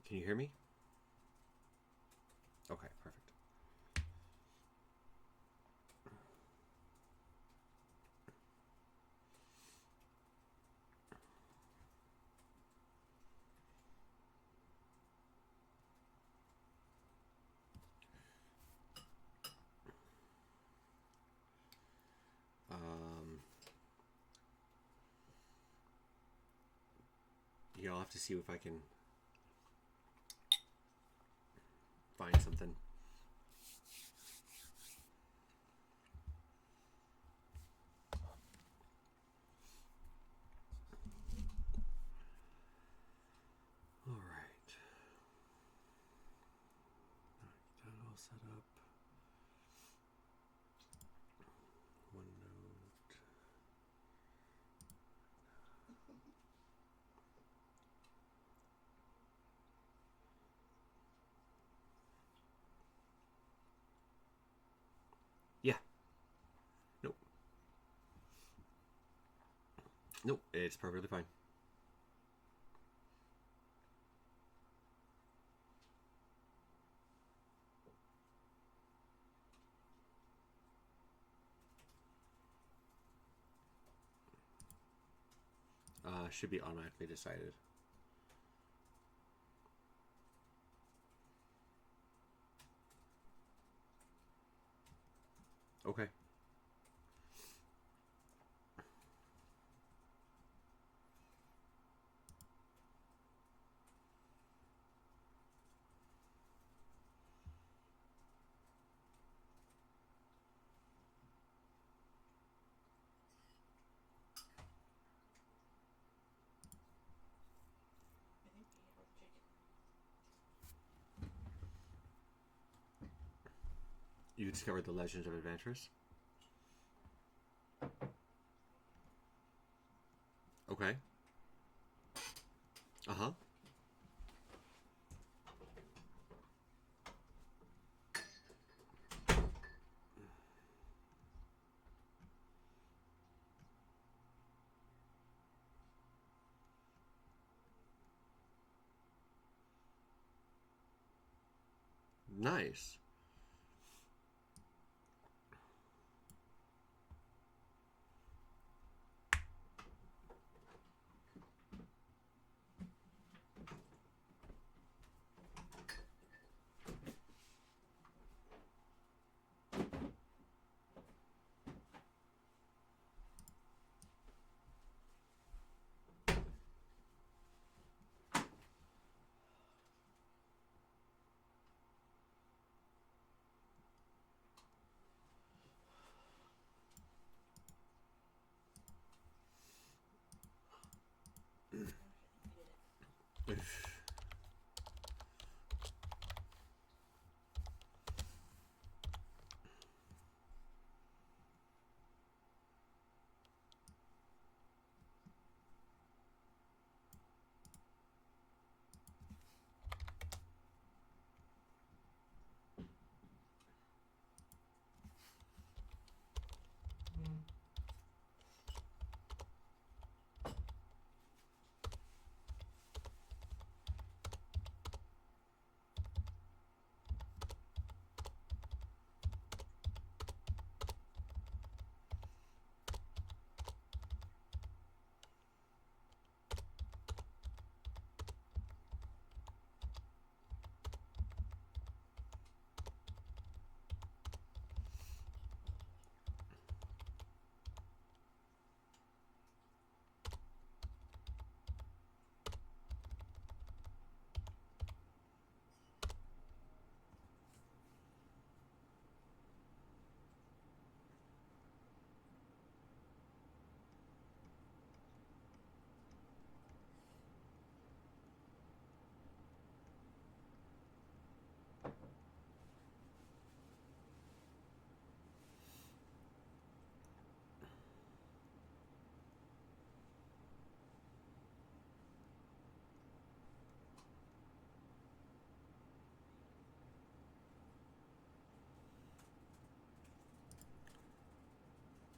Can you hear me? Okay, perfect. Yeah, I'll have to see if I can find something. All right. That all set up. OneNote. Yeah. Nope. Nope. It's perfectly fine. Should be automatically decided. Okay. You discovered the Legends of Adventurers. Okay. Uh-huh. Nice.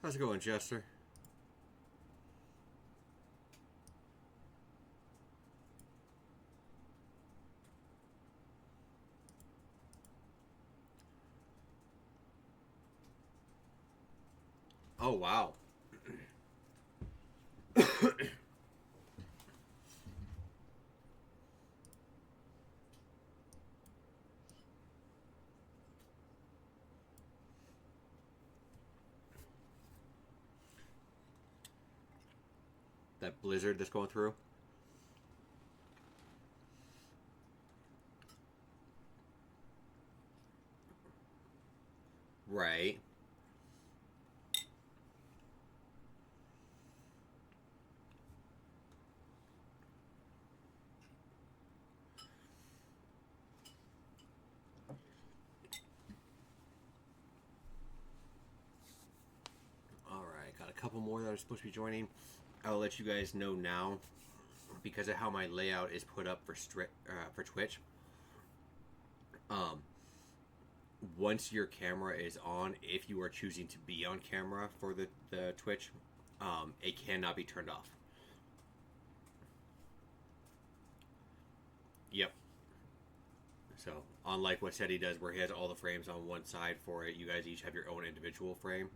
How's it going, Jester? Oh, wow. That blizzard that's going through. Right. All right, got a couple more that are supposed to be joining. I'll let you guys know now because of how my layout is put up for Twitch. Um, Once your camera is on, if you are choosing to be on camera for the Twitch, it cannot be turned off. Yep. So, unlike what Seti does, where he has all the frames on one side for it, you guys each have your own individual frame.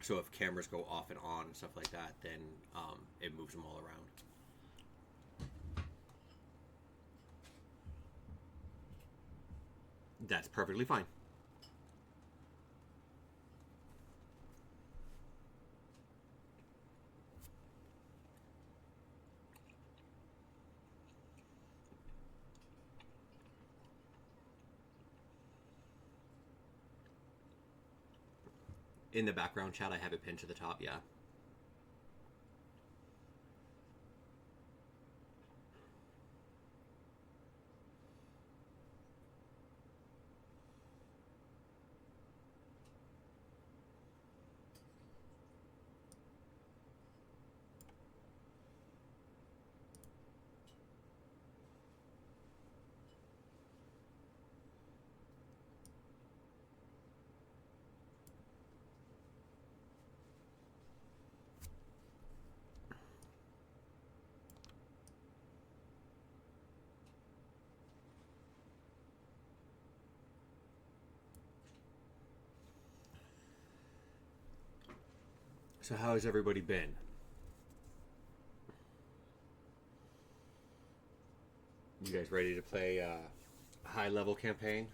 So if cameras go off and on and stuff like that, then it moves them all around. That's perfectly fine. In the background chat, I have it pinned to the top, yeah. So how has everybody been? You guys ready to play a high-level campaign?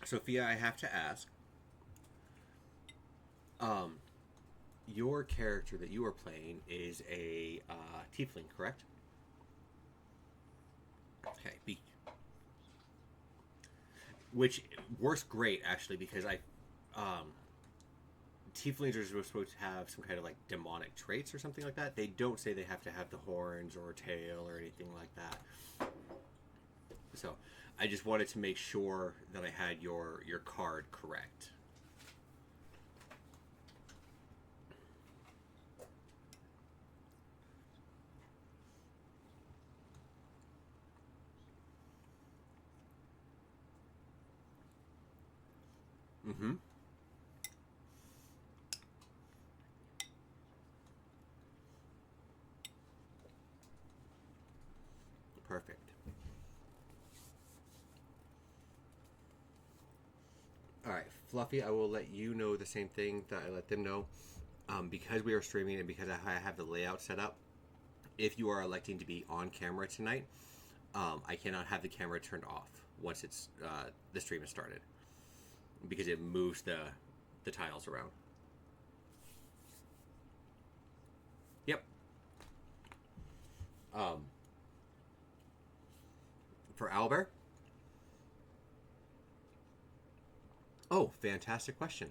Sophia, I have to ask. Um, your character that you are playing is a tiefling, correct? Okay. Which works great actually because tieflings are supposed to have some kind of like demonic traits or something like that. They don't say they have to have the horns or tail or anything like that. So I just wanted to make sure that I had your card correct. Mm-hmm. Perfect. All right, Fluffy, I will let you know the same thing that I let them know. Because we are streaming and because I have the layout set up, if you are electing to be on camera tonight, I cannot have the camera turned off once it's the stream is started because it moves the tiles around. Yep. Um, for Albert, Oh, fantastic question.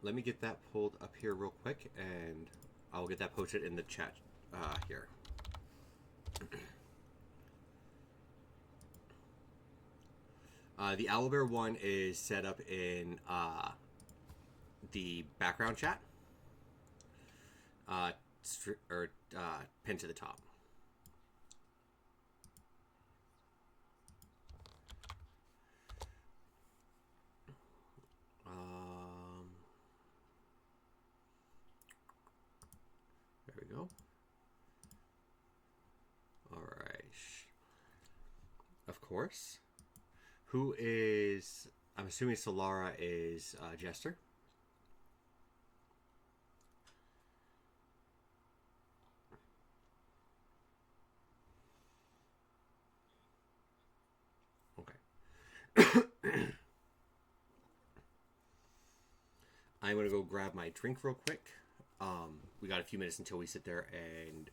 Let me get that pulled up here real quick, and I'll get that posted in the chat here. The Owlbear one is set up in the background chat, pinned to the top. There we go. All right. Of course. Who is? I'm assuming Solara is Jester. Okay. I'm gonna go grab my drink real quick. We got a few minutes until we sit there and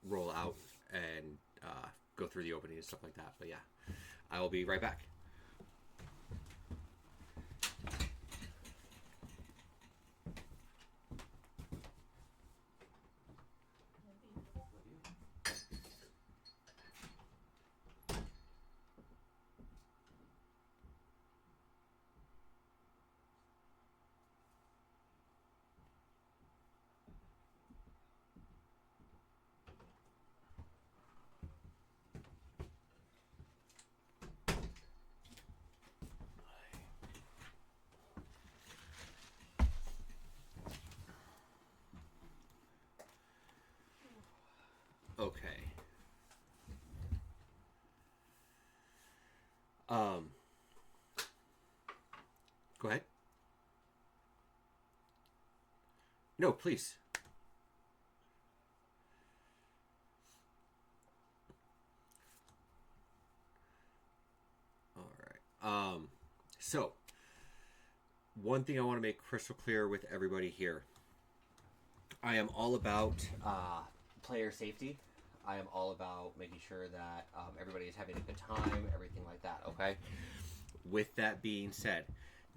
roll out and go through the opening and stuff like that. But yeah, I will be right back. Okay. Go ahead. No, please. All right. So one thing I want to make crystal clear with everybody here. I am all about player safety. I am all about making sure that everybody is having a good time, everything like that, okay? With that being said,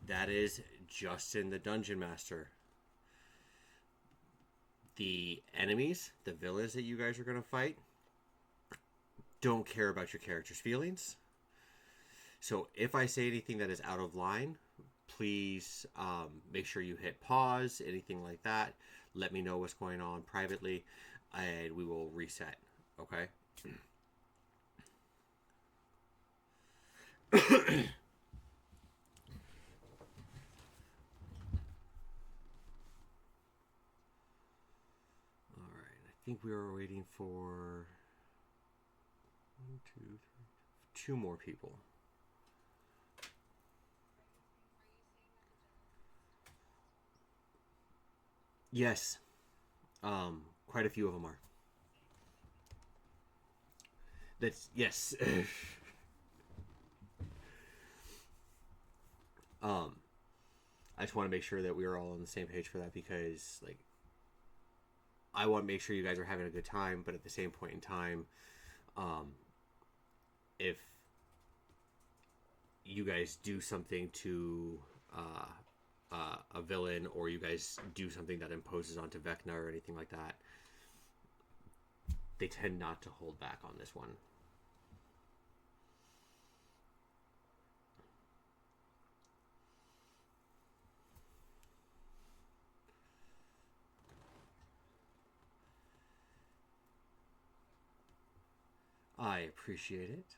that is Justin the Dungeon Master. The enemies, the villains that you guys are going to fight, don't care about your character's feelings. So if I say anything that is out of line, please make sure you hit pause, anything like that. Let me know what's going on privately, and we will reset. Okay? All right. I think we are waiting for 2 more people. Yes. Quite a few of them are. That's yes. I just want to make sure that we are all on the same page for that, because like I want to make sure you guys are having a good time, but at the same point in time, if you guys do something to a villain, or you guys do something that imposes onto Vecna or anything like that, they tend not to hold back on this one. I appreciate it.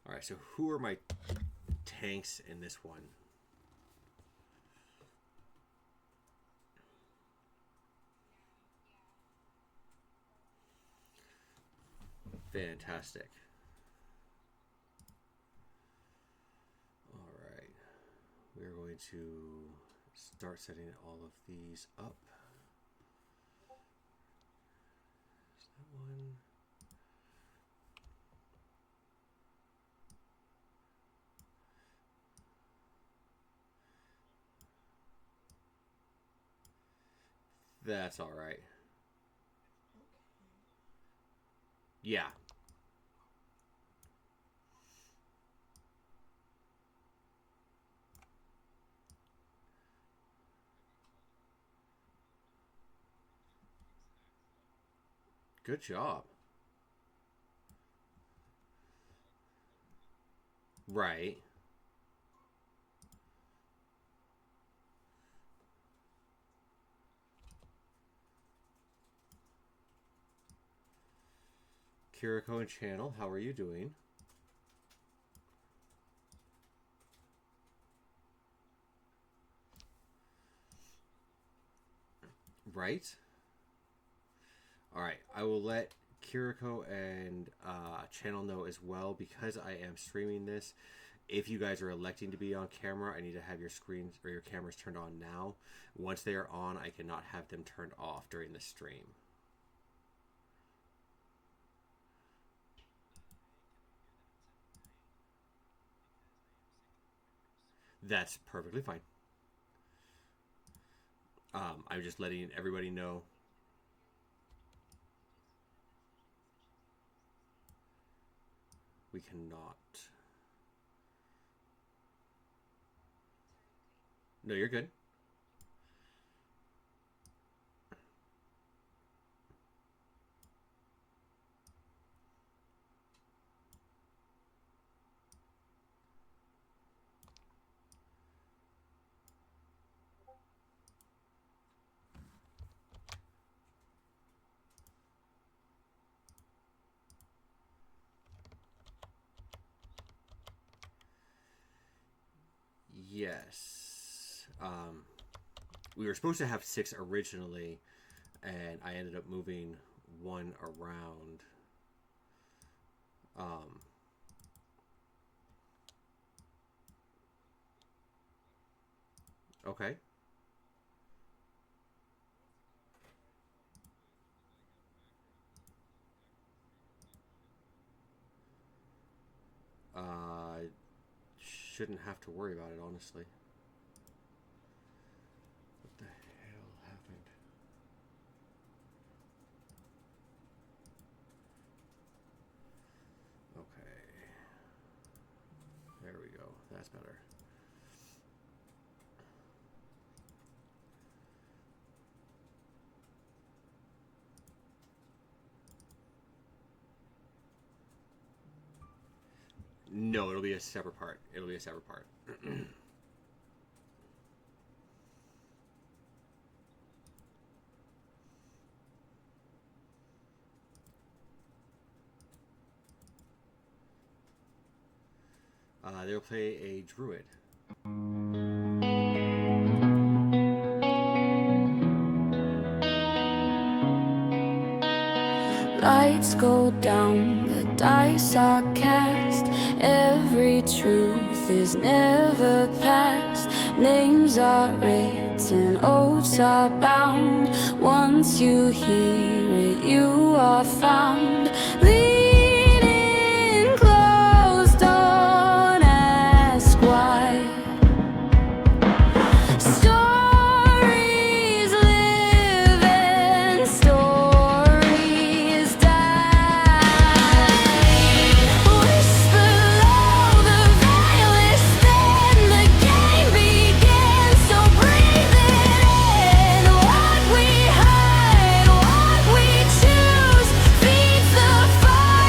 All right, so who are my tanks in this one? Fantastic. All right, we're going to start setting all of these up. Is that one? That's all right. Yeah. Good job. Right. Kiriko and Channel, how are you doing? Right. All right. I will let Kiriko and Channel know as well, because I am streaming this. If you guys are electing to be on camera, I need to have your screens or your cameras turned on now. Once they are on, I cannot have them turned off during the stream. That's perfectly fine. I'm just letting everybody know. We cannot. No, you're good. Yes. We were supposed to have 6 originally, and I ended up moving one around. Okay. Shouldn't have to worry about it, honestly. What the hell happened? Okay. There we go. That's better. No, it'll be a separate part. It'll be a separate part. They'll play a druid. Lights go down, the dice are cast. Every truth is never past. Names are written, oaths are bound. Once you hear it, you are found. Lean in close, don't ask why. Stories live and stories die. Whisper low, the veil is thin, the game begins, so breathe it in. What we hide, what we choose, feeds the fire.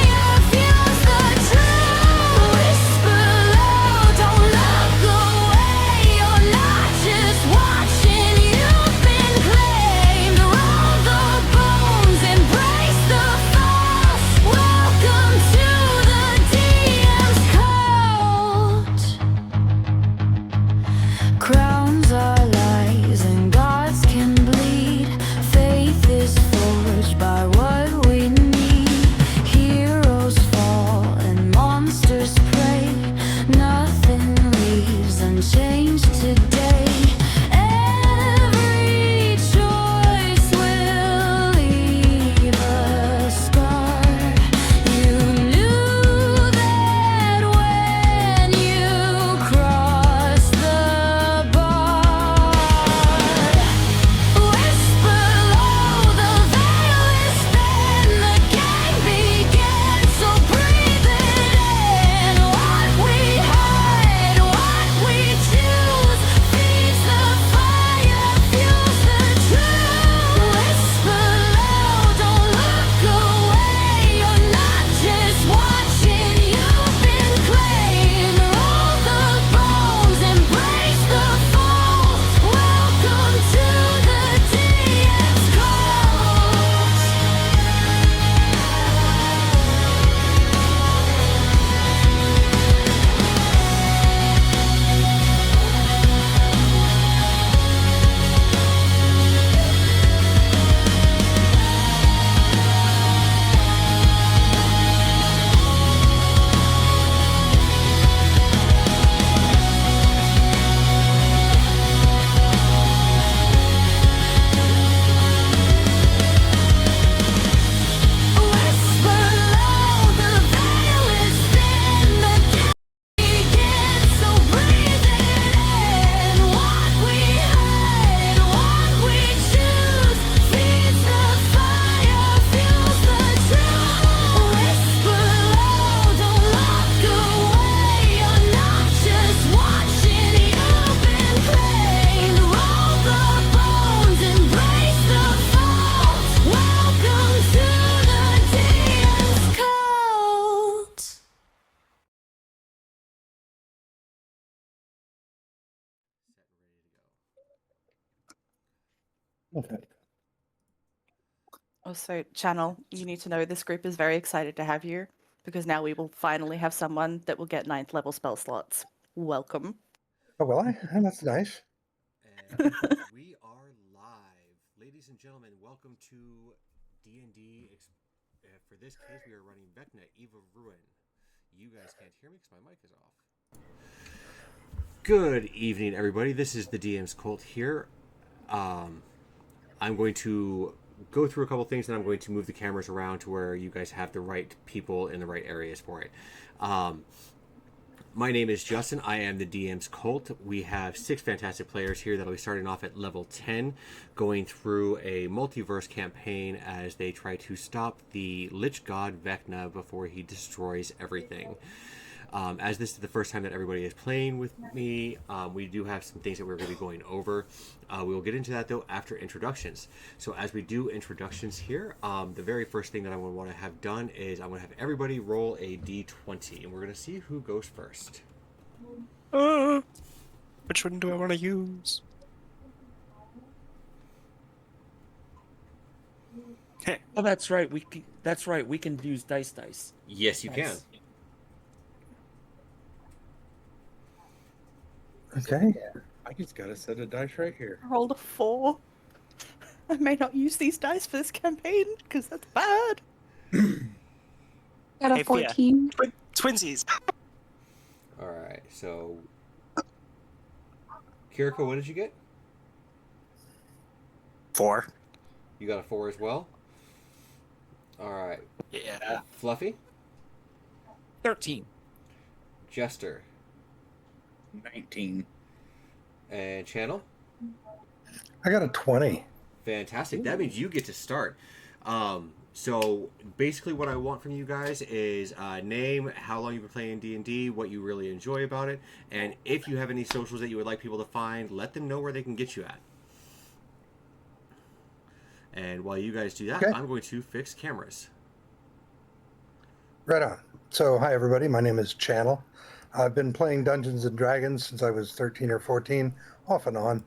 Okay. Also, Channel, you need to know this group is very excited to have you because now we will finally have someone that will get 9th level spell slots. Welcome. Oh, will I? Oh, that's nice. And we are live. Ladies and gentlemen, welcome to D&D. For this case, we are running Vecna, Eve of Ruin. You guys can't hear me because my mic is off. Good evening, everybody. This is the DM's Colt here. I'm going to go through a couple things, and I'm going to move the cameras around to where you guys have the right people in the right areas for it. My name is Justin. I am the DM's Colt. We have 6 fantastic players here that'll be starting off at level 10, going through a multiverse campaign as they try to stop the Lich god Vecna before he destroys everything. As this is the first time that everybody is playing with me, we do have some things that we're going to be going over. We will get into that, though, after introductions. So as we do introductions here, the very first thing that I would want to have done is I want to have everybody roll a d20, and we're going to see who goes first. Which one do I want to use? Okay. Oh, that's right. We can use dice. Yes, you can. Okay. I just got a set of dice right here. I rolled a 4. I may not use these dice for this campaign because that's bad. Got a Hey, Fia. 14. Twinsies. All right, so Kiriko, what did you get? 4. You got a 4 as well? All right. Yeah. Fluffy? 13. Jester? 19. And Channel? I got a 20. Fantastic. That means you get to start. So basically what I want from you guys is name, how long you've been playing D&D, what you really enjoy about it, and if you have any socials that you would like people to find, let them know where they can get you at. And while you guys do that, Okay. I'm going to fix cameras. Right on. So, hi, everybody. My name is Channel. I've been playing Dungeons and Dragons since I was 13 or 14, off and on.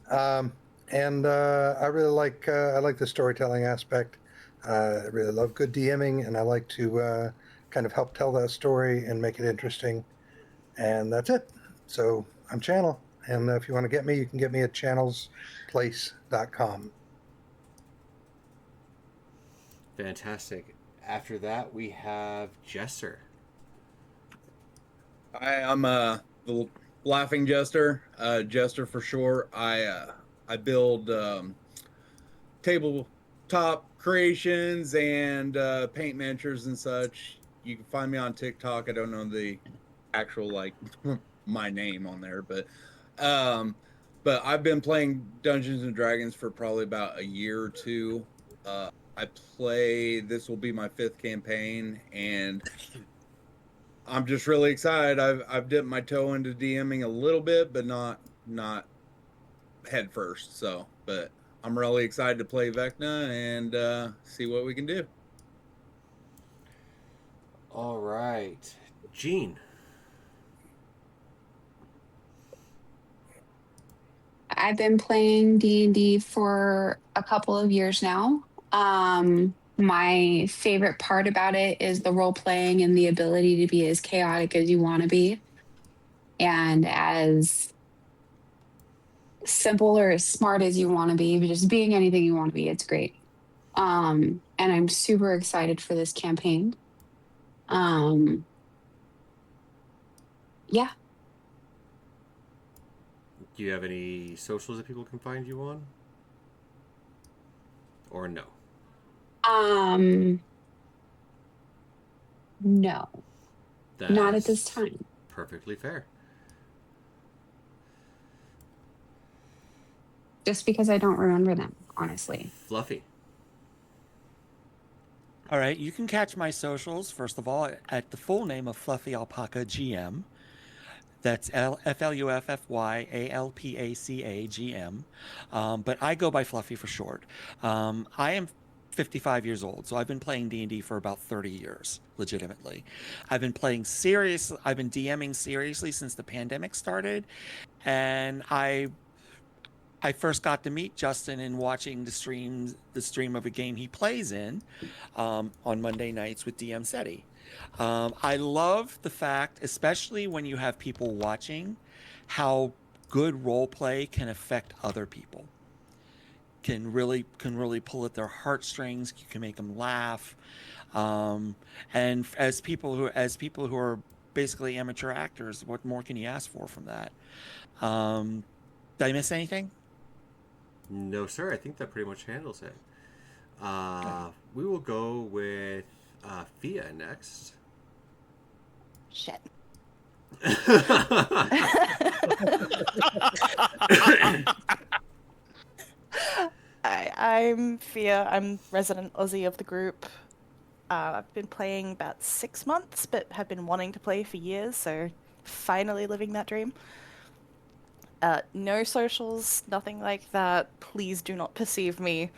I really like the storytelling aspect. I really love good DMing, and I like to kind of help tell that story and make it interesting. And that's it. So I'm Channel, and if you want to get me, you can get me at channelsplace.com. Fantastic. After that, we have Jester. I'm the laughing jester, jester for short. I build tabletop creations and paint miniatures and such. You can find me on TikTok. I don't know the actual my name on there, but I've been playing Dungeons and Dragons for probably about a year or two. This will be my 5th campaign, and I'm just really excited. I've dipped my toe into DMing a little bit, but not head first. So, but I'm really excited to play Vecna and see what we can do. All right. Gene. I've been playing D&D for a couple of years now. My favorite part about it is the role playing and the ability to be as chaotic as you want to be and as simple or as smart as you want to be, but just being anything you want to be. It's great. And I'm super excited for this campaign. Yeah. Do you have any socials that people can find you on? Or no? No, not at this time. Perfectly fair. Just because I don't remember them, honestly. Fluffy. All right, you can catch my socials, first of all, at the full name of Fluffy Alpaca GM. That's FLUFFYALPACA GM. But I go by Fluffy for short. I am 55 years old, so I've been playing D&D for about 30 years, legitimately. I've been DMing seriously since the pandemic started, and I I first got to meet Justin in watching the stream of a game he plays in on Monday nights with DM SETI. I love the fact, especially when you have people watching, how good role play can affect other people. Can really pull at their heartstrings. You can make them laugh, and as people who are basically amateur actors, what more can you ask for from that? Did I miss anything? No, sir. I think that pretty much handles it. We will go with Fia next. Shit. I'm Fia. I'm resident Aussie of the group. I've been playing about 6 months, but have been wanting to play for years, so finally living that dream. No socials, nothing like that. Please do not perceive me.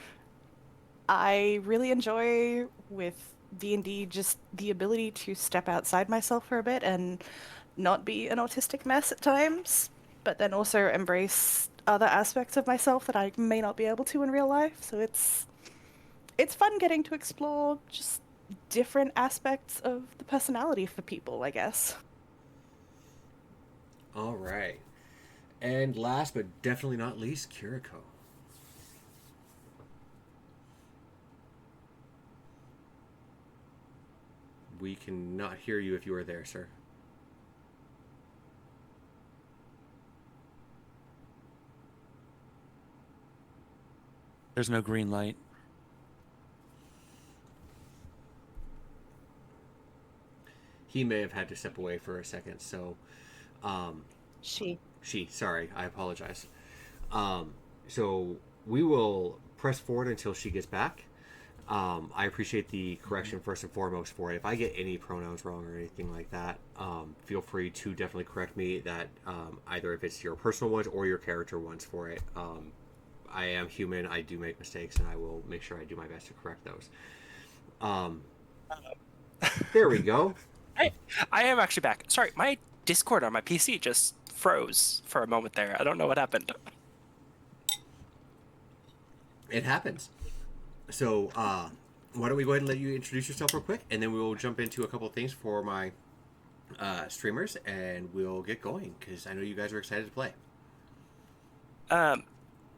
I really enjoy with D&D just the ability to step outside myself for a bit and not be an autistic mess at times, but then also embrace other aspects of myself that I may not be able to in real life. So it's fun getting to explore just different aspects of the personality for people, I guess. All right. And last but definitely not least, Kiriko. We cannot hear you if you are there, sir. There's no green light. He may have had to step away for a second, so She. sorry, I apologize. So we will press forward until she gets back. I appreciate the correction first and foremost for it. If I get any pronouns wrong or anything like that, feel free to definitely correct me. That either if it's your personal ones or your character ones for it. I am human. I do make mistakes, and I will make sure I do my best to correct those. There we go. I am actually back. Sorry, my Discord on my PC just froze for a moment there. I don't know what happened. It happens. So, why don't we go ahead and let you introduce yourself real quick, and then we will jump into a couple of things for my streamers, and we'll get going, because I know you guys are excited to play.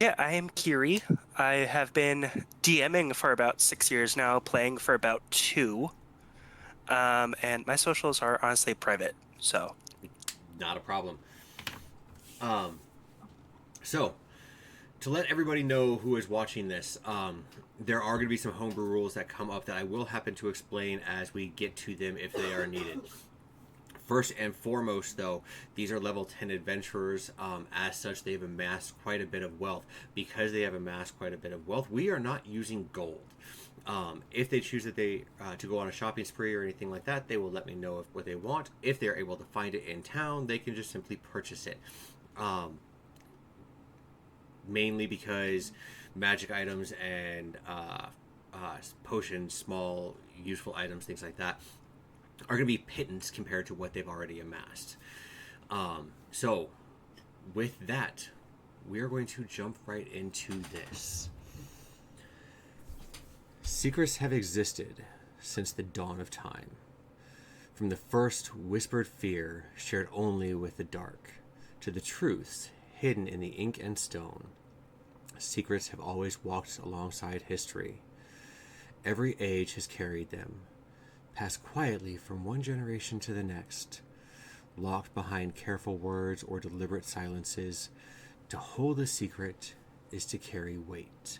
Yeah, I am Kiri. I have been DMing for about 6 years now, playing for about 2. And my socials are honestly private, so. Not a problem. So, to let everybody know who is watching this, there are going to be some homebrew rules that come up that I will happen to explain as we get to them if they are needed. First and foremost, though, these are level 10 adventurers. As such, they've amassed quite a bit of wealth. Because they have amassed quite a bit of wealth, we are not using gold. If they choose that to go on a shopping spree or anything like that, they will let me know what they want. If they're able to find it in town, they can just simply purchase it. Mainly because magic items and potions, small useful items, things like that, are going to be pittance compared to what they've already amassed. So, with that, we are going to jump right into this. Secrets have existed since the dawn of time. From the first whispered fear shared only with the dark, to the truths hidden in the ink and stone. Secrets have always walked alongside history. Every age has carried them, passed quietly from one generation to the next, locked behind careful words or deliberate silences. To hold a secret is to carry weight.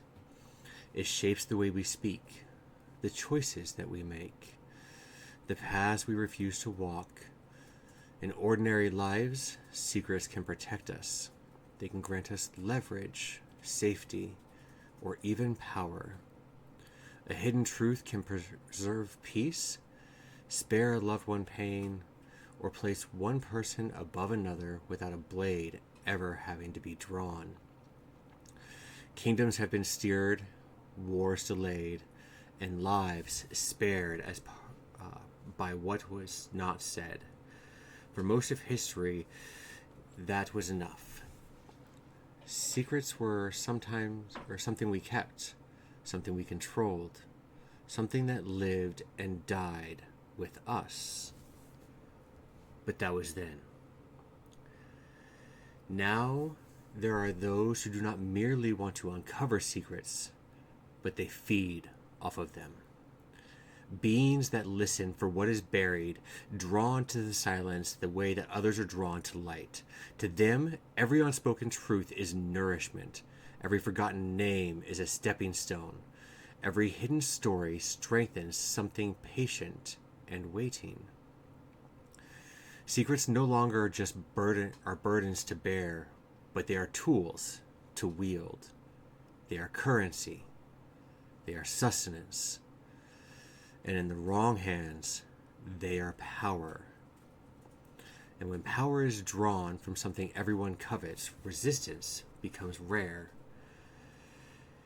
It shapes the way we speak, the choices that we make, the paths we refuse to walk. In ordinary lives, secrets can protect us. They can grant us leverage, safety, or even power. A hidden truth can preserve peace, spare a loved one pain, or place one person above another without a blade ever having to be drawn. Kingdoms have been steered, wars delayed, and lives spared by what was not said. For most of history, that was enough. Secrets were sometimes or something we kept, something we controlled, something that lived and died with us. But that was then. Now there are those who do not merely want to uncover secrets, but they feed off of them. Beings that listen for what is buried, drawn to the silence the way that others are drawn to light. To them, every unspoken truth is nourishment. Every forgotten name is a stepping stone. Every hidden story strengthens something patient and waiting. Secrets no longer just burdens to bear, but they are tools to wield. They are currency. They are sustenance. And in the wrong hands, they are power. And when power is drawn from something everyone covets, resistance becomes rare.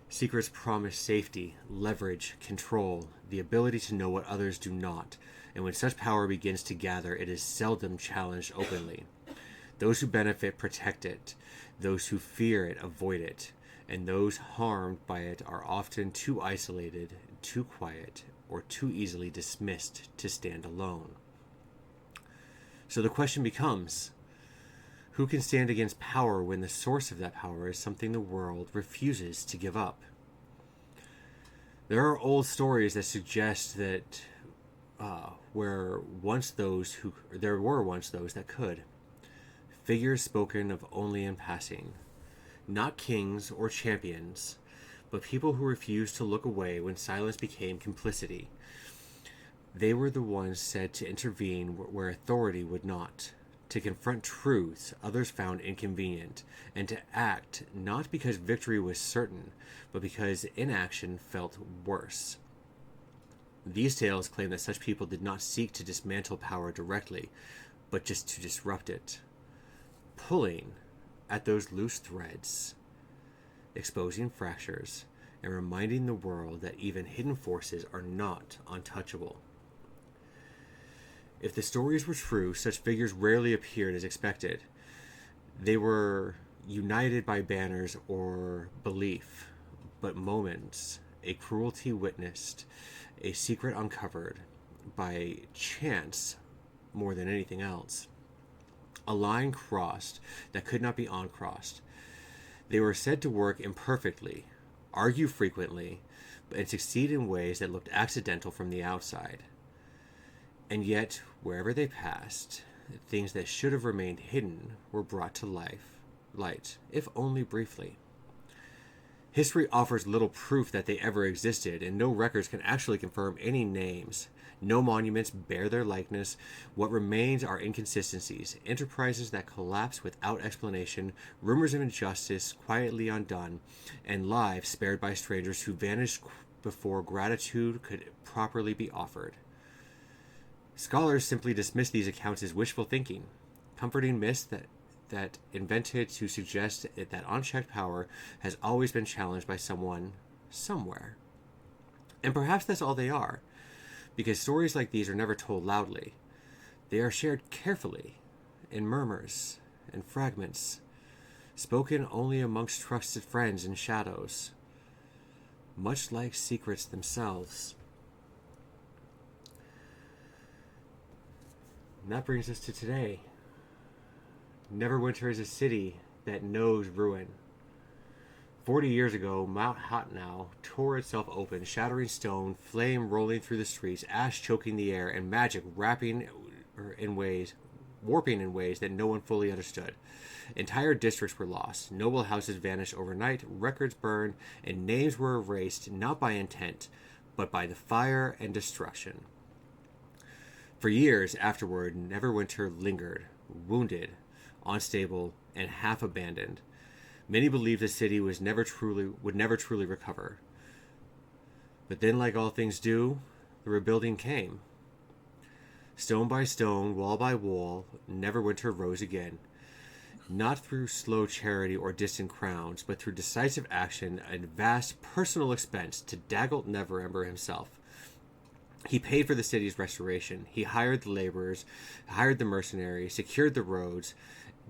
Secrets promise safety, leverage, control, the ability to know what others do not. And when such power begins to gather, it is seldom challenged openly. Those who benefit protect it. Those who fear it avoid it. And those harmed by it are often too isolated, too quiet, or too easily dismissed to stand alone. So the question becomes, who can stand against power when the source of that power is something the world refuses to give up? There are old stories that suggest that there were once those that could. Figures spoken of only in passing. Not kings or champions, but people who refused to look away when silence became complicity. They were the ones said to intervene where authority would not, to confront truths others found inconvenient, and to act not because victory was certain, but because inaction felt worse. These tales claim that such people did not seek to dismantle power directly, but just to disrupt it, pulling at those loose threads, exposing fractures, and reminding the world that even hidden forces are not untouchable. If the stories were true, such figures rarely appeared as expected. They were united by banners or belief, but moments, a cruelty witnessed, a secret uncovered, by chance more than anything else. A line crossed that could not be uncrossed. They were said to work imperfectly, argue frequently, and succeed in ways that looked accidental from the outside. And yet, wherever they passed, things that should have remained hidden were brought to light, if only briefly. History offers little proof that they ever existed, and no records can actually confirm any names. No monuments bear their likeness. What remains are inconsistencies, enterprises that collapse without explanation, rumors of injustice quietly undone, and lives spared by strangers who vanished before gratitude could properly be offered. Scholars simply dismiss these accounts as wishful thinking, comforting myths that invented to suggest that unchecked power has always been challenged by someone, somewhere. And perhaps that's all they are, because stories like these are never told loudly. They are shared carefully, in murmurs and fragments, spoken only amongst trusted friends in shadows, much like secrets themselves. And that brings us to today. Neverwinter is a city that knows ruin. 40 years ago, Mount Hotnow tore itself open, shattering stone, flame rolling through the streets, ash choking the air, and magic warping in ways that no one fully understood. Entire districts were lost, noble houses vanished overnight, records burned, and names were erased not by intent, but by the fire and destruction. For years afterward, Neverwinter lingered, wounded, unstable, and half abandoned. Many believed the city would never truly recover. But then, like all things do, the rebuilding came. Stone by stone, wall by wall, Neverwinter rose again. Not through slow charity or distant crowns, but through decisive action and vast personal expense to Daggelt Neverember himself. He paid for the city's restoration. He hired the laborers, hired the mercenaries, secured the roads,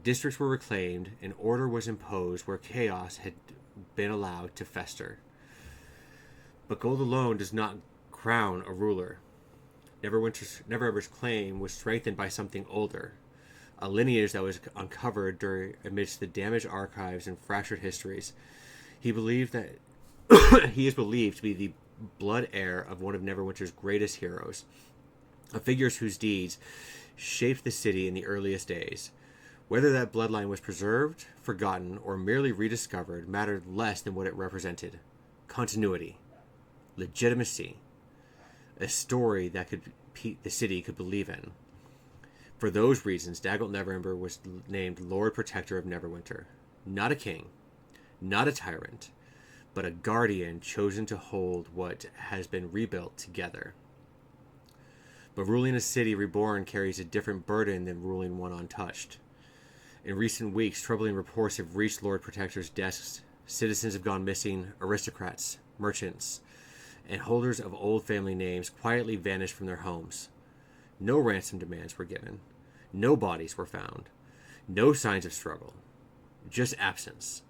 Districts were reclaimed, and order was imposed where chaos had been allowed to fester. But gold alone does not crown a ruler. Neverwinter's claim was strengthened by something older, a lineage that was uncovered amidst the damaged archives and fractured histories. He is believed to be the blood heir of one of Neverwinter's greatest heroes, a figure whose deeds shaped the city in the earliest days. Whether that bloodline was preserved, forgotten, or merely rediscovered mattered less than what it represented. Continuity, legitimacy, a story that the city could believe in. For those reasons, Dagult Neverember was named Lord Protector of Neverwinter. Not a king, not a tyrant, but a guardian chosen to hold what has been rebuilt together. But ruling a city reborn carries a different burden than ruling one untouched. In recent weeks, troubling reports have reached Lord Protector's desks. Citizens have gone missing, aristocrats, merchants, and holders of old family names quietly vanished from their homes. No ransom demands were given. No bodies were found. No signs of struggle. Just absence.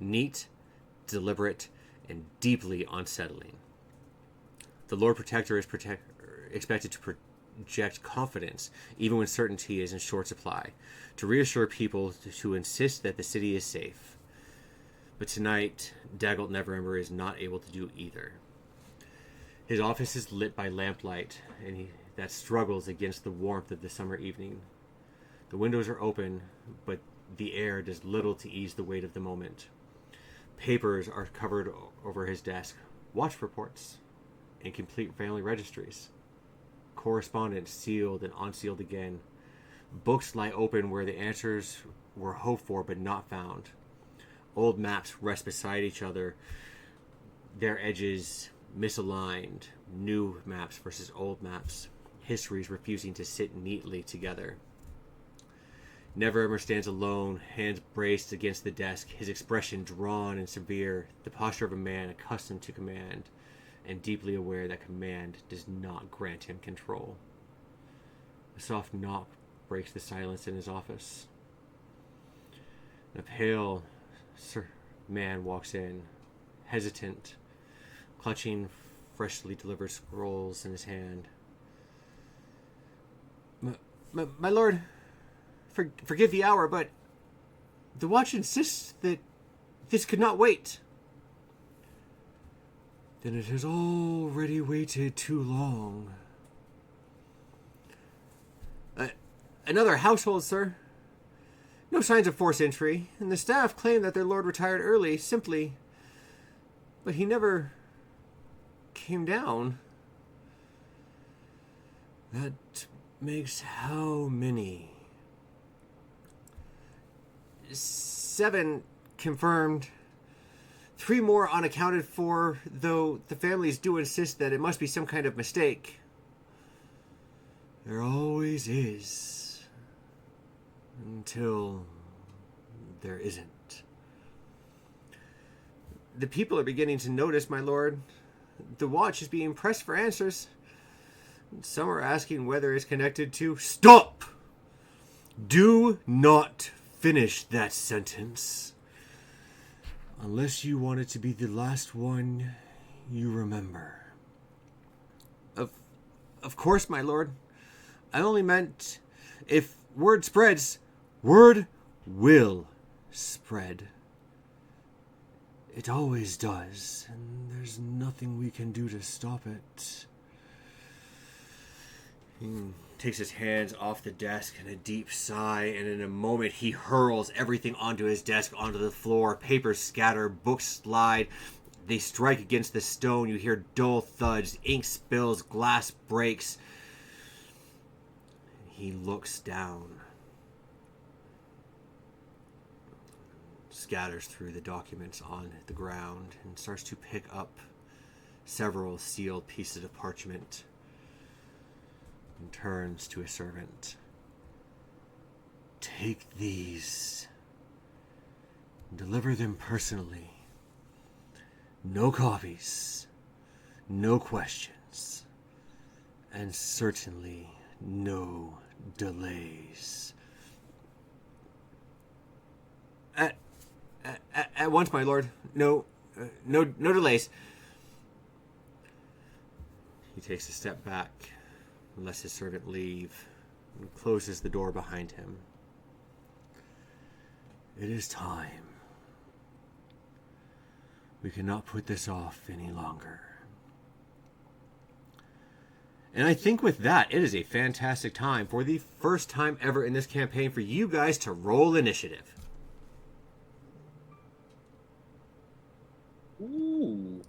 Neat, deliberate, and deeply unsettling. The Lord Protector is expected to project confidence, even when certainty is in short supply, to reassure people to insist that the city is safe. But tonight, Dagult Neverember is not able to do either. His office is lit by lamplight, and that struggles against the warmth of the summer evening. The windows are open, but the air does little to ease the weight of the moment. Papers are covered over his desk, watch reports, and complete family registries. Correspondence sealed and unsealed again. Books lie open where the answers were hoped for but not found. Old maps rest beside each other, their edges misaligned. New maps versus old maps. Histories refusing to sit neatly together. Neverember stands alone, hands braced against the desk, his expression drawn and severe, the posture of a man accustomed to command, and deeply aware that command does not grant him control. A soft knock breaks the silence in his office. A pale man walks in, hesitant, clutching freshly delivered scrolls in his hand. My lord, forgive the hour, but the watch insists that this could not wait. Then it has already waited too long. Another household, sir. No signs of forced entry, and the staff claim that their lord retired early, simply. But he never came down. That makes how many? 7 confirmed. 3 more unaccounted for, though the families do insist that it must be some kind of mistake. There always is. Until there isn't. The people are beginning to notice, my lord. The watch is being pressed for answers. Some are asking whether it's connected to... Stop! Do not finish that sentence. Unless you want it to be the last one you remember. Of course, my lord. I only meant, if word spreads, word will spread. It always does, and there's nothing we can do to stop it. He takes his hands off the desk in a deep sigh, and in a moment he hurls everything onto his desk, onto the floor. Papers scatter, books slide. They strike against the stone. You hear dull thuds, ink spills, glass breaks. He looks down. Scatters through the documents on the ground and starts to pick up several sealed pieces of parchment and turns to a servant. Take these. Deliver them personally. No copies. No questions. And certainly no delays. At once, my lord. No delays. He takes a step back, lets his servant leave, and closes the door behind him. It is time. We cannot put this off any longer. And I think with that, it is a fantastic time for the first time ever in this campaign for you guys to roll initiative. Ooh.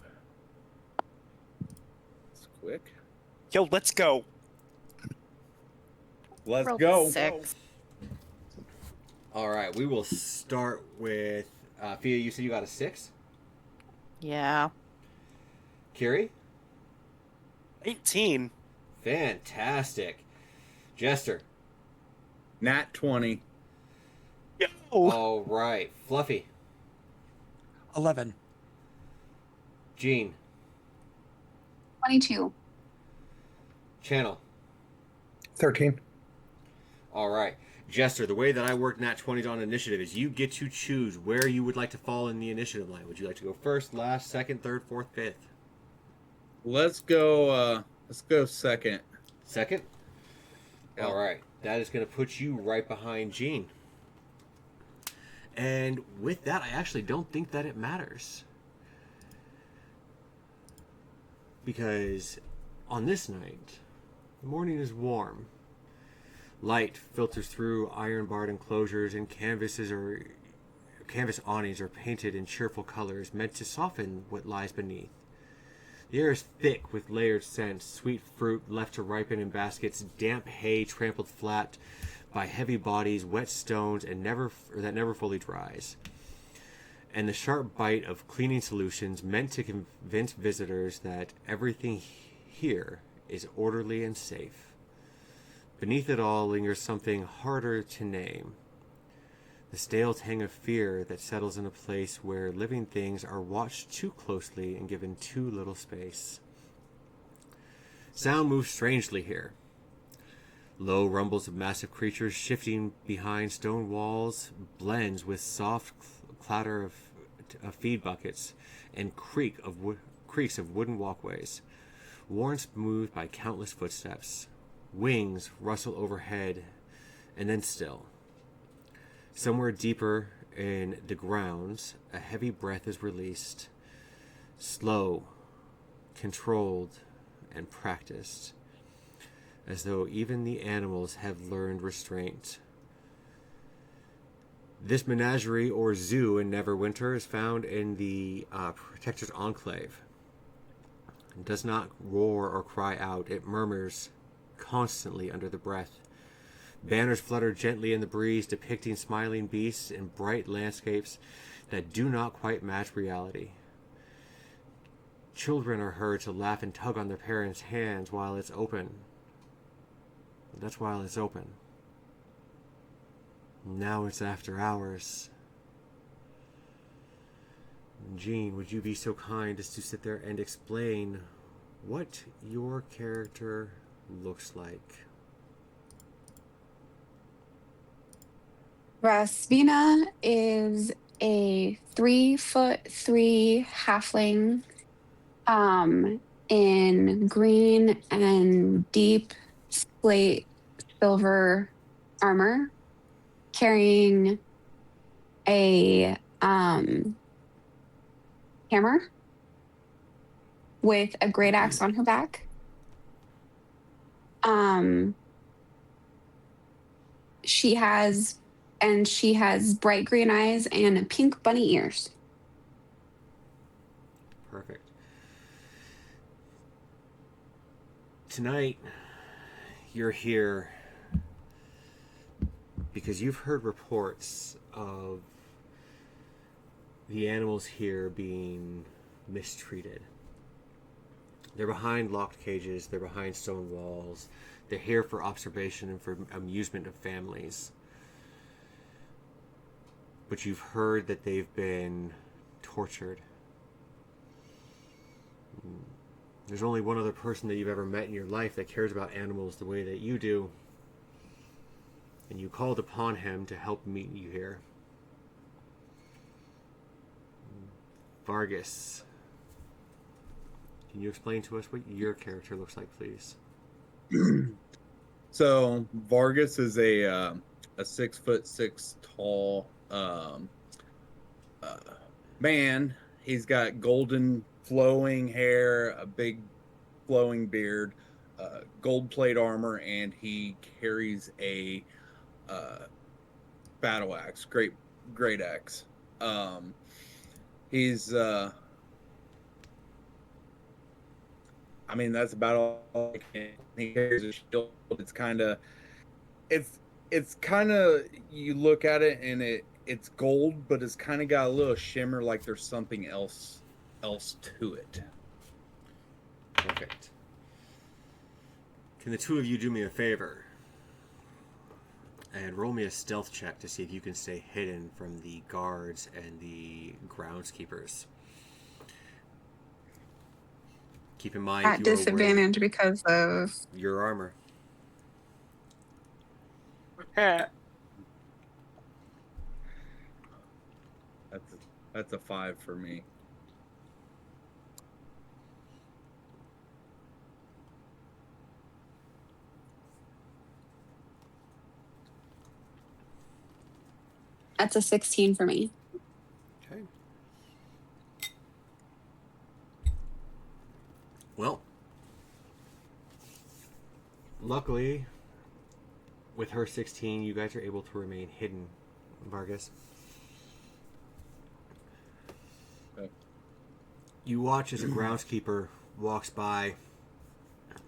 It's quick. Yo, let's go. Let's Rolled go. 6. All right, we will start with Fia. You said you got a 6. Yeah. Kiri, 18. fantastic. Jester, Nat 20. Yo. all right. Fluffy, 11. Gene, 22. Channel. 13. All right. Jester, the way that I work Nat 20s on initiative is you get to choose where you would like to fall in the initiative line. Would you like to go first, last, second, third, fourth, fifth? Let's go second. Second? Yeah. All right. That is going to put you right behind Gene. And with that, I actually don't think that it matters. Because on this night, the morning is warm. Light filters through iron-barred enclosures, and canvas awnings are painted in cheerful colors meant to soften what lies beneath. The air is thick with layered scents, sweet fruit left to ripen in baskets, damp hay trampled flat by heavy bodies, wet stones, and that never fully dries. And the sharp bite of cleaning solutions meant to convince visitors that everything here is orderly and safe. Beneath it all lingers something harder to name. The stale tang of fear that settles in a place where living things are watched too closely and given too little space. Sound moves strangely here. Low rumbles of massive creatures shifting behind stone walls blends with soft clatter of feed buckets and creaks of wooden walkways, worn smooth by countless footsteps. Wings rustle overhead, and then still. Somewhere deeper in the grounds, a heavy breath is released. Slow, controlled, and practiced. As though even the animals have learned restraint. This menagerie or zoo in Neverwinter is found in the Protector's Enclave. It does not roar or cry out. It murmurs constantly under the breath. Banners flutter gently in the breeze, depicting smiling beasts in bright landscapes that do not quite match reality. Children are heard to laugh and tug on their parents' hands while it's open. That's while it's open. Now it's after hours. Jean, would you be so kind as to sit there and explain what your character looks like? Rasvina is a 3'3" halfling in green and deep slate silver armor, carrying a hammer with a great axe on her back. She has bright green eyes and pink bunny ears. Perfect. Tonight, you're here because you've heard reports of the animals here being mistreated. They're behind locked cages, they're behind stone walls, they're here for observation and for amusement of families. But you've heard that they've been tortured. There's only one other person that you've ever met in your life that cares about animals the way that you do. And you called upon him to help meet you here. Vargas, can you explain to us what your character looks like, please? So Vargas is a 6'6" tall man. He's got golden flowing hair, a big flowing beard, gold plate armor, and he carries a battle axe, great axe. He's I mean, that's about all I can. He carries a shield. It's it's kind of, you look at it and it's gold, but it's kind of got a little shimmer, like there's something else to it. Perfect. Can the two of you do me a favor and roll me a stealth check to see if you can stay hidden from the guards and the groundskeepers? Keep in mind At you are disadvantage because of. wearing your armor. That's a 5 for me. That's a 16 for me. Okay. Well, luckily, with her 16, you guys are able to remain hidden, Vargas. Okay. You watch as a groundskeeper walks by.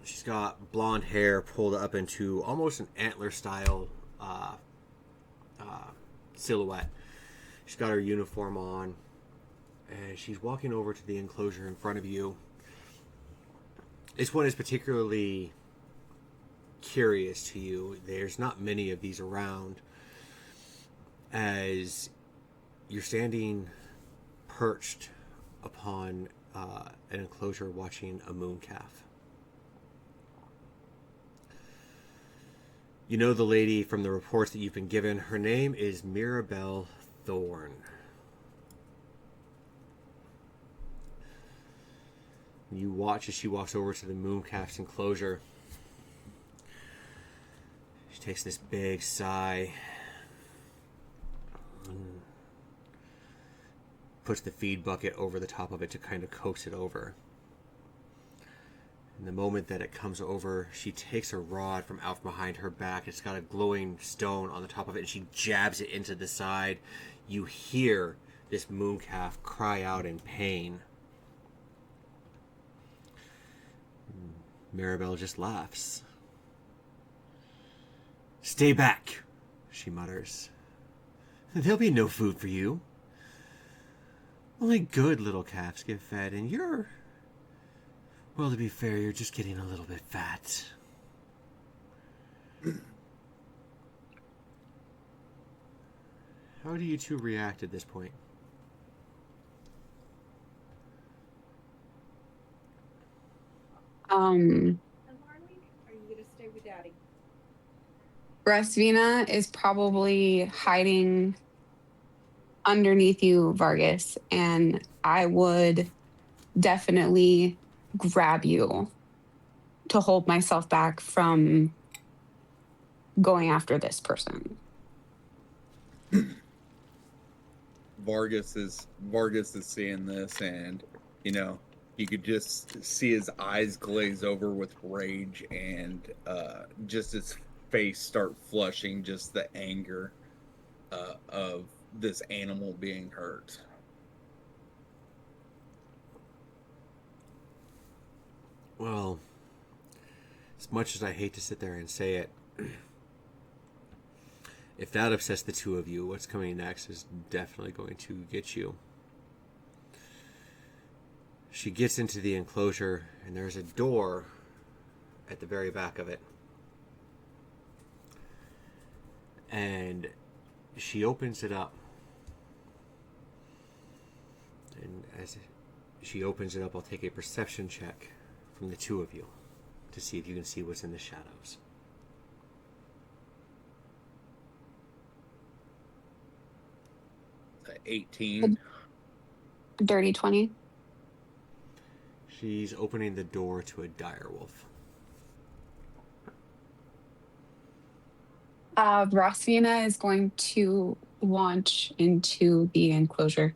She's got blonde hair pulled up into almost an antler-style silhouette. She's got her uniform on, and she's walking over to the enclosure in front of you. This one is particularly curious to you. There's not many of these around, as you're standing perched upon an enclosure watching a mooncalf. You know the lady from the reports that you've been given. Her name is Mirabelle Thorne. You watch as she walks over to the mooncalf's enclosure. She takes this big sigh, and puts the feed bucket over the top of it to kind of coax it over. And the moment that it comes over, she takes a rod from out behind her back. It's got a glowing stone on the top of it, and she jabs it into the side. You hear this mooncalf cry out in pain. Mirabelle just laughs. "Stay back," she mutters. "There'll be no food for you. Only good little calves get fed, and you're... well, to be fair, you're just getting a little bit fat." How do you two react at this point? Resvina is probably hiding underneath you, Vargas, and I would definitely grab you to hold myself back from going after this person. Vargas is seeing this, and you could just see his eyes glaze over with rage, and just his face start flushing, just the anger of this animal being hurt. Well, as much as I hate to sit there and say it, if that upsets the two of you, what's coming next is definitely going to get you. She gets into the enclosure, and there's a door at the very back of it. And she opens it up. And as she opens it up, I'll take a perception check from the two of you to see if you can see what's in the shadows. Uh, 18. Dirty 20. She's opening the door to a direwolf. Rosvina is going to launch into the enclosure.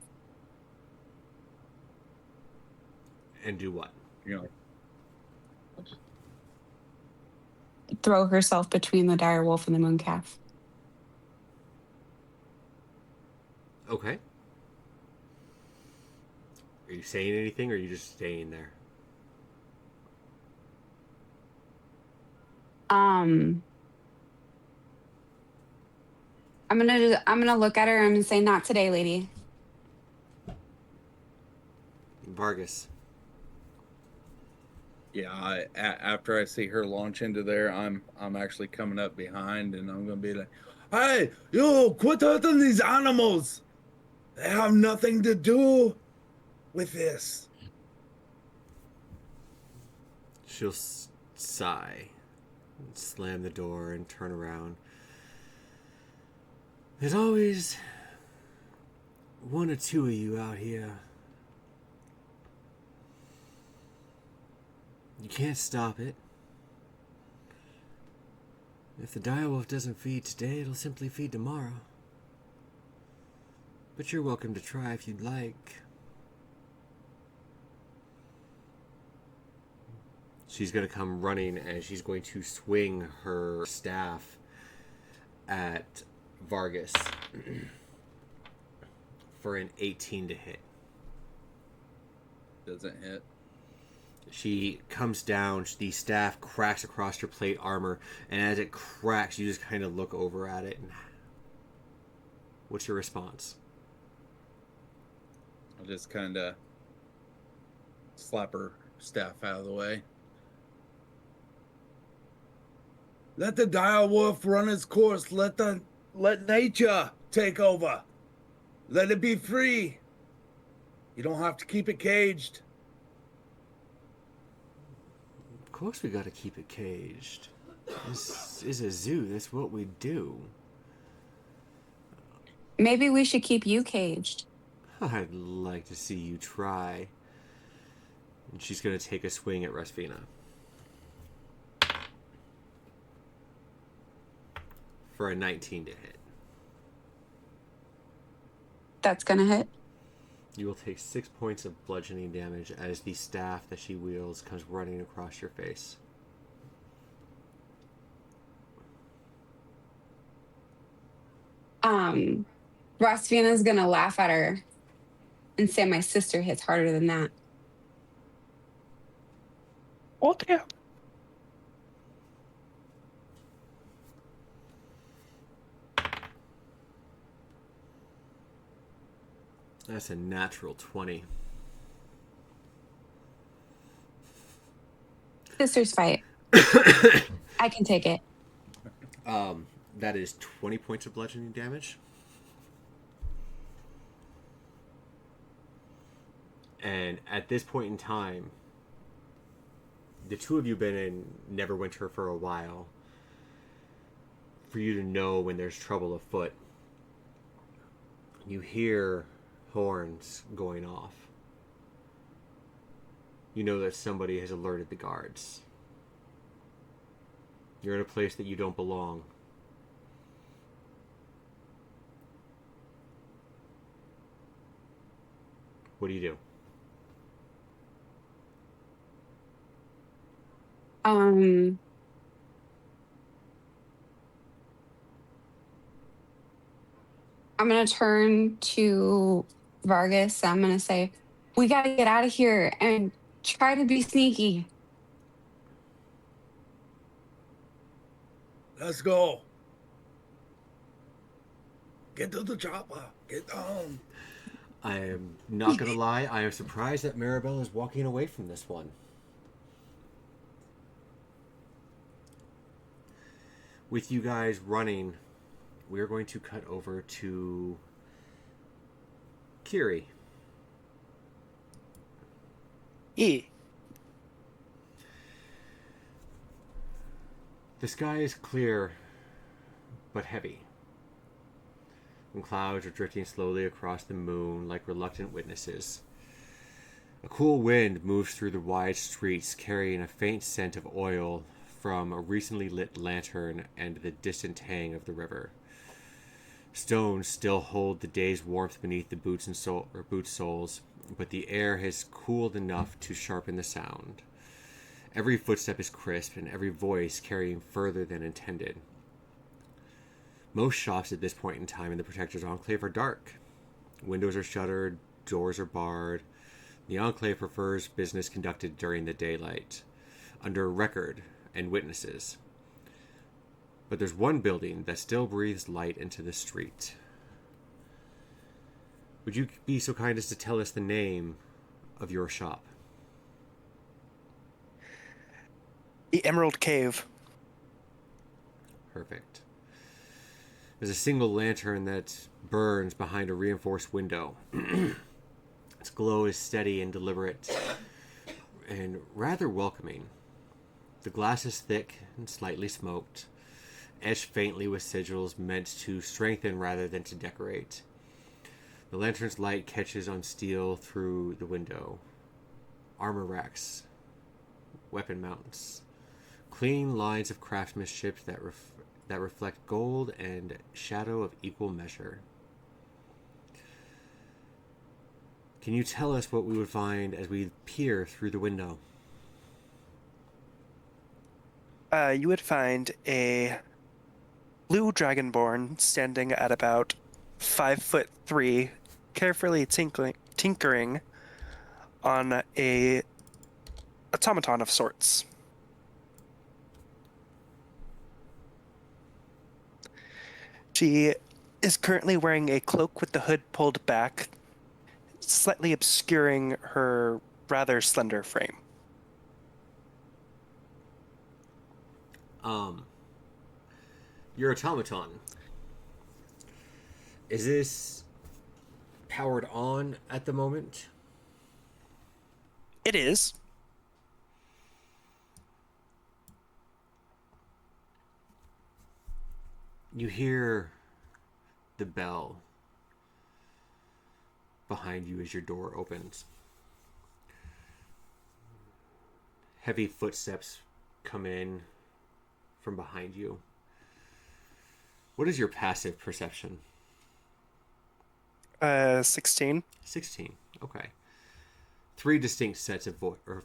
And do what? You know, Throw herself between the direwolf and the mooncalf. Okay. Are you saying anything, or are you just staying there? I'm gonna look at her. I'm gonna say, "Not today, lady." Vargas. yeah. After I see her launch into there, I'm actually coming up behind, and I'm gonna be like, "Hey, you! Quit hurting these animals. They have nothing to do with this." She'll sigh, and slam the door, and turn around. There's always one or two of you out here. You can't stop it. If the direwolf doesn't feed today, it'll simply feed tomorrow. But you're welcome to try if you'd like. She's going to come running, and she's going to swing her staff at Vargas for an 18 to hit. Doesn't hit. She comes down, the staff cracks across her plate armor, and as it cracks, you just kind of look over at it. And what's your response? I'll just kind of slap her staff out of the way. Let the dire wolf run its course. Let nature take over. Let it be free. You don't have to keep it caged. Of course we gotta keep it caged. This is a zoo. That's what we do. Maybe we should keep you caged. I'd like to see you try. And she's gonna take a swing at Rasvina. For a 19 to hit. That's gonna hit. You will take 6 points of bludgeoning damage as the staff that she wields comes running across your face. Rosvina's gonna laugh at her and say, "My sister hits harder than that." Oh, damn. That's a natural 20. Sisters fight. I can take it. That is 20 points of bludgeoning damage. And at this point in time, the two of you been in Neverwinter for a while. For you to know when there's trouble afoot. You hear horns going off. You know that somebody has alerted the guards. You're in a place that you don't belong. What do you do? I'm gonna turn to Vargas. I'm gonna say, "We gotta get out of here and try to be sneaky." Let's go. Get to the chopper. Get down. I am not going to lie, I am surprised that Maribel is walking away from this one. With you guys running, we're going to cut over to Kiri. Yeah. The sky is clear, but heavy. And clouds are drifting slowly across the moon like reluctant witnesses. A cool wind moves through the wide streets, carrying a faint scent of oil from a recently lit lantern and the distant tang of the river. Stones still hold the day's warmth beneath the boots and boot soles, but the air has cooled enough to sharpen the sound. Every footstep is crisp, and every voice carrying further than intended. Most shops at this point in time in the Protector's Enclave are dark. Windows are shuttered, doors are barred. The Enclave prefers business conducted during the daylight, under record and witnesses. But there's one building that still breathes light into the street. Would you be so kind as to tell us the name of your shop? The Emerald Cave. Perfect. There's a single lantern that burns behind a reinforced window. Its glow is steady and deliberate and rather welcoming. The glass is thick and slightly smoked, etched faintly with sigils meant to strengthen rather than to decorate. The lantern's light catches on steel through the window. Armor racks, weapon mounts, clean lines of craftsmanship that reflect gold and shadow of equal measure. Can you tell us what we would find as we peer through the window? You would find a blue dragonborn standing at about 5'3", carefully tinkering on a automaton of sorts. She is currently wearing a cloak with the hood pulled back, slightly obscuring her rather slender frame. Your automaton. Is this powered on at the moment? It is. You hear the bell behind you as your door opens. Heavy footsteps come in from behind you. What is your passive perception? 16. 16. Okay. 3 distinct sets of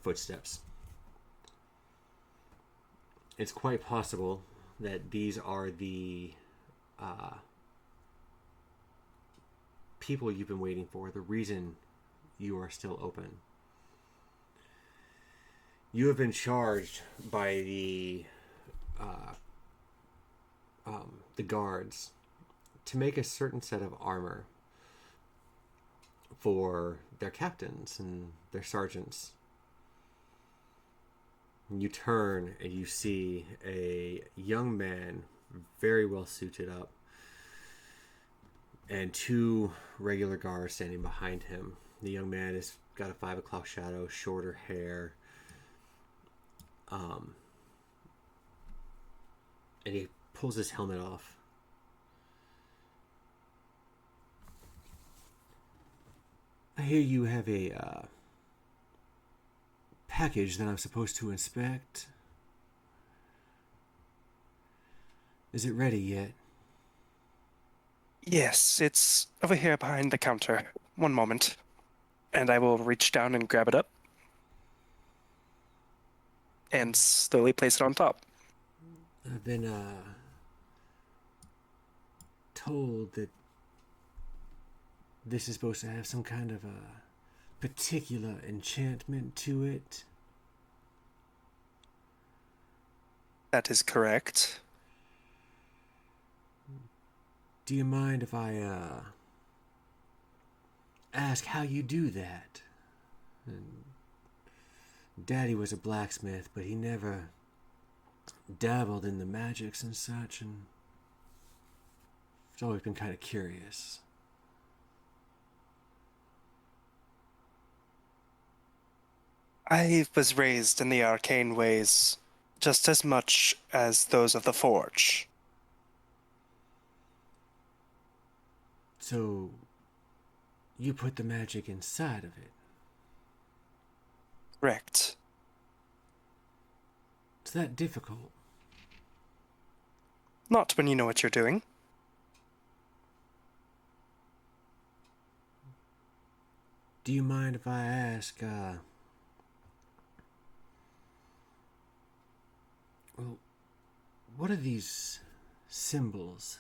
footsteps. It's quite possible that these are the people you've been waiting for, the reason you are still open. You have been charged by the guards to make a certain set of armor for their captains and their sergeants. You turn and you see a young man, very well suited up, and 2 regular guards standing behind him. The young man has got a 5 o'clock shadow, shorter hair, and he pulls his helmet off. I hear you have a package that I'm supposed to inspect. Is it ready yet? Yes, it's over here behind the counter. One moment. And I will reach down and grab it up. And slowly place it on top. I've been told that this is supposed to have some kind of a particular enchantment to it. That is correct. Do you mind if I ask how you do that? And Daddy was a blacksmith, but he never dabbled in the magics and such, and it's always been kind of curious. I was raised in the arcane ways just as much as those of the Forge. So, you put the magic inside of it? Correct. Is that difficult? Not when you know what you're doing. Do you mind if I ask, well, what are these symbols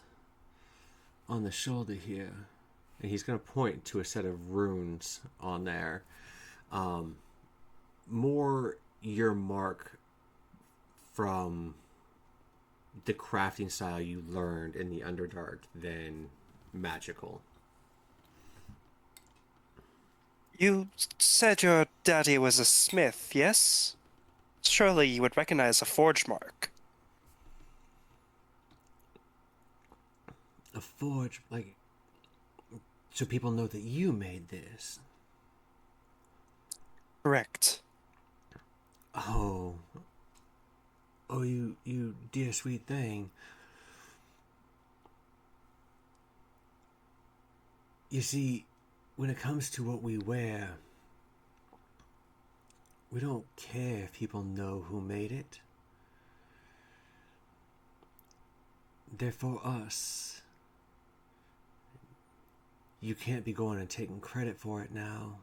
on the shoulder here? And he's going to point to a set of runes on there. More your mark from the crafting style you learned in the Underdark than magical. You said your daddy was a smith, yes? Surely you would recognize a forge mark. A forge, like, so people know that you made this. Correct. Oh, you dear sweet thing. You see, when it comes to what we wear, we don't care if people know who made it. They're for us. You can't be going and taking credit for it now.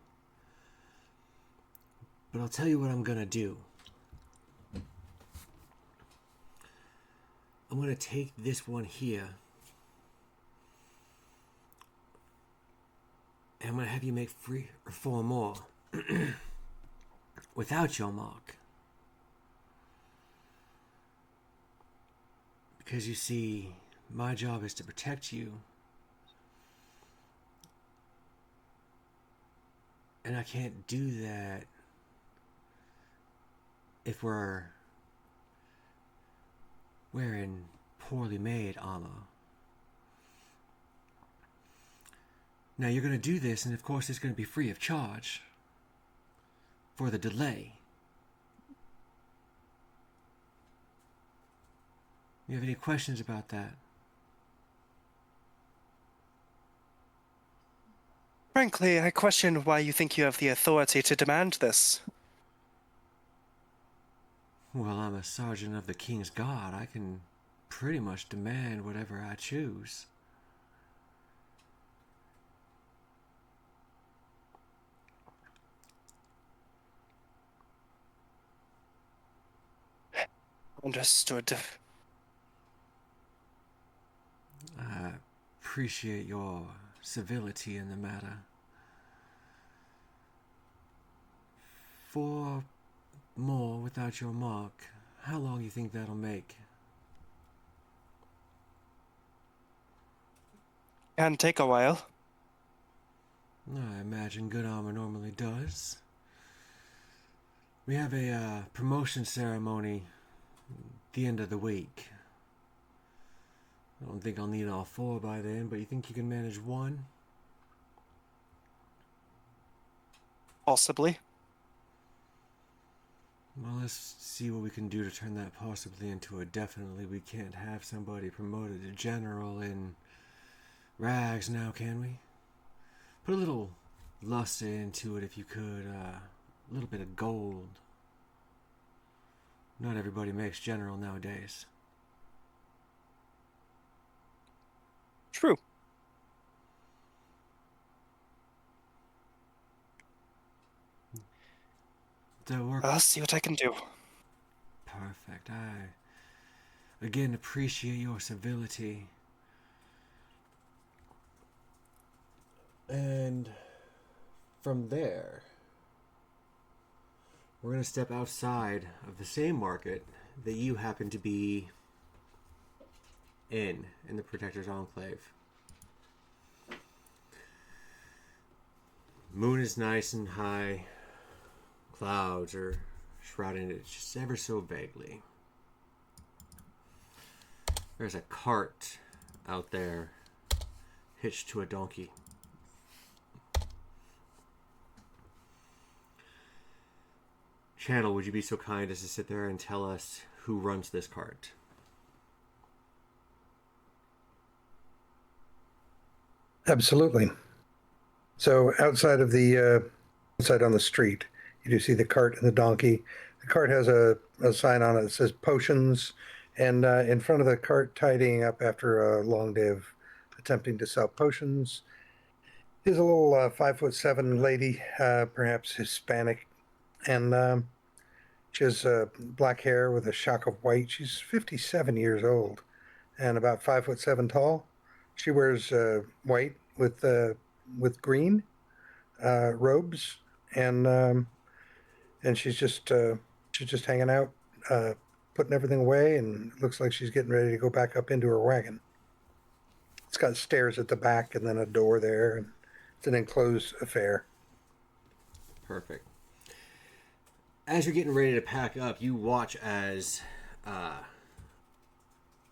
But I'll tell you what I'm gonna do. I'm gonna take this one here, and I'm gonna have you make 3 or 4 more without your mark. Because you see, my job is to protect you. And I can't do that if we're wearing poorly made armor. Now you're going to do this, and of course it's going to be free of charge for the delay. You have any questions about that? Frankly, I question why you think you have the authority to demand this. Well, I'm a sergeant of the King's Guard. I can pretty much demand whatever I choose. Understood. I appreciate your civility in the matter. 4 more without your mark. How long do you think that'll make? Can take a while. I imagine good armor normally does. We have a promotion ceremony at the end of the week. I don't think I'll need all 4 by then, but you think you can manage 1? Possibly. Well, let's see what we can do to turn that possibly into a definitely. We can't have somebody promoted to general in rags now, can we? Put a little luster into it if you could. A little bit of gold. Not everybody makes general nowadays. True. Does that work? I'll see what I can do. Perfect. I again appreciate your civility. And from there, we're going to step outside of the same market that you happen to be in the Protector's Enclave. Moon is nice and high. Clouds are shrouding it just ever so vaguely. There's a cart out there hitched to a donkey. Channel, would you be so kind as to sit there and tell us who runs this cart? Absolutely. So outside on the street, You do see the cart and the donkey. The cart has a sign on it that says potions, and in front of the cart, tidying up after a long day of attempting to sell potions, is a little 5'7" lady, perhaps Hispanic, and she has black hair with a shock of white. She's 57 years old and about 5'7" tall. She wears white with green robes, and she's just hanging out, putting everything away, and it looks like she's getting ready to go back up into her wagon. It's got stairs at the back and then a door there, and it's an enclosed affair. Perfect. As you're getting ready to pack up, you watch as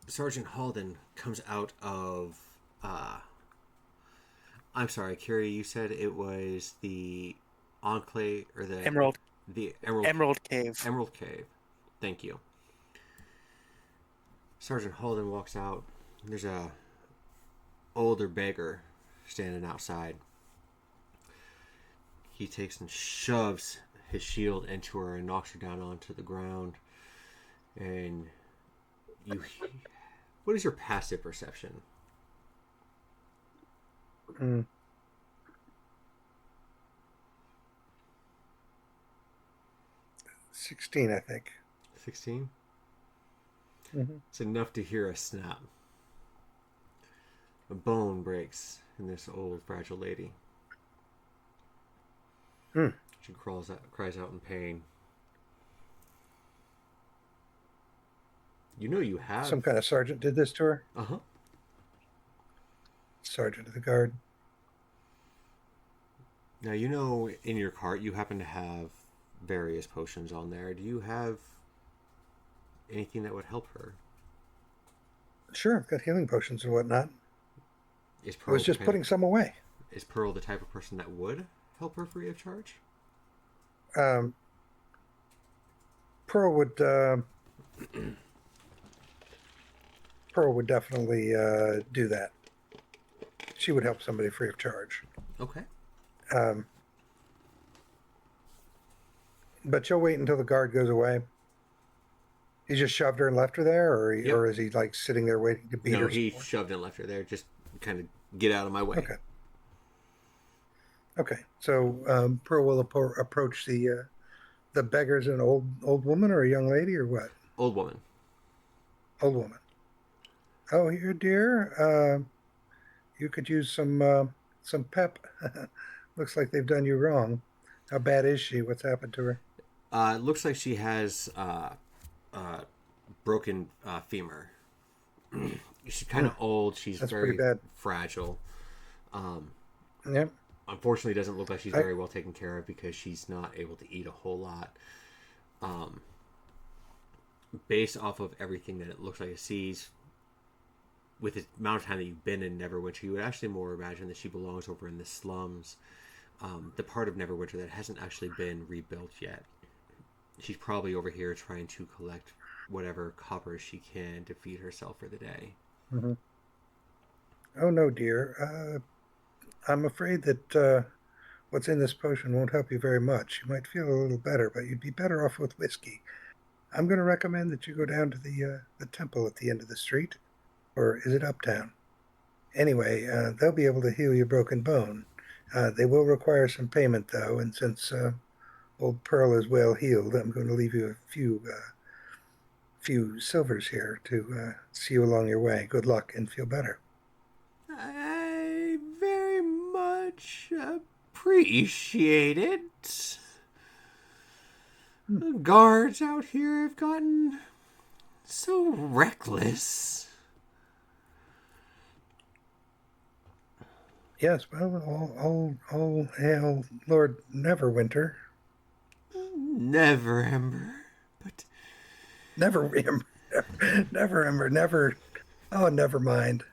Sergeant Halden comes out of. I'm sorry, Carrie. You said it was the Enclave or the Emerald. The Emerald Cave. Emerald Cave. Thank you. Sergeant Halden walks out. There's a older beggar standing outside. He takes and shoves his shield into her and knocks her down onto the ground. And you, what is your passive perception? 16, I think. 16? Mm-hmm. It's enough to hear a snap. A bone breaks in this old, fragile lady. She cries out in pain. You know you have... Some kind of sergeant did this to her? Uh-huh. Sergeant of the guard. Now, you know in your cart you happen to have various potions on there. Do you have anything that would help her? Sure, I've got healing potions and whatnot. Is I Pearl was just putting some away. Is Pearl the type of person that would help her free of charge? Pearl would definitely do that. She would help somebody free of charge. Okay. But you'll wait until the guard goes away. He just shoved her and left her there, or is he like sitting there waiting to beat her? No, he shoved and left her there. Just kind of get out of my way. Okay. Okay. So Pearl will approach the beggar's an old woman or a young lady or what? Old woman. Old woman. Oh, here, dear. You could use some pep. Looks like they've done you wrong. How bad is she? What's happened to her? It looks like she has broken femur. She's kind of old. She's That's very pretty bad. fragile. Yep. Unfortunately, it doesn't look like she's very well taken care of because she's not able to eat a whole lot. Based off of everything that it looks like it sees, with the amount of time that you've been in Neverwinter, you would actually more imagine that she belongs over in the slums, the part of Neverwinter that hasn't actually been rebuilt yet. She's probably over here trying to collect whatever copper she can to feed herself for the day. Mm-hmm. Oh, no, dear. I'm afraid that what's in this potion won't help you very much. You might feel a little better, but you'd be better off with whiskey. I'm going to recommend that you go down to the temple at the end of the street. Or is it uptown? Anyway, they'll be able to heal your broken bone. They will require some payment, though, and since old Pearl is well healed, I'm going to leave you a few silvers here to see you along your way. Good luck and feel better. I very much appreciate it. The guards out here have gotten so reckless. Yes, well, all hail Lord Neverwinter. Never Ember, but Never mind.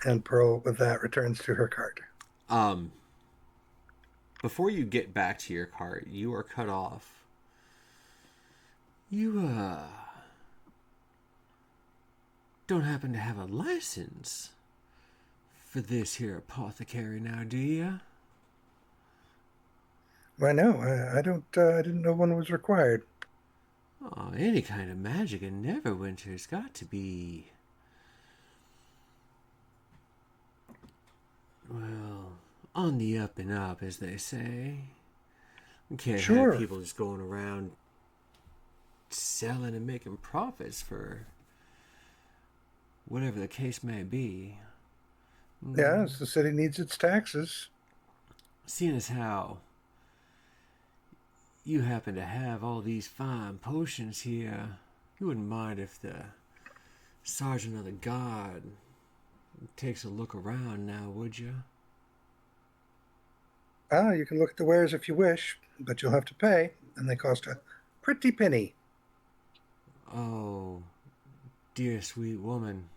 And Pearl, with that, returns to her cart. Before you get back to your cart, you are cut off. You, don't happen to have a license for this here apothecary now, do you? I know. I don't. I didn't know one was required. Oh, any kind of magic in Neverwinter's got to be, well, on the up and up, as they say. We can't have Sure. people just going around selling and making profits for whatever the case may be. Yes, the city needs its taxes. Seeing as how you happen to have all these fine potions here, you wouldn't mind if the Sergeant of the Guard takes a look around now, would you? Ah, you can look at the wares if you wish, but you'll have to pay, and they cost a pretty penny. Oh, dear sweet woman.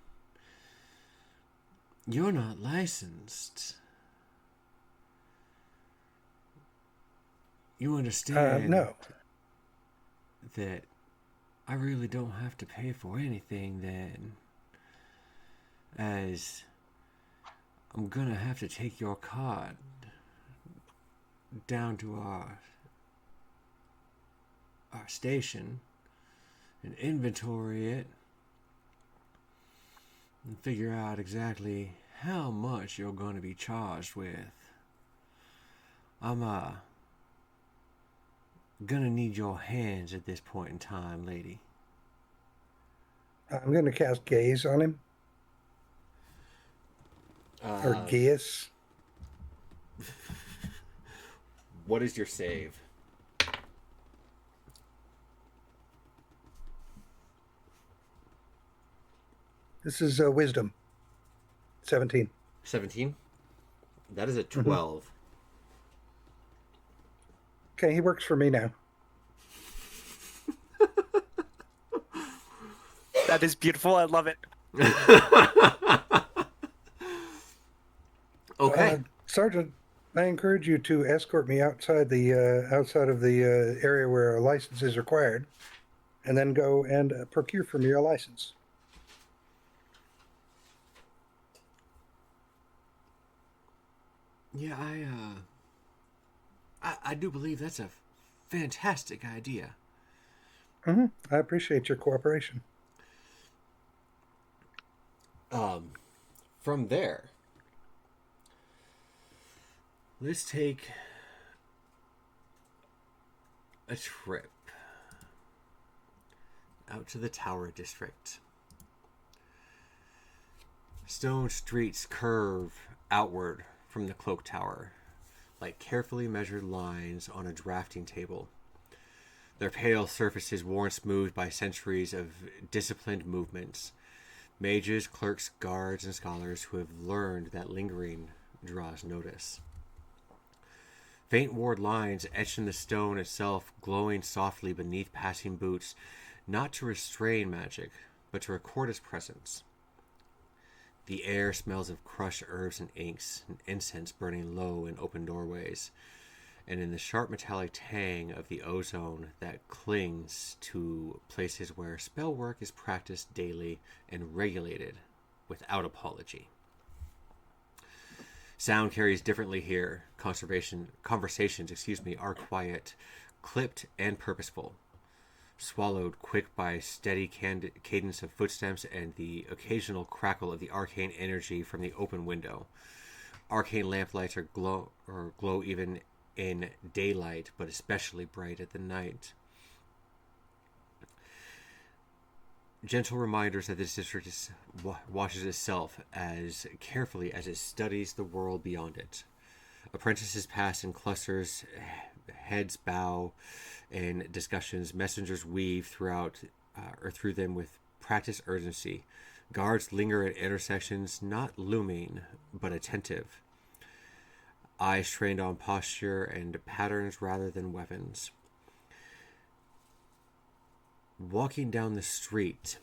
You're not licensed. You understand No. that I really don't have to pay for anything then, as I'm gonna have to take your card down to our station and inventory it and figure out exactly how much you're going to be charged with. I'm gonna need your hands at this point in time, lady. I'm going to cast Gaze on him, or Gaius. What is your save? This is Wisdom. 17. 17? That is a 12. Okay, he works for me now. That is beautiful. I love it. Okay. Sergeant, I encourage you to escort me outside of the area where a license is required, and then go and procure for me a license. Yeah, I do believe that's a fantastic idea. I appreciate your cooperation. From there, let's take a trip out to the Tower District. Stone streets curve outward from the cloak tower, like carefully measured lines on a drafting table. Their pale surfaces worn smooth by centuries of disciplined movements. Mages, clerks, guards, and scholars who have learned that lingering draws notice. Faint ward lines etched in the stone itself, glowing softly beneath passing boots, not to restrain magic, but to record its presence. The air smells of crushed herbs and inks, and incense burning low in open doorways, and in the sharp metallic tang of the ozone that clings to places where spell work is practiced daily and regulated without apology. Sound carries differently here. Conversations, are quiet, clipped, and purposeful, swallowed quick by steady cadence of footsteps and the occasional crackle of the arcane energy from the open window. Arcane lamplights glow even in daylight, but especially bright at the night. Gentle reminders that this district watches itself as carefully as it studies the world beyond it. Apprentices pass in clusters, heads bow in discussions, messengers weave through them with practiced urgency. Guards linger at intersections, not looming, but attentive. Eyes trained on posture and patterns rather than weapons. Walking down the street,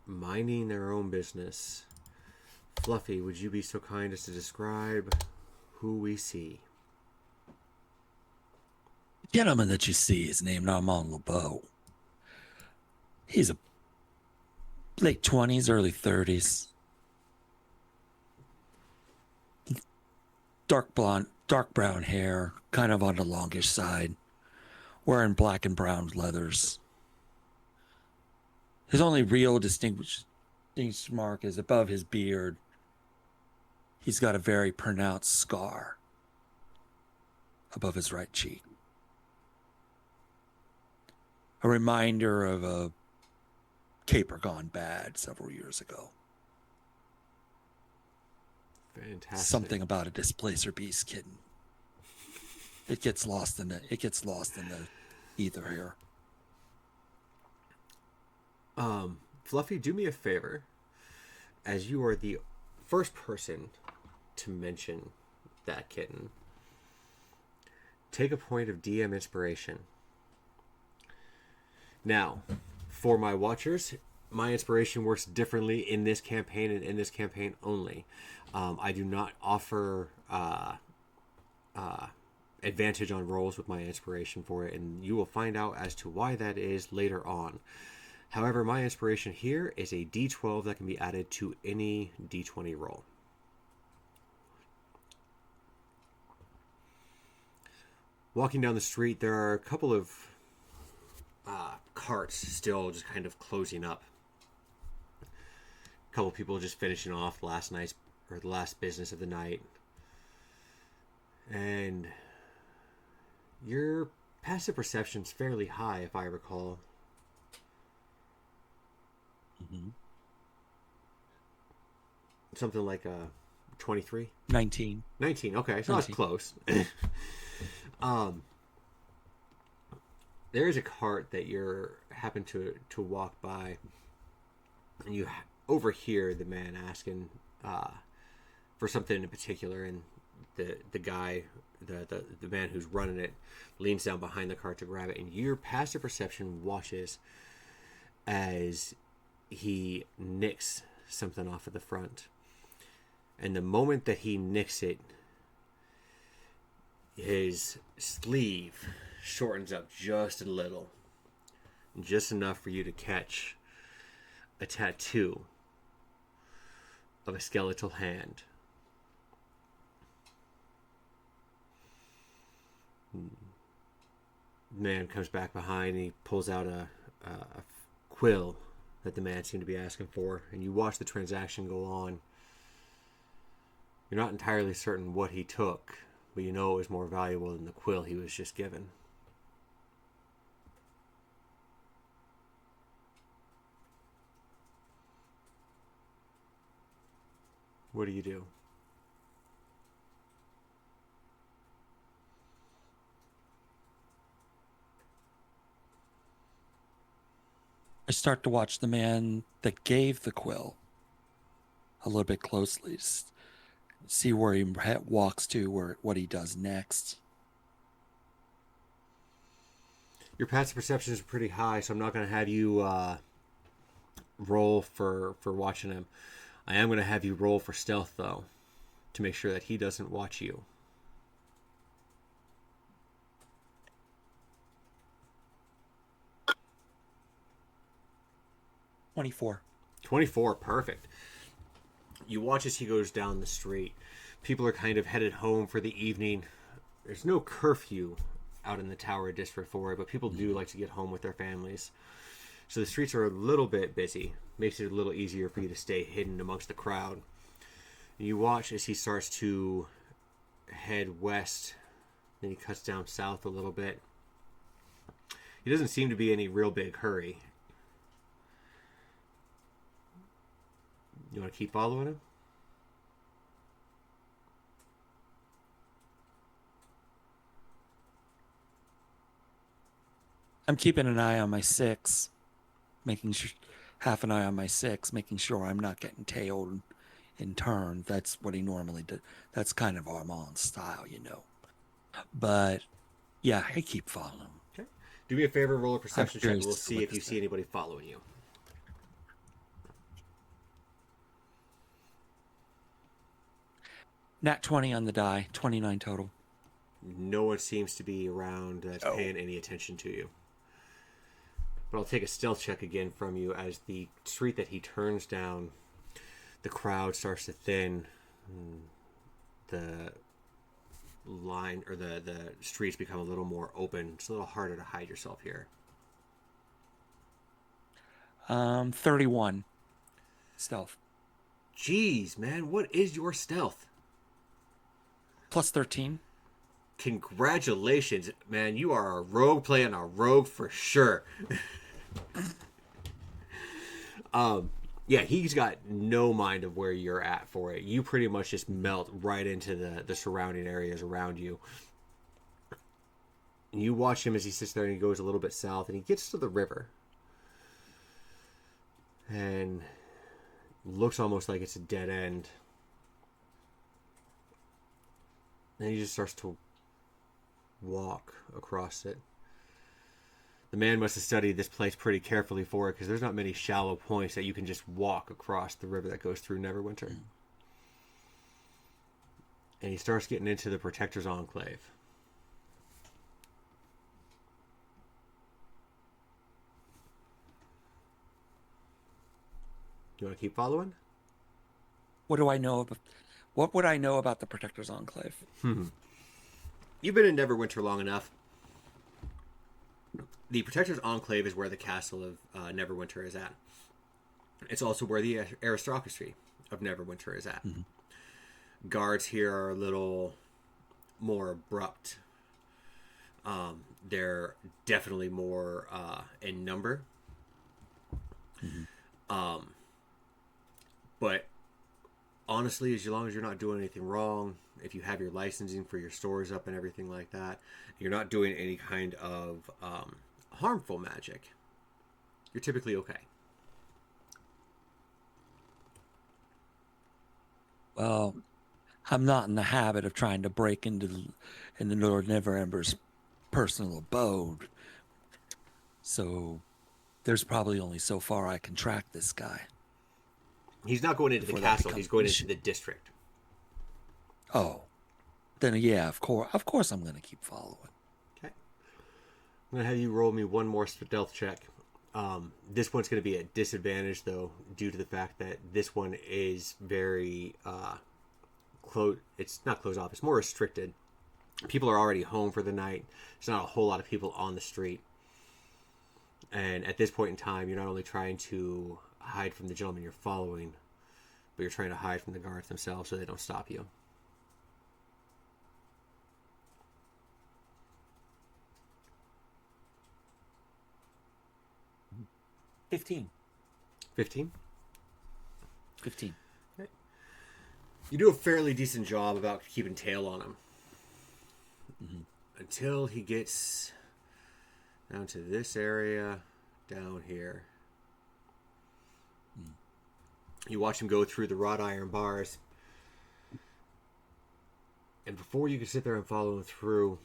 minding their own business. Fluffy, would you be so kind as to describe who we see? The gentleman that you see is named Armand Lebeau. He's a late 20s, early 30s. Dark blonde Dark brown hair, kind of on the longish side, wearing black and brown leathers. His only real distinguished mark is above his beard. He's got a very pronounced scar above his right cheek. A reminder of a caper gone bad several years ago. Fantastic. Something about a displacer beast kitten. It gets lost in the ether here. Fluffy, do me a favor. As you are the first person to mention that kitten, take a point of DM inspiration. Now, for my watchers, my inspiration works differently in this campaign and in this campaign only. I do not offer advantage on rolls with my inspiration for it, and you will find out as to why that is later on. However, my inspiration here is a d12 that can be added to any d20 roll. Walking down the street, there are a couple of carts still just kind of closing up. A couple people just finishing off last night's or the last business of the night. And your passive perception's fairly high, if I recall. Mm-hmm. Something like a 23? 19. 19, okay, so 19. that's close. There is a cart that you're happen to walk by, and you overhear the man asking for something in particular, and the guy, the man who's running it, leans down behind the cart to grab it, and your passive perception watches as he nicks something off of the front. And the moment that he nicks it, his sleeve shortens up just a little, just enough for you to catch a tattoo of a skeletal hand. Man comes back behind and he pulls out a quill that the man seemed to be asking for, and you watch the transaction go on. You're not entirely certain what he took, but you know it was more valuable than the quill he was just given. What do you do? I start to watch the man that gave the quill a little bit closely. See where he walks to, what he does next. Your passive perception is pretty high, so I'm not going to have you roll for watching him. I am going to have you roll for stealth, though, to make sure that he doesn't watch you. $24. 24, perfect. You watch as he goes down the street. People are kind of headed home for the evening. There's no curfew out in the Tower District for it, but people do like to get home with their families. So the streets are a little bit busy. Makes it a little easier for you to stay hidden amongst the crowd. And you watch as he starts to head west. Then he cuts down south a little bit. He doesn't seem to be in any real big hurry. You want to keep following him? I'm keeping an eye on my 6, making sure, half an eye on my 6, making sure I'm not getting tailed in turn. That's what he normally does. That's kind of Armand's style, you know. But yeah, I keep following him. Okay. Do me a favor, roll a perception check. curious We'll to see what if you this see anybody following you. Nat 20 on the die, 29 total. No one seems to be around that's paying any attention to you. But I'll take a stealth check again from you as the street that he turns down, the crowd starts to thin. The line or the streets become a little more open. It's a little harder to hide yourself here. 31 stealth Jeez, man, what is your stealth? plus 13. Congratulations, man. You are a rogue playing a rogue for sure. Yeah, he's got no mind of where you're at for it. You pretty much just melt right into the surrounding areas around you. And you watch him as he sits there and he goes a little bit south and he gets to the river. And looks almost like it's a dead end. Then he just starts to walk across it. The man must have studied this place pretty carefully for it, because there's not many shallow points that you can just walk across the river that goes through Neverwinter. And he starts getting into the Protector's Enclave. You want to keep following? What do I know about? What would I know about the Protector's Enclave? You've been in Neverwinter long enough. The Protector's Enclave is where the castle of Neverwinter is at. It's also where the aristocracy of Neverwinter is at. Mm-hmm. Guards here are a little more abrupt. They're definitely more in number. Mm-hmm. But honestly, as long as you're not doing anything wrong, if you have your licensing for your stores up and everything like that, you're not doing any kind of harmful magic, you're typically okay. Well, I'm not in the habit of trying to break into Lord Neverember's personal abode, so there's probably only so far I can track this guy. He's not going into the castle. He's going into the district. Oh, then yeah, of course I'm going to keep following. Okay. I'm going to have you roll me one more stealth check. This one's going to be at disadvantage, though, due to the fact that this one is very it's not closed off. It's more restricted. People are already home for the night. There's not a whole lot of people on the street. And at this point in time, you're not only trying to hide from the gentleman you're following, but you're trying to hide from the guards themselves so they don't stop you. $15. 15? 15. Okay. You do a fairly decent job about keeping tail on him. Mm-hmm. Until he gets down to this area down here. You watch him go through the wrought iron bars. And before you can sit there and follow him through,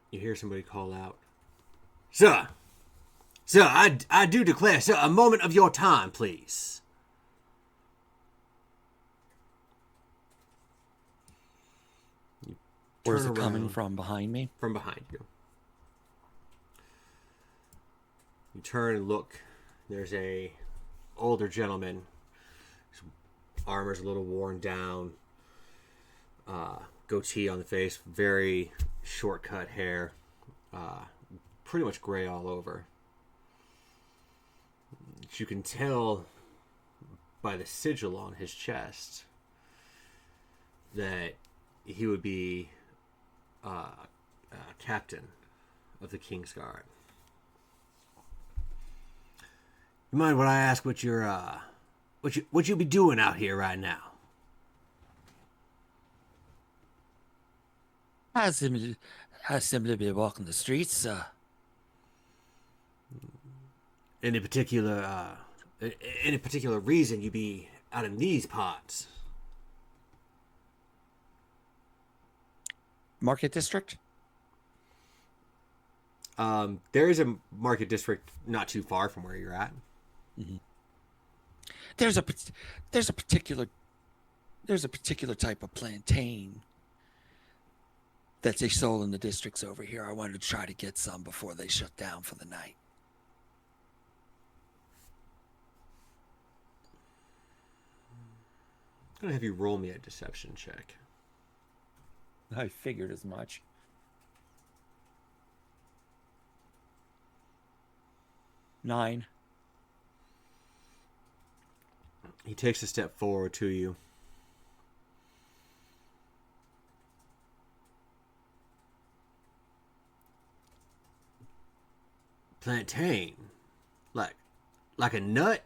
you hear somebody call out, "Sir! Sir, I do declare, sir, a moment of your time, please." Where's it coming from? Behind me? From behind you. You turn and look. There's a older gentleman. His armor's a little worn down. Goatee on the face. Very short cut hair. Pretty much gray all over. You can tell by the sigil on his chest that he would be captain of the King's Guard. You mind what I ask what you're what you be doing out here right now? I simply be walking the streets, Any particular reason you be out in these parts? Market district? There is a market district not too far from where you're at. Mm-hmm. There's a particular type of plantain that they sold in the districts over here. I wanted to try to get some before they shut down for the night. I'm gonna have you roll me a deception check. I figured as much. Nine. He takes a step forward to you. Plantain? Like a nut?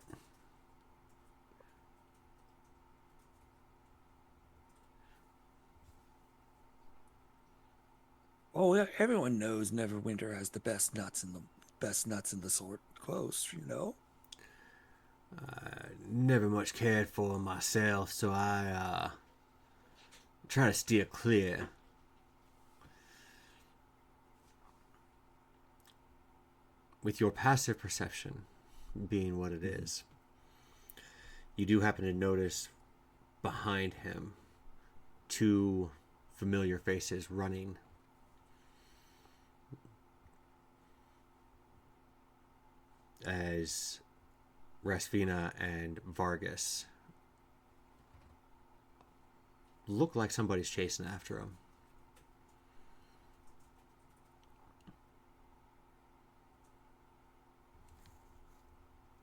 Oh, yeah, everyone knows Neverwinter has the best nuts in the sort close, you know? Never much cared for myself, so I try to steer clear. With your passive perception being what it is, you do happen to notice behind him two familiar faces running. As Rasvina and Vargas look like somebody's chasing after him.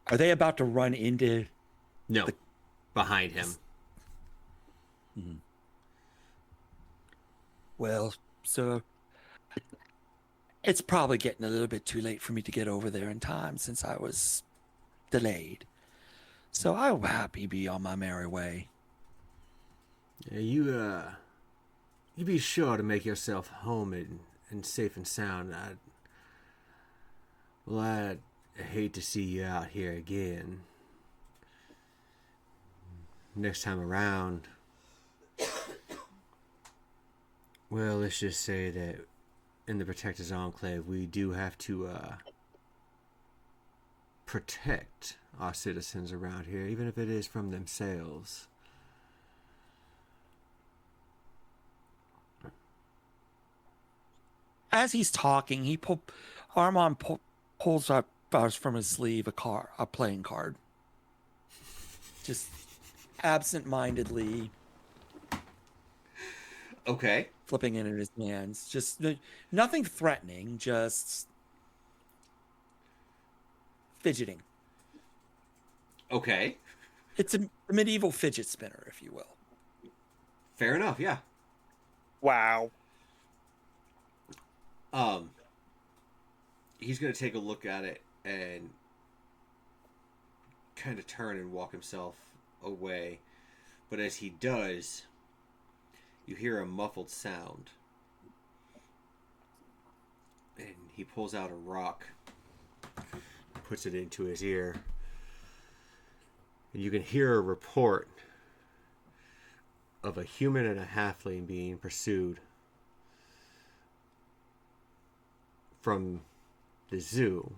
Are they about to run into... No, behind him. Mhm. Well, so it's probably getting a little bit too late for me to get over there in time since I was delayed. So I'll happy be on my merry way. Yeah, you be sure to make yourself home and safe and sound. I hate to see you out here again. Next time around, well, let's just say that in the Protectors Enclave, we do have to protect our citizens around here, even if it is from themselves. As he's talking, Armand pulls up from his sleeve a playing card. Just absent-mindedly Okay. flipping it in his hands. Just nothing threatening, just fidgeting. Okay. It's a medieval fidget spinner, if you will. Fair enough, yeah. Wow. He's gonna take a look at it and kind of turn and walk himself away. But as he does, you hear a muffled sound. And he pulls out a rock, puts it into his ear. And you can hear a report of a human and a halfling being pursued from the zoo.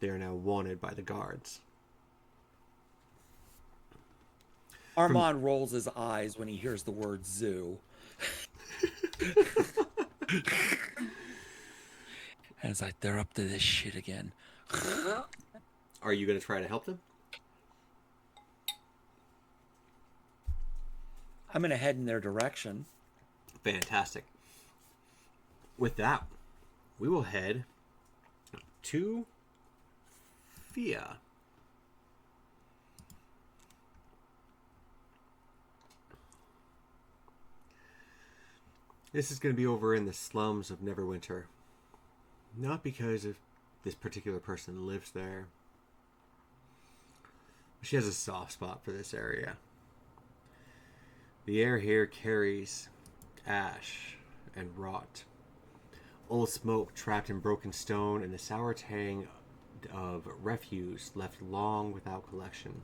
They are now wanted by the guards. Armand rolls his eyes when he hears the word zoo. And it's like, they're up to this shit again. Are you going to try to help them? I'm going to head in their direction. Fantastic. With that, we will head to Fia. This is going to be over in the slums of Neverwinter. Not because of this particular person lives there. She has a soft spot for this area. The air here carries ash and rot. Old smoke trapped in broken stone and the sour tang of refuse left long without collection.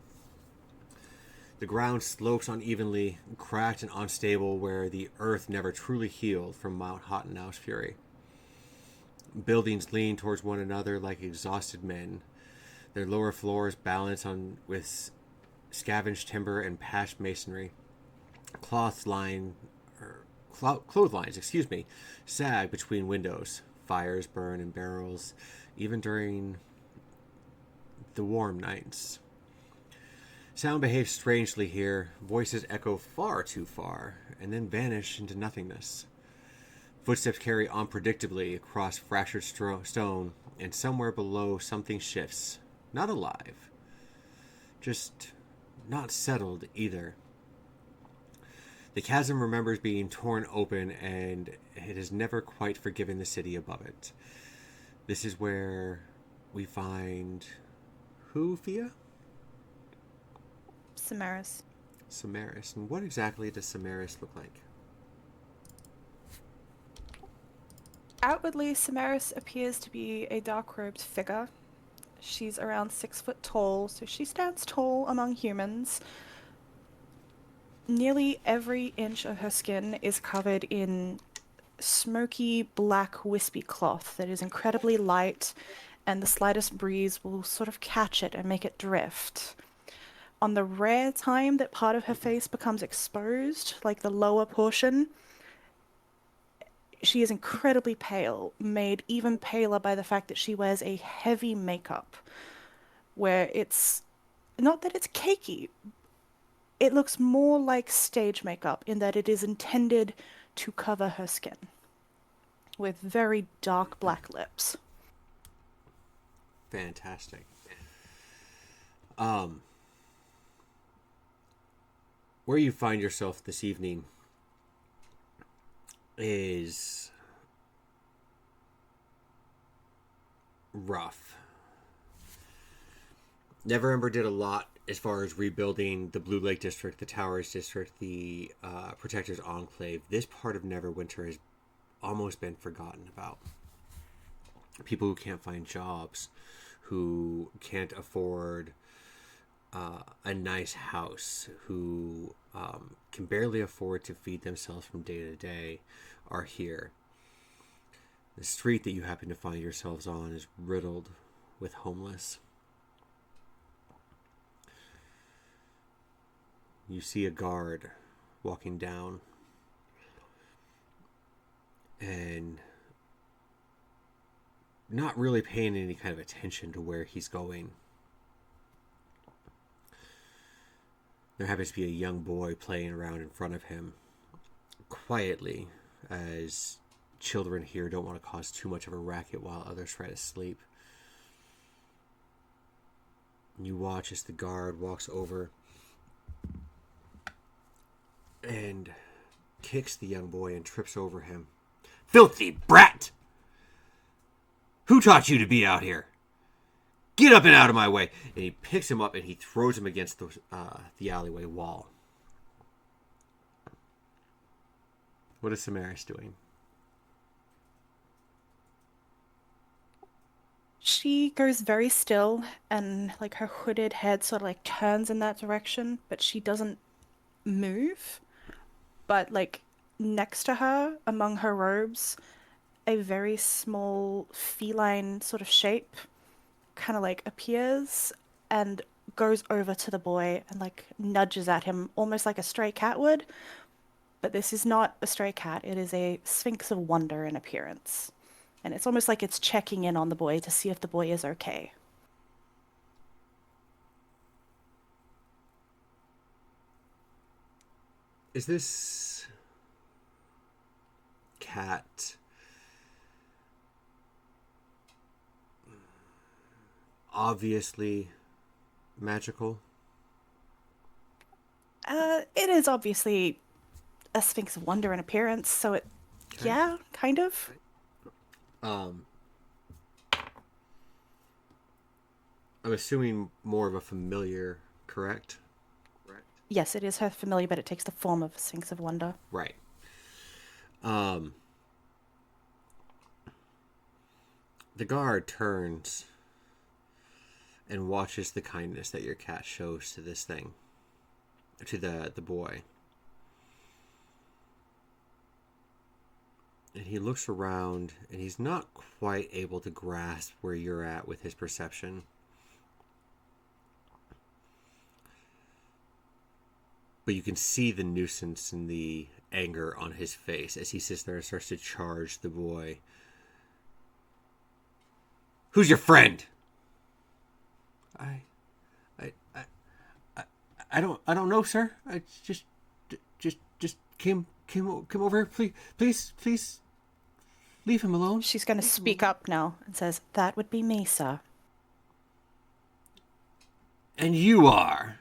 The ground slopes unevenly, cracked and unstable where the earth never truly healed from Mount Hottenau's fury. Buildings lean towards one another like exhausted men. Their lower floors balance with scavenged timber and patched masonry. Clotheslines, sag between windows. Fires burn in barrels, even during the warm nights. Sound behaves strangely here. Voices echo far too far, and then vanish into nothingness. Footsteps carry unpredictably across fractured stone, and somewhere below something shifts. Not alive. Just not settled either. The chasm remembers being torn open, and it has never quite forgiven the city above it. This is where we find... who, Fia? Samaris. Samaris. And what exactly does Samaris look like? Outwardly, Samaris appears to be a dark-robed figure. She's around 6 foot tall, so she stands tall among humans. Nearly every inch of her skin is covered in smoky, black, wispy cloth that is incredibly light, and the slightest breeze will sort of catch it and make it drift. On the rare time that part of her face becomes exposed, like the lower portion, she is incredibly pale, made even paler by the fact that she wears a heavy makeup, where it's not that it's cakey, it looks more like stage makeup in that it is intended to cover her skin, with very dark black lips. Fantastic. Where you find yourself this evening is rough. Neverember did a lot as far as rebuilding the Blue Lake District, the Towers District, the Protectors Enclave. This part of Neverwinter has almost been forgotten about. People who can't find jobs, who can't afford a nice house, who can barely afford to feed themselves from day to day, are here. The street that you happen to find yourselves on is riddled with homeless. You see a guard walking down, and not really paying any kind of attention to where he's going. There happens to be a young boy playing around in front of him, quietly, as children here don't want to cause too much of a racket while others try to sleep. You watch as the guard walks over and kicks the young boy and trips over him. Filthy brat! Who taught you to be out here? Get up and out of my way! And he picks him up and he throws him against the alleyway wall. What is Samaris doing? She goes very still, and like her hooded head sort of like turns in that direction, but she doesn't move. But like next to her, among her robes, a very small feline sort of shape kind of like appears and goes over to the boy and like nudges at him almost like a stray cat would. But this is not a stray cat, it is a Sphinx of Wonder in appearance. And it's almost like it's checking in on the boy to see if the boy is okay. Is this cat obviously magical? It is obviously a Sphinx of Wonder in appearance, so it, Okay. yeah, kind of. I'm assuming more of a familiar, correct? Yes, it is her familiar, but it takes the form of a Sphinx of Wonder. Right. The guard turns and watches the kindness that your cat shows to this thing, to the boy. And he looks around, and he's not quite able to grasp where you're at with his perception. But you can see the nuisance and the anger on his face as he sits there and starts to charge the boy. Who's your friend? I don't know, sir. I just came over here. Please leave him alone. She's going to speak up now and says, "That would be me, sir." And you are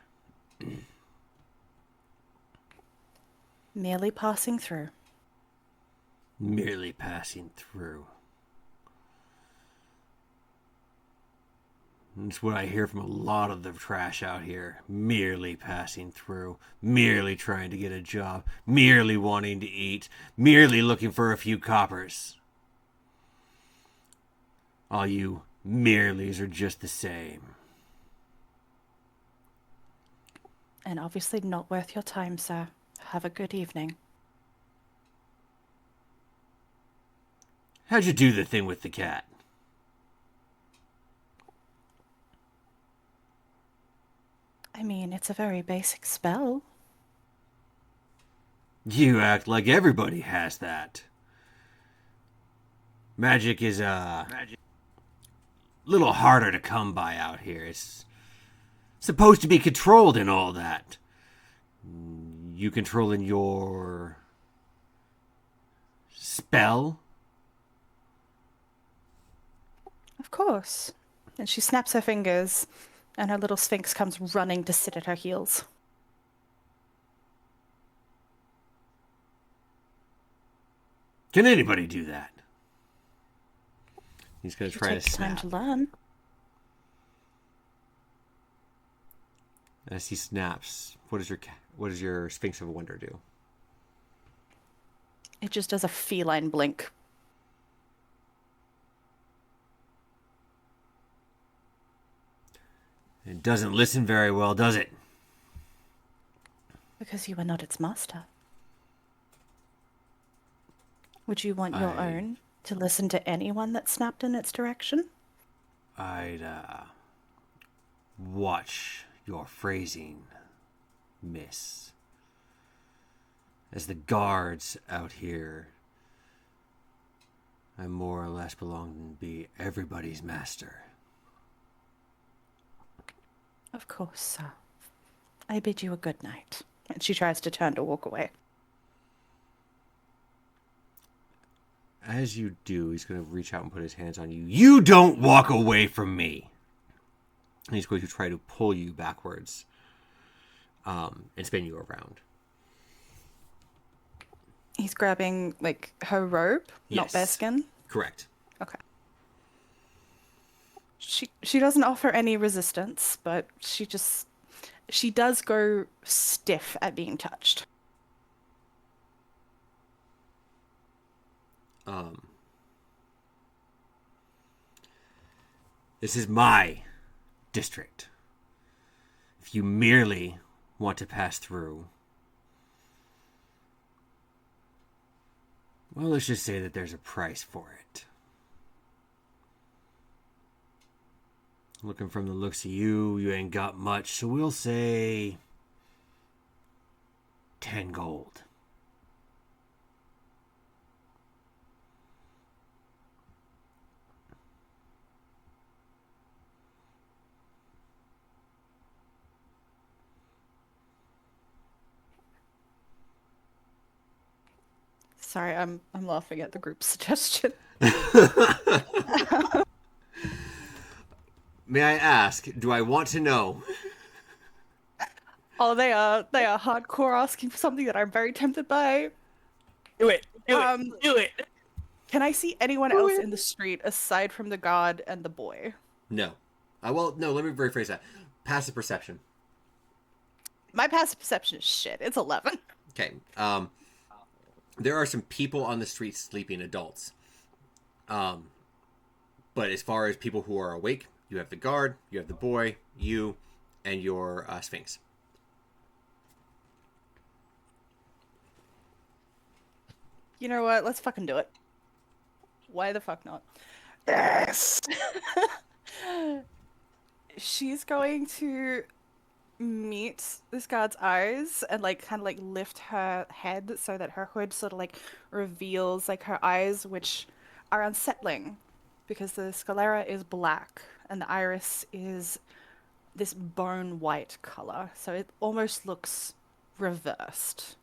Merely passing through. merely passing through. That's what I hear from a lot of the trash out here. Merely passing through, merely trying to get a job, merely wanting to eat, merely looking for a few coppers. All you merelys are just the same. And obviously not worth your time, sir. Have a good evening. How'd you do the thing with the cat? I mean, it's a very basic spell. You act like everybody has that. Magic is little harder to come by out here. It's supposed to be controlled and all that. You controlling your spell? Of course. And she snaps her fingers, and her little sphinx comes running to sit at her heels. Can anybody do that? He's gonna try to Take time snap. to learn. As he snaps, what does your Sphinx of Wonder do? It just does a feline blink. It doesn't listen very well, does it? Because you are not its master. Would you want your own to listen to anyone that snapped in its direction? I'd watch your phrasing, miss. As the guards out here, I more or less belong to be everybody's master. Of course, sir. I bid you a good night. And she tries to turn to walk away. As you do, he's going to reach out and put his hands on you. You don't walk away from me! And he's going to try to pull you backwards and spin you around. He's grabbing, like, her robe, not Yes. bare skin? Correct. Okay. She doesn't offer any resistance, but she does go stiff at being touched. This is my district. If you merely want to pass through, well, let's just say that there's a price for it. Looking from the looks of you, you ain't got much, so we'll say 10 gold. Sorry, I'm laughing at the group suggestion. May I ask, do I want to know? Oh, they are hardcore asking for something that I'm very tempted by. Do it. Do Um, it. Do it. Can I see anyone else in the street aside from the guard and the boy? No. Well, no, let me rephrase that. Passive perception. My passive perception is shit. It's 11. Okay. There are some people on the street sleeping, adults. But as far as people who are awake, you have the guard, you have the boy, you, and your Sphinx. You know what? Let's fucking do it. Why the fuck not? Yes! She's going to meet this guard's eyes and kind of lift her head so that her hood sort of reveals her eyes, which are unsettling because the sclera is black and the iris is this bone white color, so it almost looks reversed.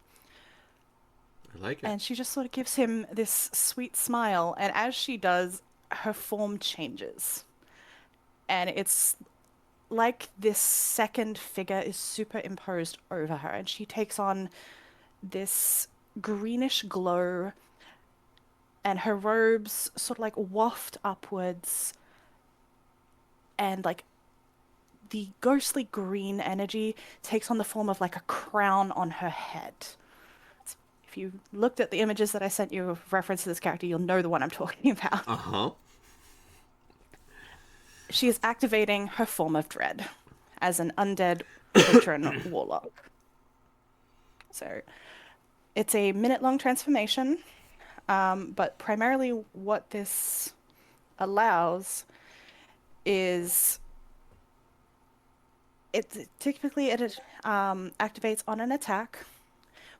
I like it. And she just sort of gives him this sweet smile, and as she does, her form changes. And it's like this second figure is superimposed over her, and she takes on this greenish glow, and her robes sort of like waft upwards, and like the ghostly green energy takes on the form of like a crown on her head. If you looked at the images that I sent you of reference to this character, you'll know the one I'm talking about. Uh-huh. She is activating her form of dread as an undead patron warlock. So it's a minute-long transformation, but primarily what this allows is it typically activates on an attack,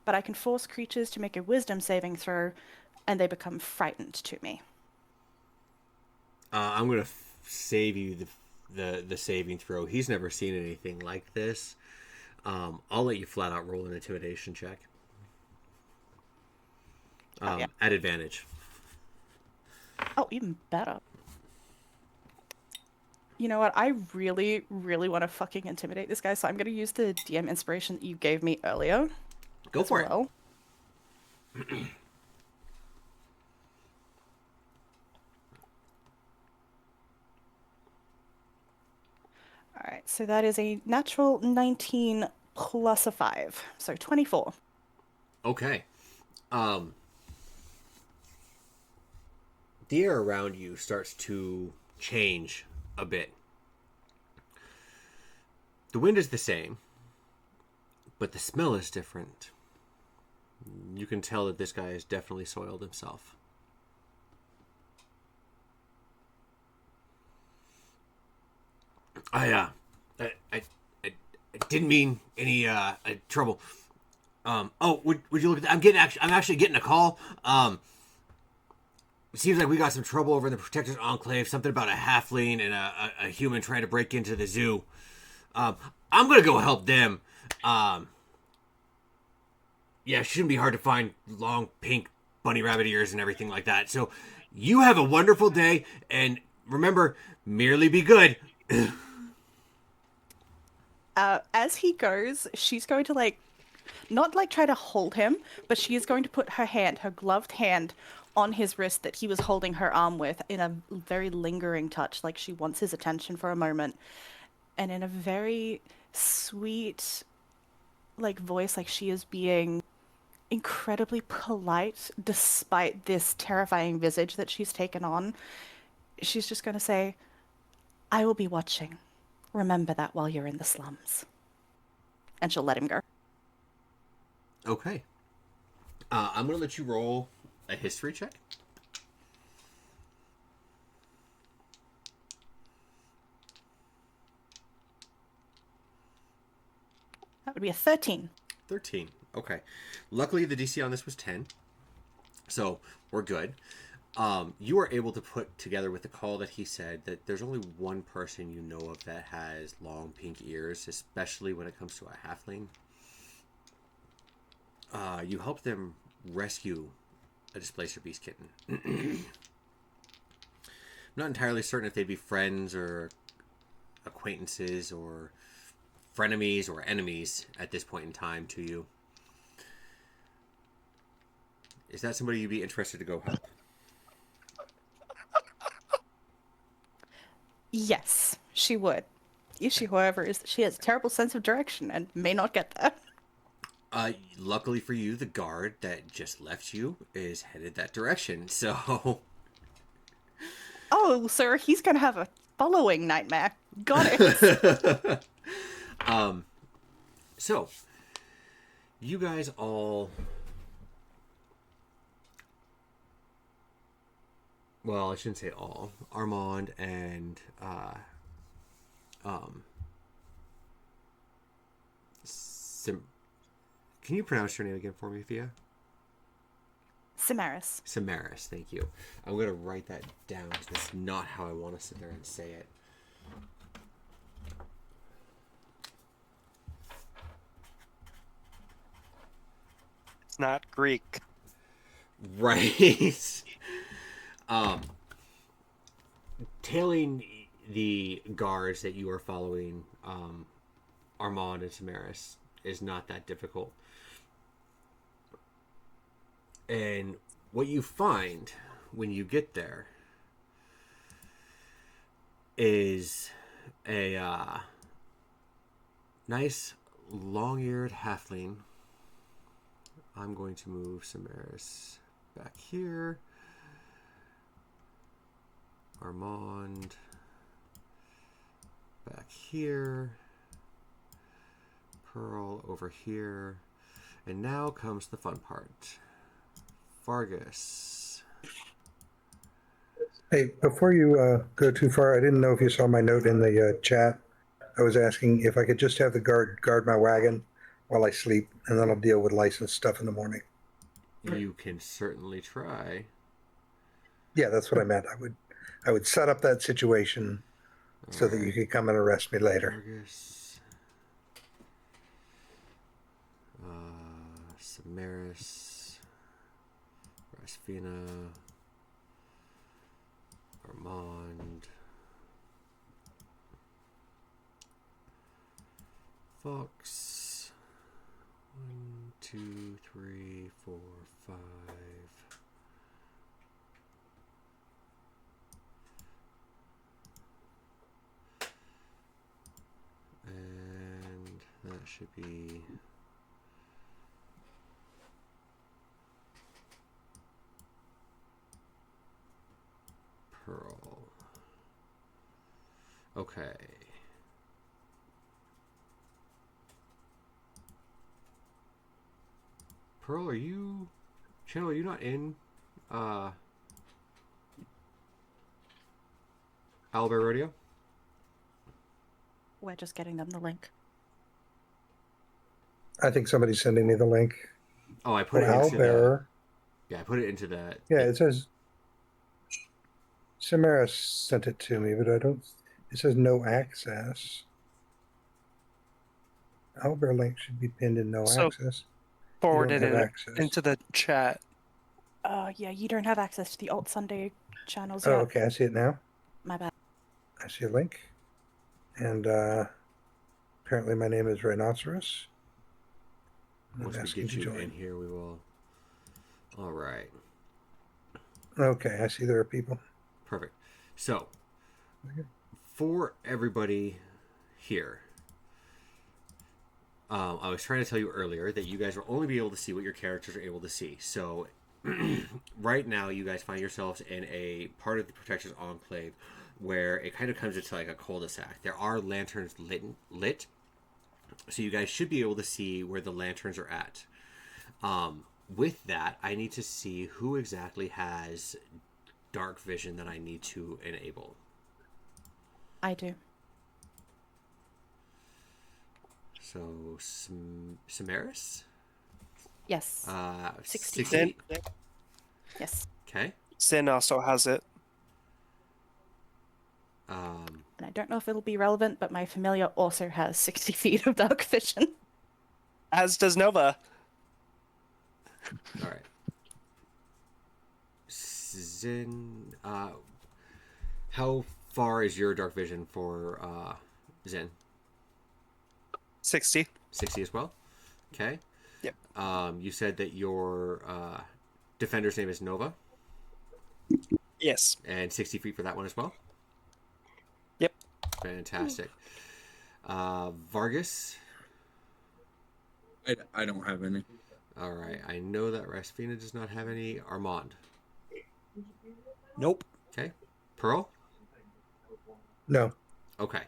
but I can force creatures to make a wisdom saving throw, and they become frightened to me. I'm gonna save you the saving throw. He's never seen anything like this. I'll let you flat out roll an intimidation check. Yeah. At advantage. Oh, even better. You know what? I really, really want to fucking intimidate this guy, so I'm going to use the DM inspiration that you gave me earlier. Go for it. All right, so that is a natural 19 plus a 5, so 24. Okay. The air around you starts to change a bit. The wind is the same, but the smell is different. You can tell that this guy has definitely soiled himself. I didn't mean any trouble. Would you look at that? I'm actually getting a call. It seems like we got some trouble over in the Protector's Enclave. Something about a halfling and a human trying to break into the zoo. I'm gonna go help them. Yeah, it shouldn't be hard to find long pink bunny rabbit ears and everything like that. So, you have a wonderful day, and remember, merely be good. As he goes, she's going to not try to hold him, but she is going to put her gloved hand, on his wrist that he was holding her arm with in a very lingering touch, like she wants his attention for a moment. And in a very sweet, voice, like she is being incredibly polite despite this terrifying visage that she's taken on. She's just going to say, "I will be watching. Remember that while you're in the slums." And she'll let him go. Okay. I'm going to let you roll a history check. That would be a 13. 13. Okay. Luckily, the DC on this was 10. So, we're good. You are able to put together with the call that he said that there's only one person you know of that has long pink ears, especially when it comes to a halfling. You help them rescue a displacer beast kitten. I'm not entirely certain if they'd be friends or acquaintances or frenemies or enemies at this point in time to you. Is that somebody you'd be interested to go help? Yes, she would. The issue, however, is that she has a terrible sense of direction and may not get there. Luckily for you, the guard that just left you is headed that direction, so... Oh, sir, he's gonna have a following nightmare. Got it. So, you guys all... Well, I shouldn't say all. Armand and, Can you pronounce your name again for me, Thea? Samaris. Samaris, thank you. I'm going to write that down because that's not how I want to sit there and say it. It's not Greek. Right. um, Tailing the guards that you are following, Armand and Samaris, is not that difficult. And what you find when you get there is a nice long-eared halfling. I'm going to move Samaris back here. Armand back here. Pearl over here. And now comes the fun part. Vargas. Hey, before you go too far, I didn't know if you saw my note in the chat. I was asking if I could just have the guard my wagon while I sleep, and then I'll deal with license stuff in the morning. You can certainly try. Yeah, that's what I meant. I would set up that situation so that you could come and arrest me later. Vargas. Samaris. Rasfina. Armand. Fox. 1, 2, 3, 4, 5. And that should be Pearl. Okay. Pearl, are you not in Albert Rodeo? We're just getting them the link. I think somebody's sending me the link. Oh, I put it into Albert. I put it into the. Yeah, it says Samaris sent it to me, but I don't. It says no access. Albert link should be pinned in no So- access. Forwarded have it access. into the chat. Yeah, you don't have access to the Alt Sunday channels Oh, yet. okay. I see it now. My bad. I see a link. And apparently my name is Rhinoceros. I'm Once we asking get to you join. in here, we will. All right. Okay, I see there are people. Perfect. So, Okay. for everybody here, I was trying to tell you earlier that you guys will only be able to see what your characters are able to see. So, right now, you guys find yourselves in a part of the Protector's Enclave where it kind of comes into like a cul-de-sac. There are lanterns lit, so you guys should be able to see where the lanterns are at. With that, I need to see who exactly has dark vision that I need to enable. I do. So, Samaris? Yes. 60 Sin, feet. Yes. Okay. Sin also has it. And I don't know if it'll be relevant, but my familiar also has 60 feet of dark vision. As does Nova. All right. Zen, how far is your dark vision for Zen? 60. 60 as well? Okay. Yep. You said that your defender's name is Nova, Yes. and 60 feet for that one as well? Yep. Fantastic. Vargas? I don't have any. All right. I know that Rasfina does not have any. Armand? Nope. Okay. Pearl? No. Okay.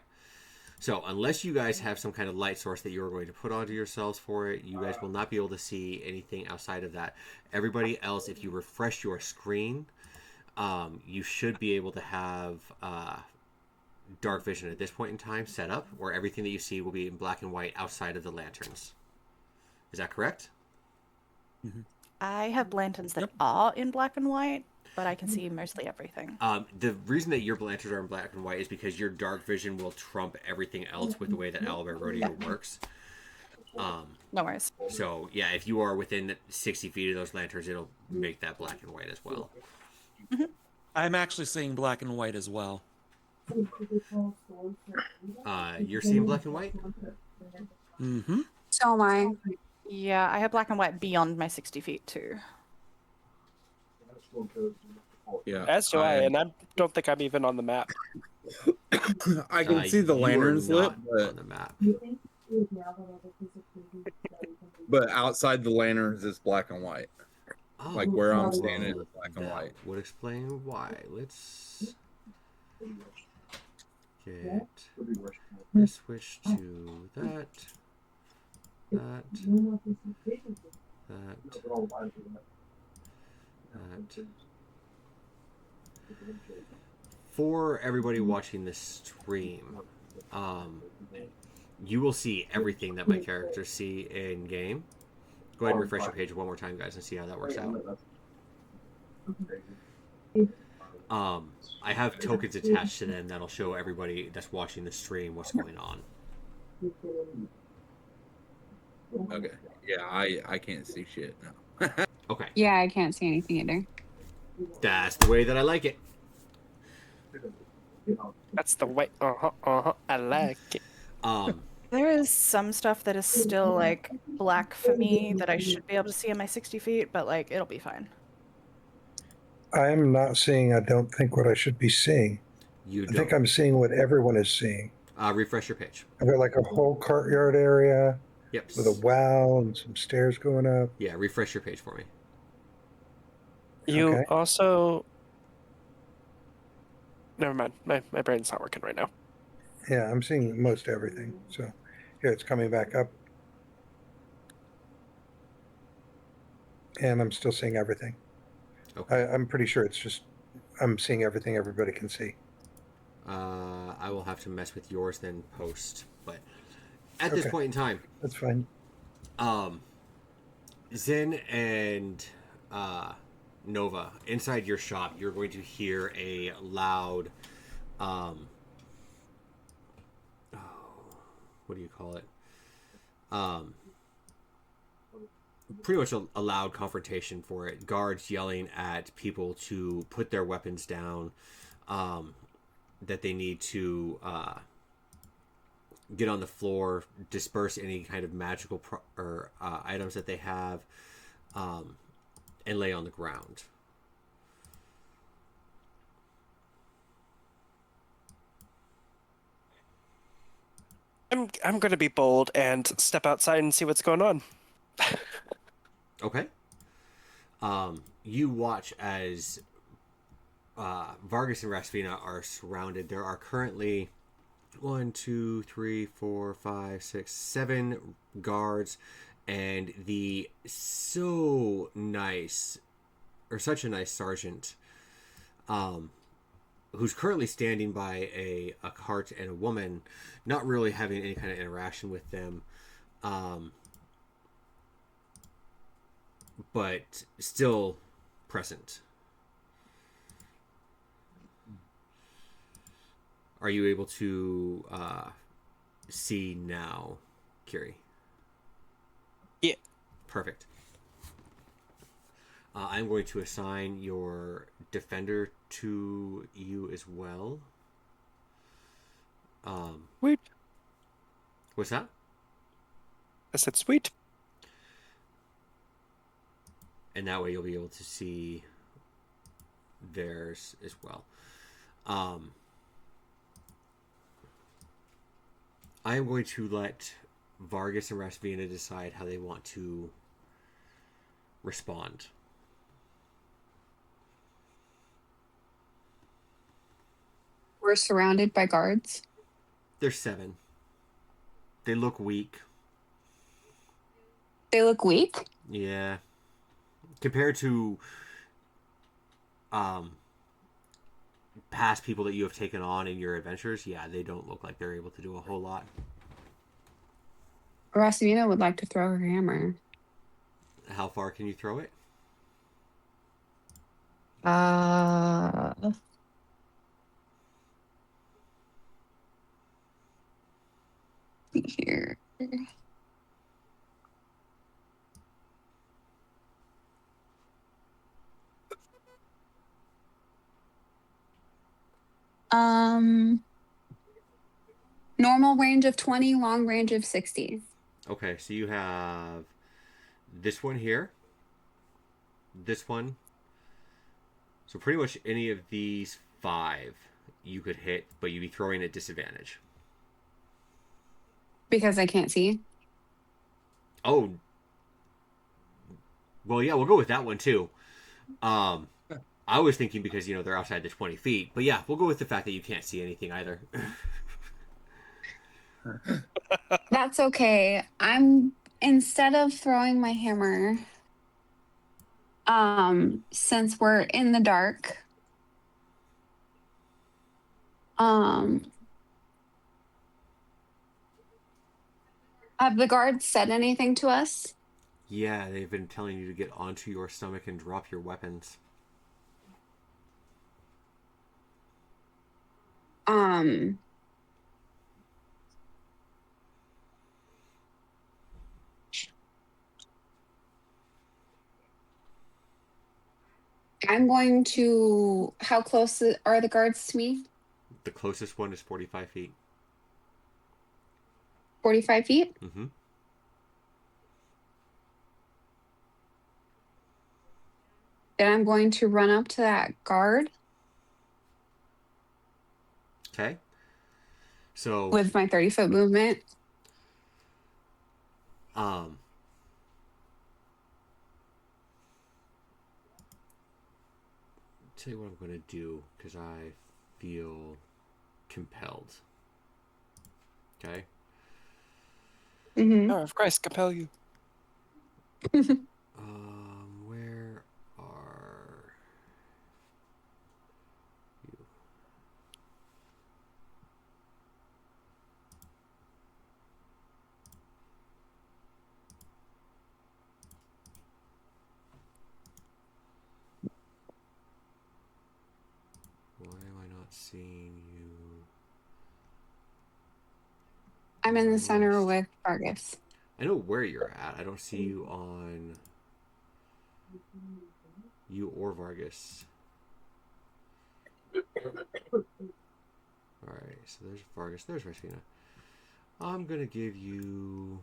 So, unless you guys have some kind of light source that you're going to put onto yourselves for it, you guys will not be able to see anything outside of that. Everybody else, if you refresh your screen, you should be able to have dark vision at this point in time set up, where everything that you see will be in black and white outside of the lanterns. Is that correct? I have lanterns that are in black and white, but I can see mostly everything. The reason that your lanterns are in black and white is because your dark vision will trump everything else with the way that Albert Rodeo works. No worries. So yeah, if you are within 60 feet of those lanterns, it'll make that black and white as well. I'm actually seeing black and white as well. You're seeing black and white? Mm-hmm. So am I. Yeah, I have black and white beyond my 60 feet too. Yeah. As do I, and I don't think I'm even on the map. I can see the You are lanterns lit, not on the map. but outside the lanterns is black and white. Oh, Like where I'm standing well, is black and that white. would explain why. Let's get this switch to that. That. For everybody watching this stream, you will see everything that my characters see in game. Go ahead and refresh your page one more time, guys, and see how that works out. I have tokens attached to them that'll show everybody that's watching the stream what's going on. Okay. Yeah, I can't see shit now. Okay, Yeah, I can't see anything either. that's the way that I like it. That's the way. I like it. There is some stuff that is still like black for me that I should be able to see in my 60 feet, but like it'll be fine. I'm not seeing, I don't think, what I should be seeing. You I think don't. I'm seeing what everyone is seeing. Refresh your page. I've got like a whole courtyard area Yep. with a well and some stairs going up. Yeah, refresh your page for me. You Okay. also. Never mind. My brain's not working right now. Yeah, I'm seeing most everything. So here it's coming back up. And I'm still seeing everything. Okay. I'm pretty sure it's just I'm seeing everything everybody can see. I will have to mess with yours then post, but at this Okay. point in time, That's fine. Zen and Nova, inside your shop, you're going to hear a loud, what do you call it? Pretty much a loud confrontation for it. Guards yelling at people to put their weapons down, that they need to get on the floor, disperse any kind of magical items that they have, and lay on the ground. I'm going to be bold and step outside and see what's going on. Okay. You watch as Vargas and Rasvina are surrounded. There are currently 1, 2, 3, 4, 5, 6, 7 guards, and the such a nice sergeant, who's currently standing by a cart and a woman, not really having any kind of interaction with them, but still present. Are you able to see now, Kiri? Yeah. Perfect. I'm going to assign your defender to you as well. Sweet. What's that? I said sweet. And that way you'll be able to see theirs as well. I am going to let Vargas and Rasvina decide how they want to respond. We're surrounded by guards. There's 7. They look weak. They look weak. Yeah. Compared to past people that you have taken on in your adventures, yeah, they don't look like they're able to do a whole lot. Rasmina would like to throw her hammer. How far can you throw it? Here. Normal range of 20, long range of 60. Okay, so you have this one here, this one. So pretty much any of these 5 you could hit, but you'd be throwing at disadvantage. Because I can't see. Oh, well, yeah, we'll go with that one too. I was thinking because they're outside the 20 feet, but yeah, we'll go with the fact that you can't see anything either. That's okay. Instead of throwing my hammer, since we're in the dark, have the guards said anything to us? Yeah, they've been telling you to get onto your stomach and drop your weapons. Um, I'm going to. How close are the guards to me? The closest one is 45 feet. 45 feet? Mm-hmm. Then I'm going to run up to that guard Okay. So, with my 30-foot movement. um, tell you what I'm going to do because I feel compelled. Okay. Mm-hmm. Power of Christ compel you. Where are you? Why am I not seeing you? I'm in the center List. with Vargas. I know where you're at. I don't see you on you or Vargas. Alright, so there's Vargas. There's Rashina. I'm going to give you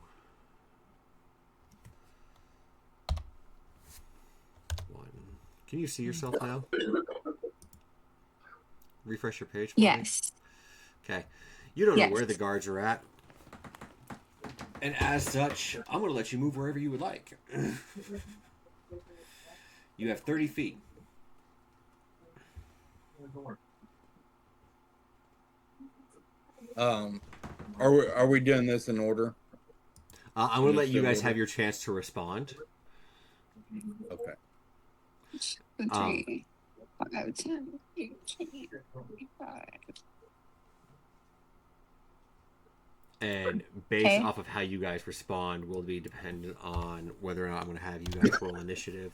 1. Can you see yourself now? Refresh your page for me. Yes. Okay. You don't know Yes. where the guards are at. And as such, I'm going to let you move wherever you would like. You have 30 feet. Are we doing this in order? I'm going to let you Understood guys order. have your chance to respond. Okay. 3, 5, 10, 18, 25. And based Okay. off of how you guys respond will be dependent on whether or not I'm going to have you guys roll initiative.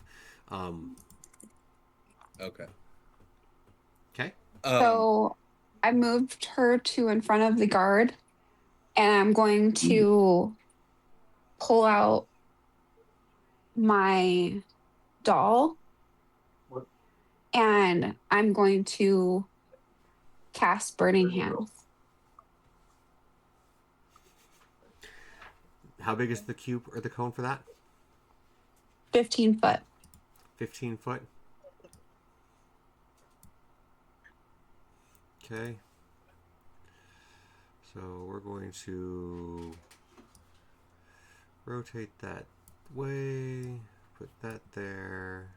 Okay. Okay? So I moved her to in front of the guard, and I'm going to pull out my doll, and I'm going to cast Burning Hands. How big is the cube or the cone for that? 15 foot. 15 foot. Okay. So we're going to rotate that way, put that there.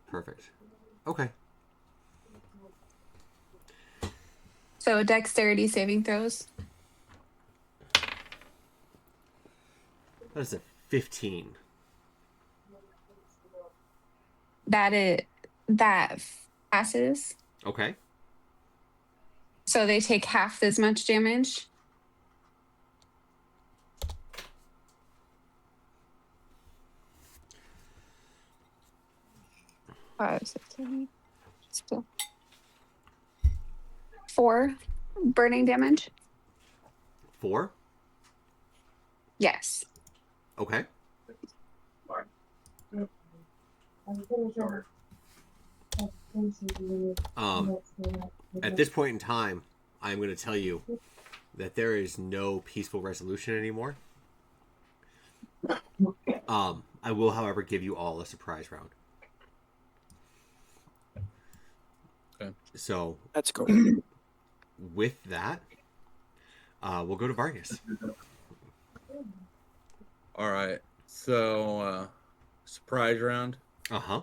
Perfect. Okay. So dexterity saving throws. That is a 15. That passes. Okay. So they take half as much damage. Five, 6, 7, 8, 4 burning damage. 4. Yes. Okay. At this point in time, I'm going to tell you that there is no peaceful resolution anymore. I will, however, give you all a surprise round. Okay. So, That's cool. with that, we'll go to Vargas. All right. So, surprise round. Uh-huh.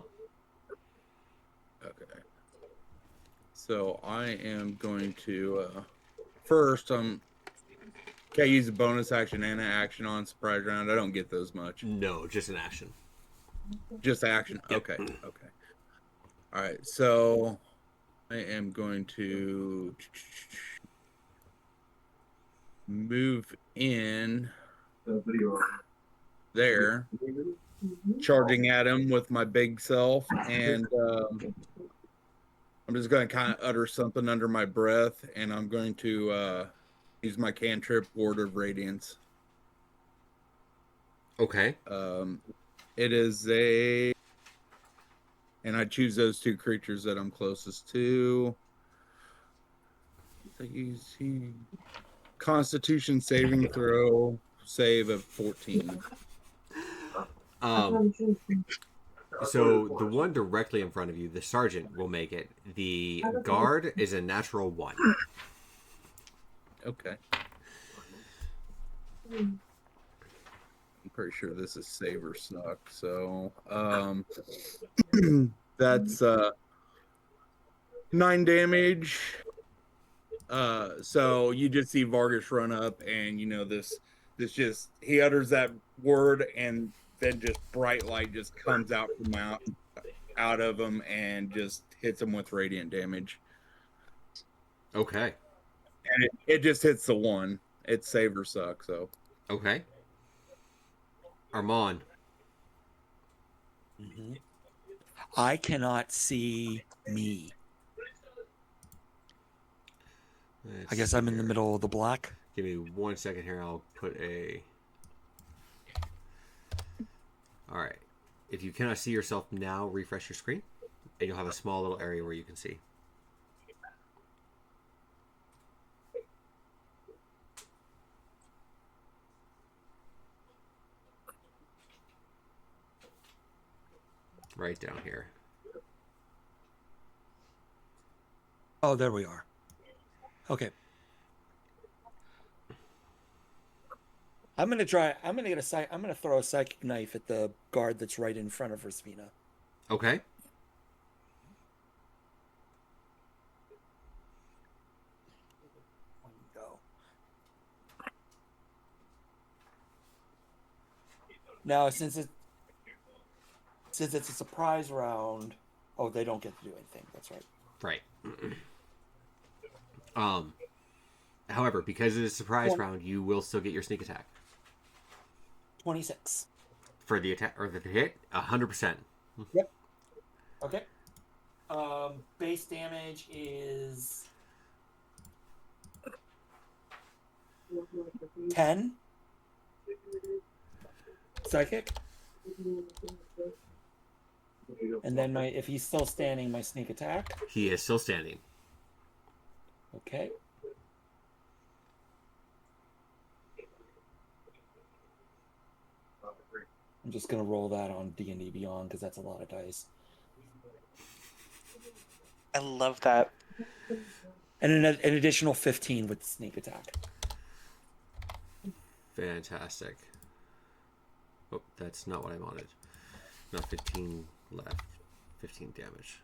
Okay. So I am going to first can I use a bonus action and an action on surprise round? I don't get those much. No, just an action. Just action. Yep. Okay. Okay. All right. So I am going to move in there, charging at him with my big self, and I'm just going to kind of utter something under my breath, and I'm going to use my cantrip, Ward of Radiance. Okay. It is a, and I choose those two creatures that I'm closest to. Constitution saving throw save of 14. So the one directly in front of you, the sergeant, will make it. The guard is a natural 1. Okay. I'm pretty sure this is save or suck. So that's 9 damage. So you just see Vargas run up, and this just, he utters that word, and then just bright light just comes out from out of him and just hits him with radiant damage. Okay. And it just hits the 1. It's save or suck. So Okay. Armand. I cannot see me. I guess I'm in the middle of the black. Give me 1 second here. I'll put a... All right. If you cannot see yourself now, refresh your screen, and you'll have a small little area where you can see. Right down here. Oh, there we are. Okay. I'm gonna throw a psychic knife at the guard that's right in front of Rosvina. Okay. Go. Now, since it's a surprise round, oh, they don't get to do anything. That's right. Right. However, because it is a surprise round, you will still get your sneak attack 26. for the attack or the hit. 100%. Yep. Okay. Base damage is 10. Psychic. And then if he's still standing, my sneak attack. He is still standing. Okay. I'm just gonna roll that on D&D Beyond because that's a lot of dice. I love that. And an additional 15 with sneak attack. Fantastic. Oh, that's not what I wanted. Not 15 left. 15 damage.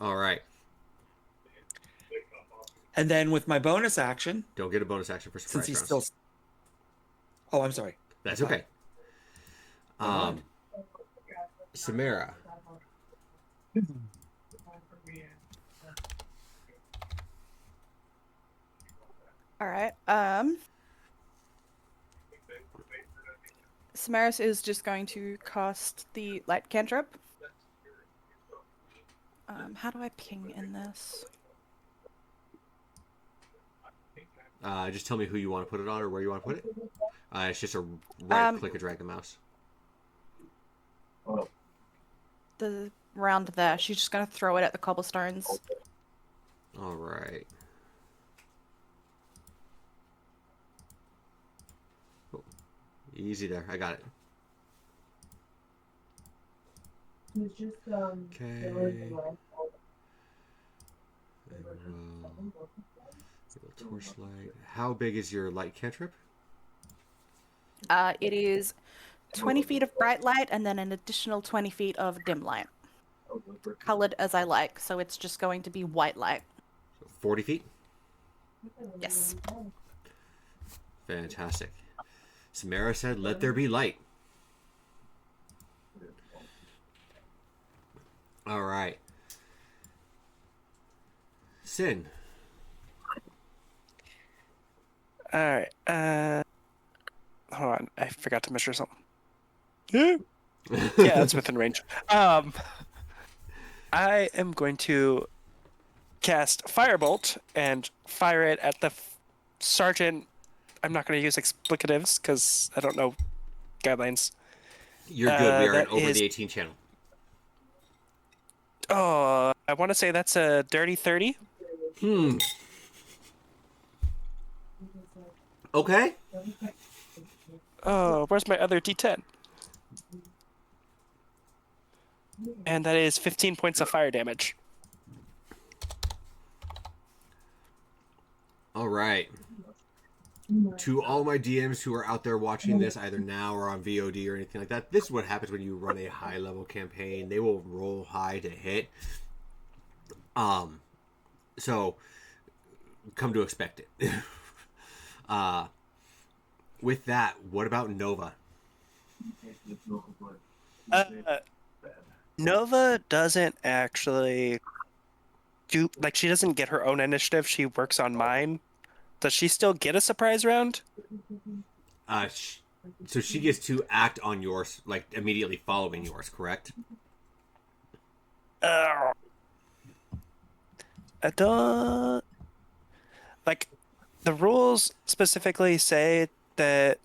All right. And then with my bonus action, Don't get a bonus action for surprise since he's rounds. still. Oh, I'm sorry. That's okay. Samara. All right. Samaris is just going to cast the light cantrip. How do I ping in this? Just tell me who you want to put it on or where you want to put it. It's just a right click or drag the mouse. The round there. She's just gonna throw it at the cobblestones. All right. Oh, easy there. I got it. Okay. Torchlight. How big is your light cantrip? It is 20 feet of bright light and then an additional 20 feet of dim light. Colored as I like, so it's just going to be white light. 40 feet? Yes. Fantastic. Samara said, let there be light. All right. Sin. All right. Hold on. I forgot to measure something. Yeah, that's within range. I am going to cast Firebolt and fire it at the sergeant. I'm not going to use explicatives because I don't know guidelines. You're good. We are that over is- the 18 channel. Oh, I want to say that's a dirty 30. Okay. Oh, where's my other D10? And that is 15 points of fire damage. All right. To all my DMs who are out there watching this, either now or on VOD or anything like that, this is what happens when you run a high-level campaign. They will roll high to hit. So come to expect it. With that, what about Nova? Nova doesn't actually do, like, she doesn't get her own initiative. She works on mine. Does she still get a surprise round? So she gets to act on yours, like immediately following yours, correct? I don't... Like, the rules specifically say that,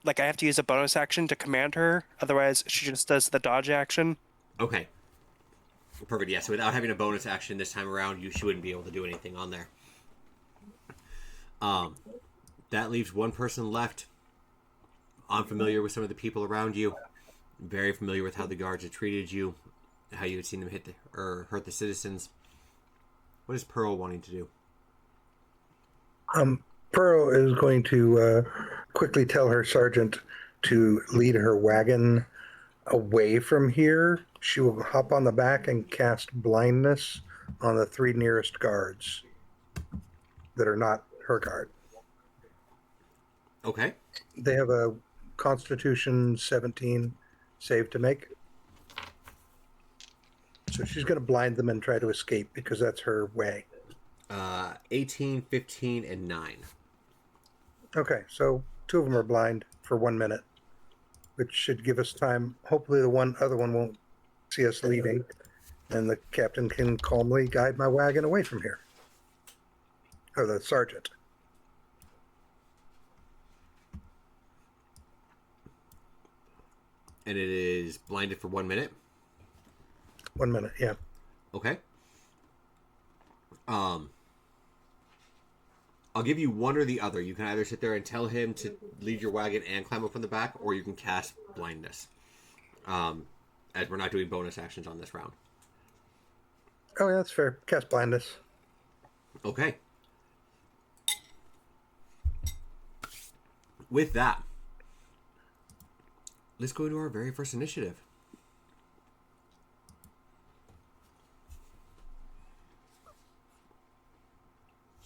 like, I have to use a bonus action to command her. Otherwise, she just does the dodge action. Okay. Perfect, yeah. So without having a bonus action this time around, she wouldn't be able to do anything on there. That leaves one person left. I'm familiar with some of the people around you. Very familiar with how the guards have treated you, how you had seen them hurt the citizens. What is Pearl wanting to do? Pearl is going to quickly tell her sergeant to lead her wagon away from here. She will hop on the back and cast blindness on the 3 nearest guards that are not her guard. Okay. They have a Constitution 17 save to make. So she's going to blind them and try to escape because that's her way. 18, 15, and 9. Okay, so 2 of them are blind for 1 minute, which should give us time. Hopefully the other one won't see us leaving, and the captain can calmly guide my wagon away from here. Or the sergeant. And it is blinded for 1 minute. 1 minute, yeah. Okay. I'll give you one or the other. You can either sit there and tell him to lead your wagon and climb up on the back, or you can cast blindness. As we're not doing bonus actions on this round. Oh, yeah, that's fair. Cast blindness. Okay. With that, let's go into our very first initiative.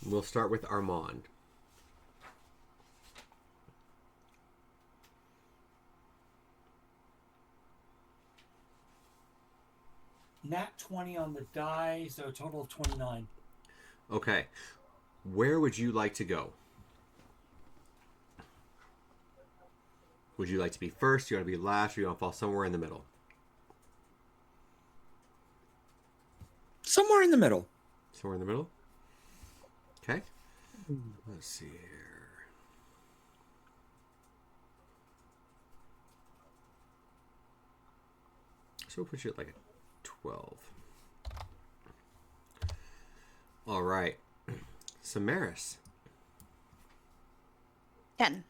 We'll start with Armand. Nat 20 on the die, so a total of 29. Okay. Where would you like to go? Would you like to be first? Do you want to be last? Or you want to fall somewhere in the middle? Somewhere in the middle. Somewhere in the middle? Okay. Let's see here. So we'll put you at like a 12. All right. Samaris. 10.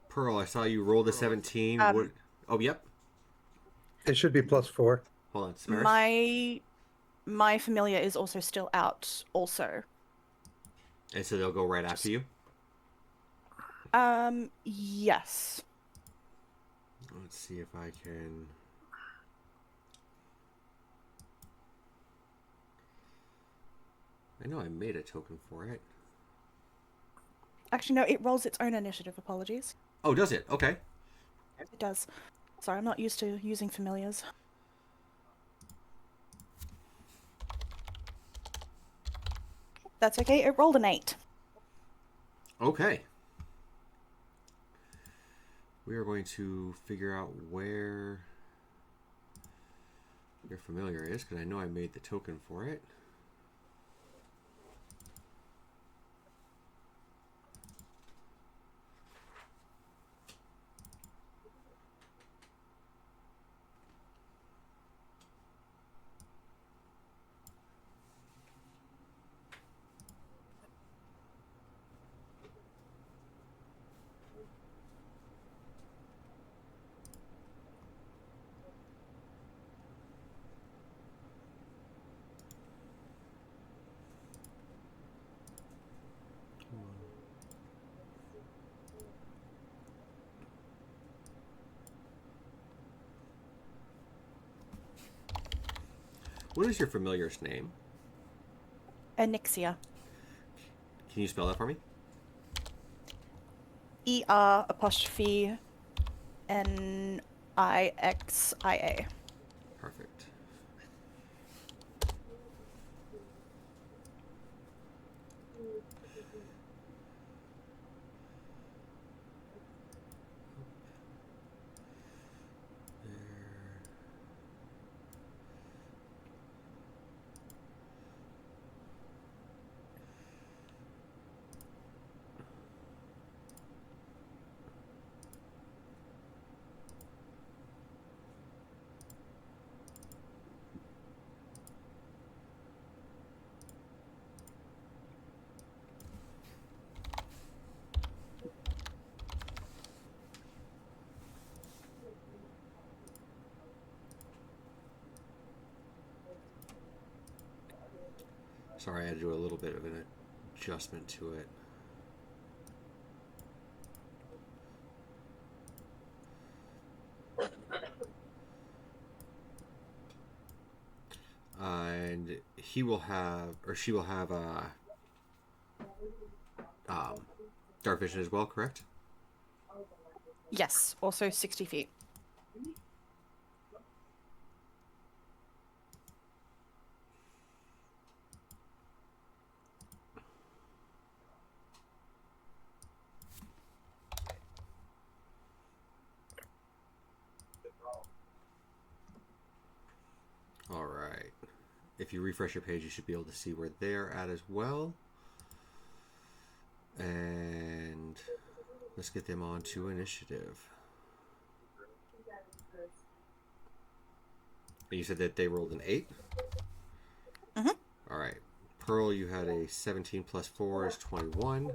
Pearl, I saw you roll the 17. What? Oh, yep. It should be +4. Hold on, Samaris. My familiar is also still out also. And so they'll go right after you? Yes. Let's see if I can... I know I made a token for it. Actually, no, it rolls its own initiative. Apologies. Oh, does it? Okay. It does. Sorry, I'm not used to using familiars. That's okay. It rolled an 8. Okay. We are going to figure out where your familiar is, because I know I made the token for it. What is your familiar's name? Anixia. Can you spell that for me? ER''NIXIA. Perfect. Sorry, I had to do a little bit of an adjustment to it. And he will have, or she will have, dark vision as well, correct? Yes, also 60 feet. All right. If you refresh your page, you should be able to see where they're at as well. And let's get them on to initiative. And you said that they rolled an 8? Mm-hmm. All right. Pearl, you had a 17 plus 4 is 21.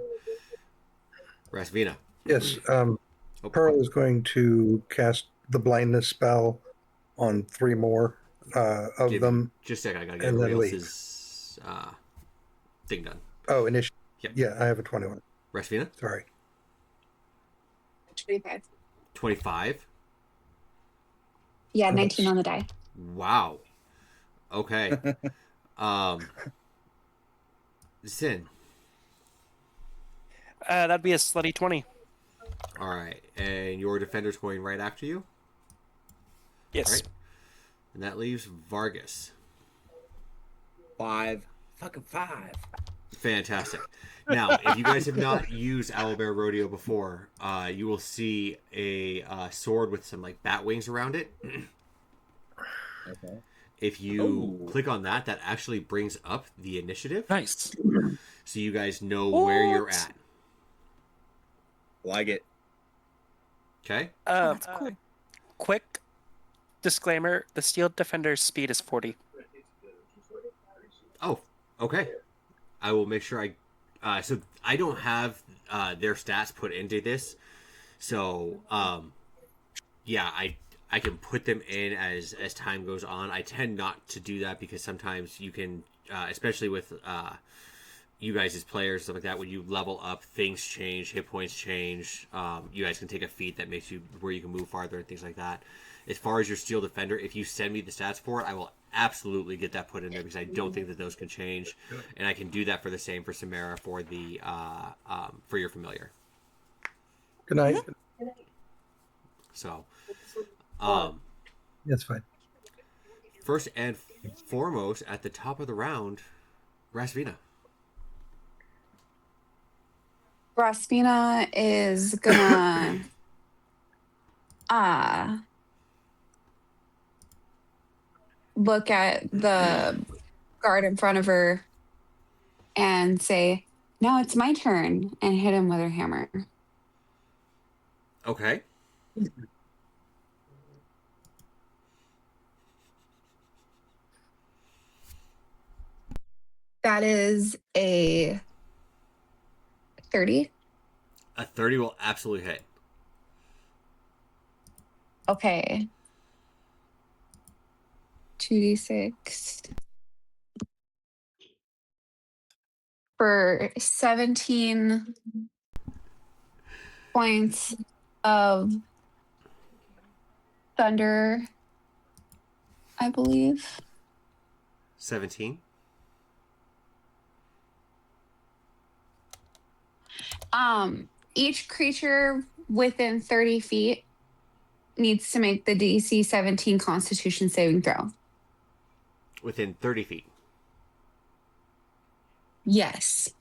Rasvina. Yes. Oh, Pearl is going to cast the blindness spell on 3 more of them. Just a second, I gotta get and then everybody leave. else's thing done. Oh, initiative. Yep. Yeah, I have a 21. Rasvina? Sorry. 25. 25? Yeah, 19 on the die. Wow. Okay. Zin. That'd be a slutty 20. All right. And your defender's going right after you? Yes. All right. And that leaves Vargas. 5. Fucking 5. Fantastic. Now, if you guys have not used Owlbear Rodeo before, you will see a sword with some like bat wings around it. Okay. If you click on that, that actually brings up the initiative. Nice. so you guys know where you're What? at. Like it. Okay. That's cool. Quick disclaimer: the Steel Defender's speed is 40. Oh, okay. I will make sure so I don't have their stats put into this, so yeah, I can put them in as time goes on. I tend not to do that because sometimes you can, especially with you guys as players, stuff like that. When you level up, things change, hit points change. You guys can take a feat that makes you where you can move farther and things like that. As far as your Steel Defender, if you send me the stats for it, I will absolutely get that put in there because I don't think that those can change, and I can do that for the same for Samara for the for your familiar. Good night. So, That's fine. first and foremost, at the top of the round, Rasvina. Raspina is gonna look at the guard in front of her and say, "Now it's my turn," and hit him with her hammer. Okay. That is a 30. A 30 will absolutely hit. Okay. 2d6 for 17 points of thunder, I believe. 17. Each creature within 30 feet needs to make the DC 17 Constitution saving throw. Within 30 feet. Yes.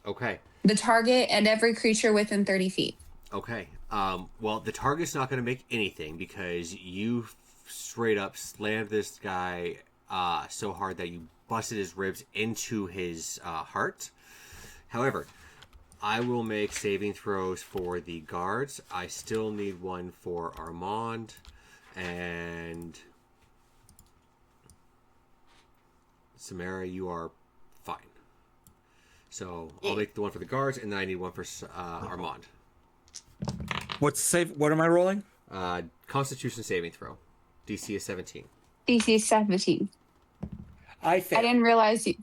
Okay. The target and every creature within 30 feet. Okay. Well, the target's not going to make anything because you straight up slammed this guy so hard that you busted his ribs into his heart. However, I will make saving throws for the guards. I still need one for Armand. And Samara, you are fine. So I'll make the one for the guards, and then I need one for Armand. What's save? What am I rolling? Constitution saving throw. DC is 17. DC 17. I I failed. didn't realize you.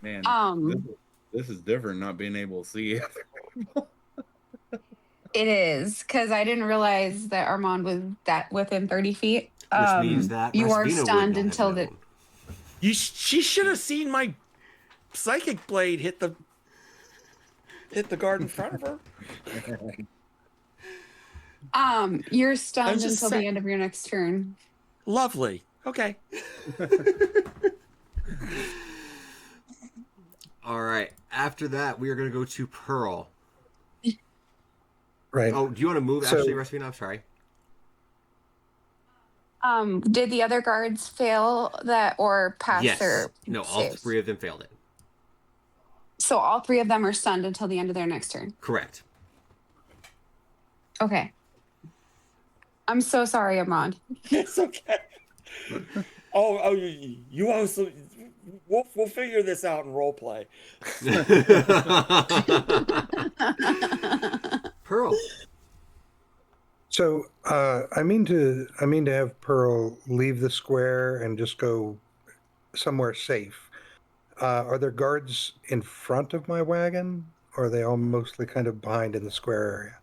Man, Um, this is different not being able to see it. It is because I didn't realize that Armand was that within 30 feet. Which means that You are Rasvina would stunned not until have the. known. She should have seen my psychic blade hit the guard in front of her. You're stunned just until saying. the end of your next turn. Lovely. Okay. All right. After that, we are going to go to Pearl. Right. Oh, do you want to move, So- actually, Rasvina? I'm sorry. Did the other guards fail that or pass Yes. their No, all saves? 3 of them failed it. So all 3 of them are stunned until the end of their next turn. Correct. Okay. I'm so sorry, Armand. It's okay. Oh, you also. We'll figure this out in role play. Pearl. So I mean to have Pearl leave the square and just go somewhere safe. Are there guards in front of my wagon, or are they all mostly kind of behind in the square area?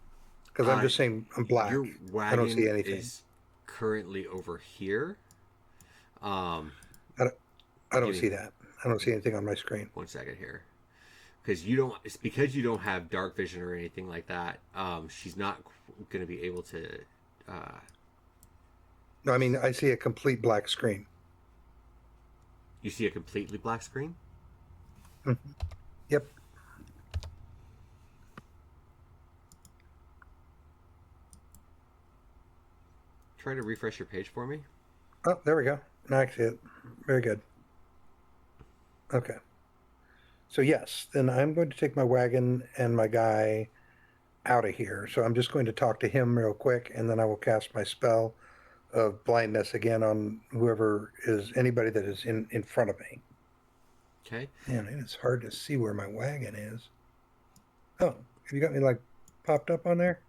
Because I'm just saying I'm black. Your I don't see wagon anything. is currently over here. I don't see that. I don't see anything on my screen. 1 second here. Because you don't, it's because you don't have dark vision or anything like that. She's not going to be able to. No, I mean I see a complete black screen. You see a completely black screen? Yep. Try to refresh your page for me. Oh, there we go. No, I can see it. Very good. Okay. So yes, then I'm going to take my wagon and my guy out of here. So I'm just going to talk to him real quick, and then I will cast my spell of blindness again on whoever is anybody that is in front of me. Okay. Man, it is hard to see where my wagon is. Oh, have you got me like popped up on there?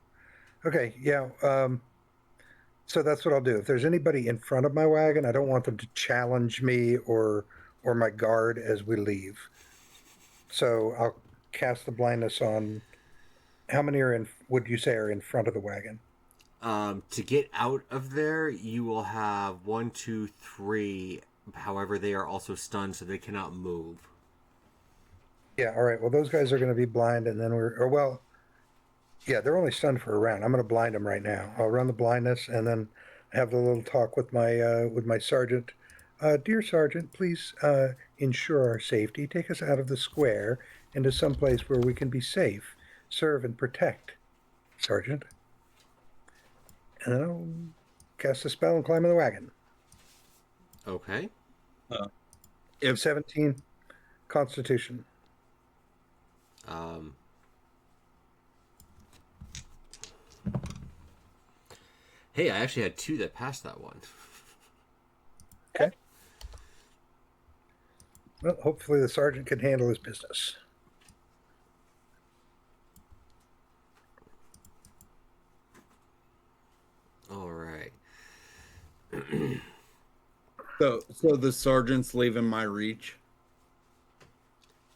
Okay, yeah. So that's what I'll do. If there's anybody in front of my wagon, I don't want them to challenge me or my guard as we leave. So I'll cast the blindness on. How many are in? Would you say are in front of the wagon? To get out of there, you will have 1, 2, 3. However, they are also stunned, so they cannot move. Yeah. All right. Well, those guys are going to be blind, and then yeah, they're only stunned for a round. I'm going to blind them right now. I'll run the blindness, and then have the little talk with my sergeant. Dear sergeant, please ensure our safety. Take us out of the square into some place where we can be safe, serve and protect, sergeant. And then I'll cast a spell and climb in the wagon. Okay. If 17 Constitution. Hey, I actually had 2 that passed that one. Okay. Well, hopefully the sergeant can handle his business. All right. so the sergeant's leaving my reach.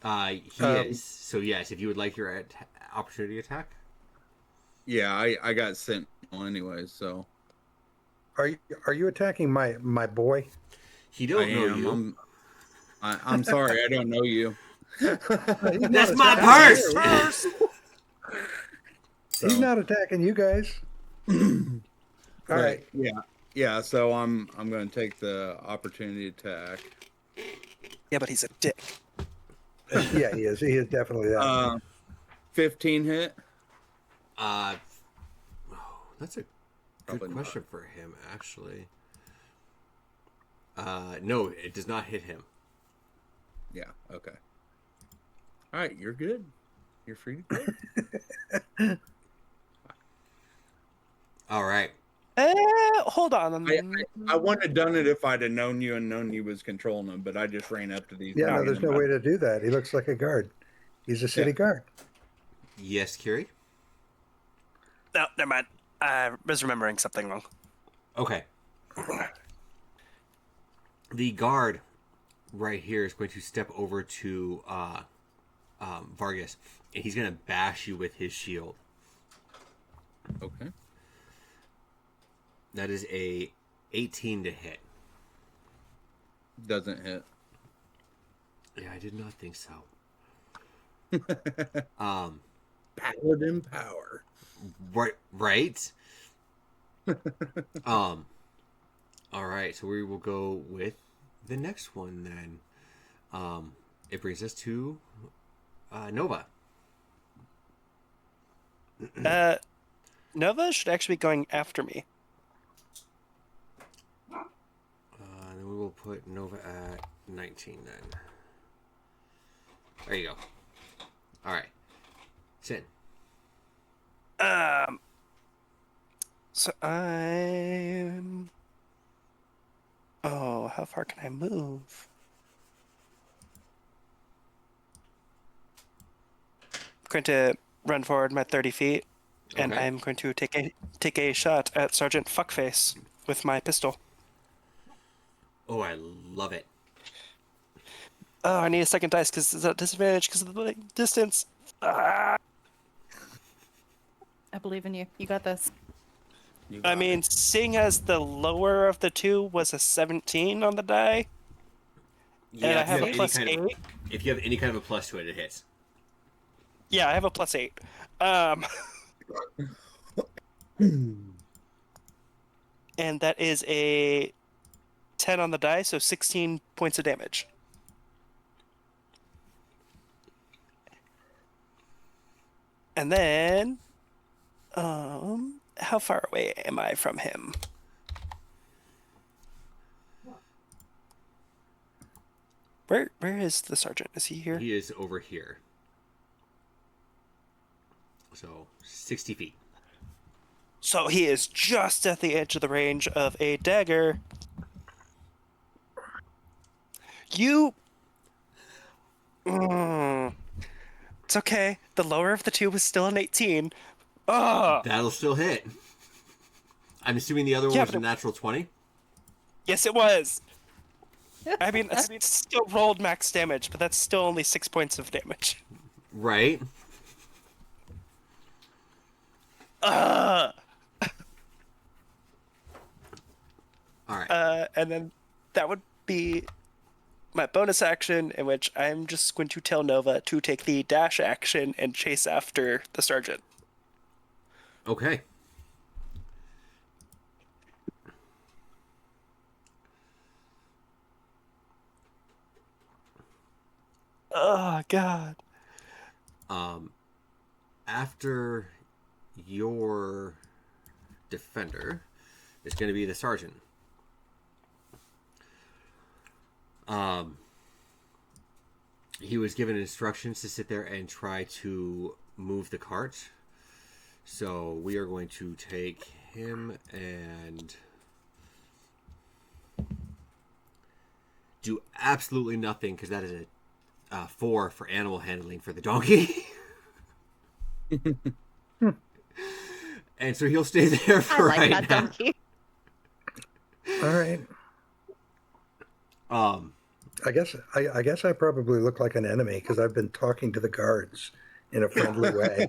He is. So yes, if you would like your opportunity attack. Yeah, I got sent anyway, so Are you attacking my boy? He don't I know am. you. I'm sorry, I don't know you. That's my purse. He's not attacking you guys. All right. Yeah. So I'm going to take the opportunity attack. Yeah, but he's a dick. Yeah, he is. He is definitely that. 15 hit. That's a Probably good not. question for him, actually. No, it does not hit him. Yeah. Okay. All right, you're good. You're free to go. All right. Hold on. I wouldn't have done it if I'd have known you and known you was controlling them, but I just ran up to these. Yeah, guys no, there's and no way to do that. He looks like a guard. He's a city guard. Yes, Kiri. No, never mind. I was remembering something wrong. Okay. The guard right here is going to step over to Vargas, and he's going to bash you with his shield. Okay. That is a 18 to hit. Doesn't hit. Yeah, I did not think so. Paladin power. Right. All right, so we will go with the next one then. It brings us to Nova. Nova should actually be going after me. Then we will put Nova at 19 then. There you go. All right. Sin. So I'm... Oh, how far can I move? I'm going to run forward my 30 feet, and Okay. I'm going to take a shot at Sergeant Fuckface with my pistol. Oh, I love it. Oh, I need a second dice because it's a disadvantage because of the distance. Ah! I believe in you. You got this. I mean, seeing as the lower of the two was a 17 on the die, and I if you have a any plus kind 8. of- if you have any kind of a plus to it, it hits. Yeah, I have a plus 8. And that is a 10 on the die, so 16 points of damage. And then, how far away am I from him? Where is the sergeant? Is he here? He is over here. So 60 feet. So he is just at the edge of the range of a dagger. You. It's okay. The lower of the two was still an 18. Ugh. That'll still hit. I'm assuming the other one Yeah, was but a natural 20. Yes, it was. I mean, I still rolled max damage, but that's still only 6 points of damage. Right. Ugh. All right. And then that would be my bonus action, in which I'm just going to tell Nova to take the dash action and chase after the sergeant. Okay. Oh, God. After your defender is going to be the sergeant. He was given instructions to sit there and try to move the cart. So we are going to take him and do absolutely nothing, because that is a 4 for animal handling for the donkey. And so he'll stay there I for like right that now. donkey. All right. I guess I probably look like an enemy because I've been talking to the guards in a friendly way.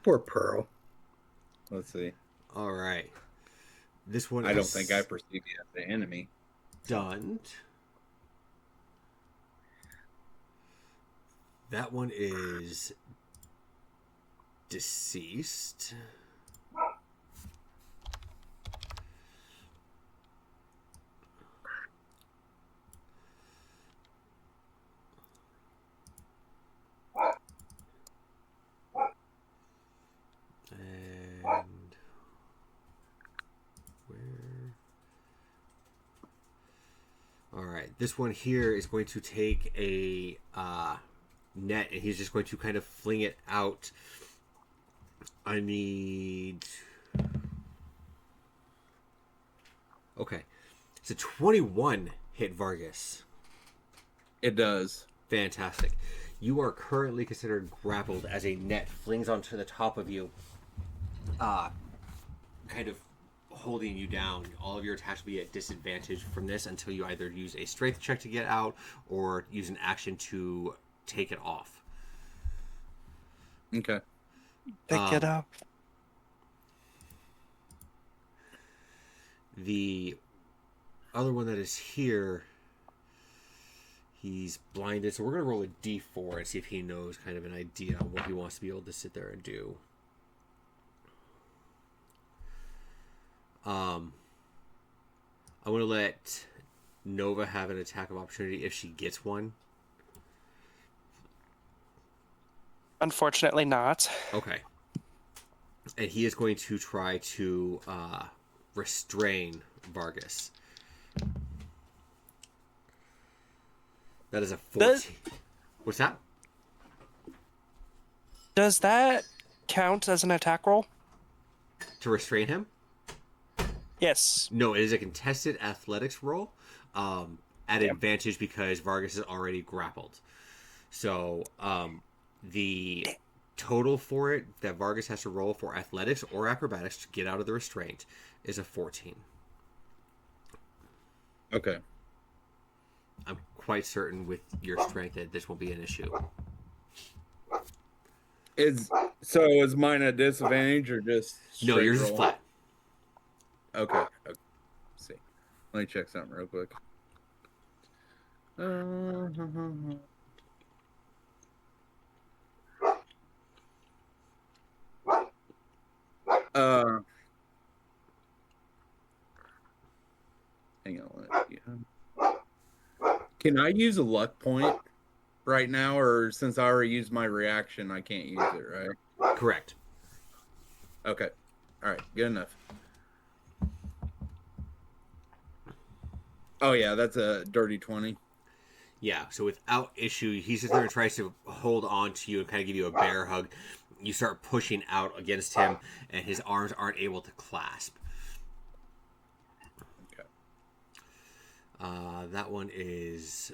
Poor Pearl. Let's see. All right. This one I don't is think I perceive you as the enemy. done. That one is deceased. And where? All right, this one here is going to take a net, and he's just going to kind of fling it out. I need. Okay, so 21 hit Vargas. It does. Fantastic. You are currently considered grappled as a net flings onto the top of you, kind of holding you down. All of your attacks will be at disadvantage from this until you either use a strength check to get out or use an action to take it off. Okay. Pick it up. The other one that is here, he's blinded, so we're going to roll a d4 and see if he knows kind of an idea on what he wants to be able to sit there and do. I'm going to let Nova have an attack of opportunity if she gets one. Unfortunately not. Okay. And he is going to try to restrain Vargas. That is a 14. What's that? Does that count as an attack roll? To restrain him? Yes. No, it is a contested athletics roll at advantage because Vargas is already grappled. So the total for it that Vargas has to roll for athletics or acrobatics to get out of the restraint is a 14. Okay. I'm quite certain with your strength that this won't be an issue. Is mine a disadvantage or just No, straight yours is roll? flat. Okay. Let's see. Let me check something real quick. Hang on. Can I use a luck point right now, or since I already used my reaction, I can't use it, right? Correct. Okay. All right. Good enough. Oh yeah, that's a dirty 20. Yeah, so without issue, he sits there and tries to hold on to you and kind of give you a bear hug. You start pushing out against him, and his arms aren't able to clasp. Okay. That one is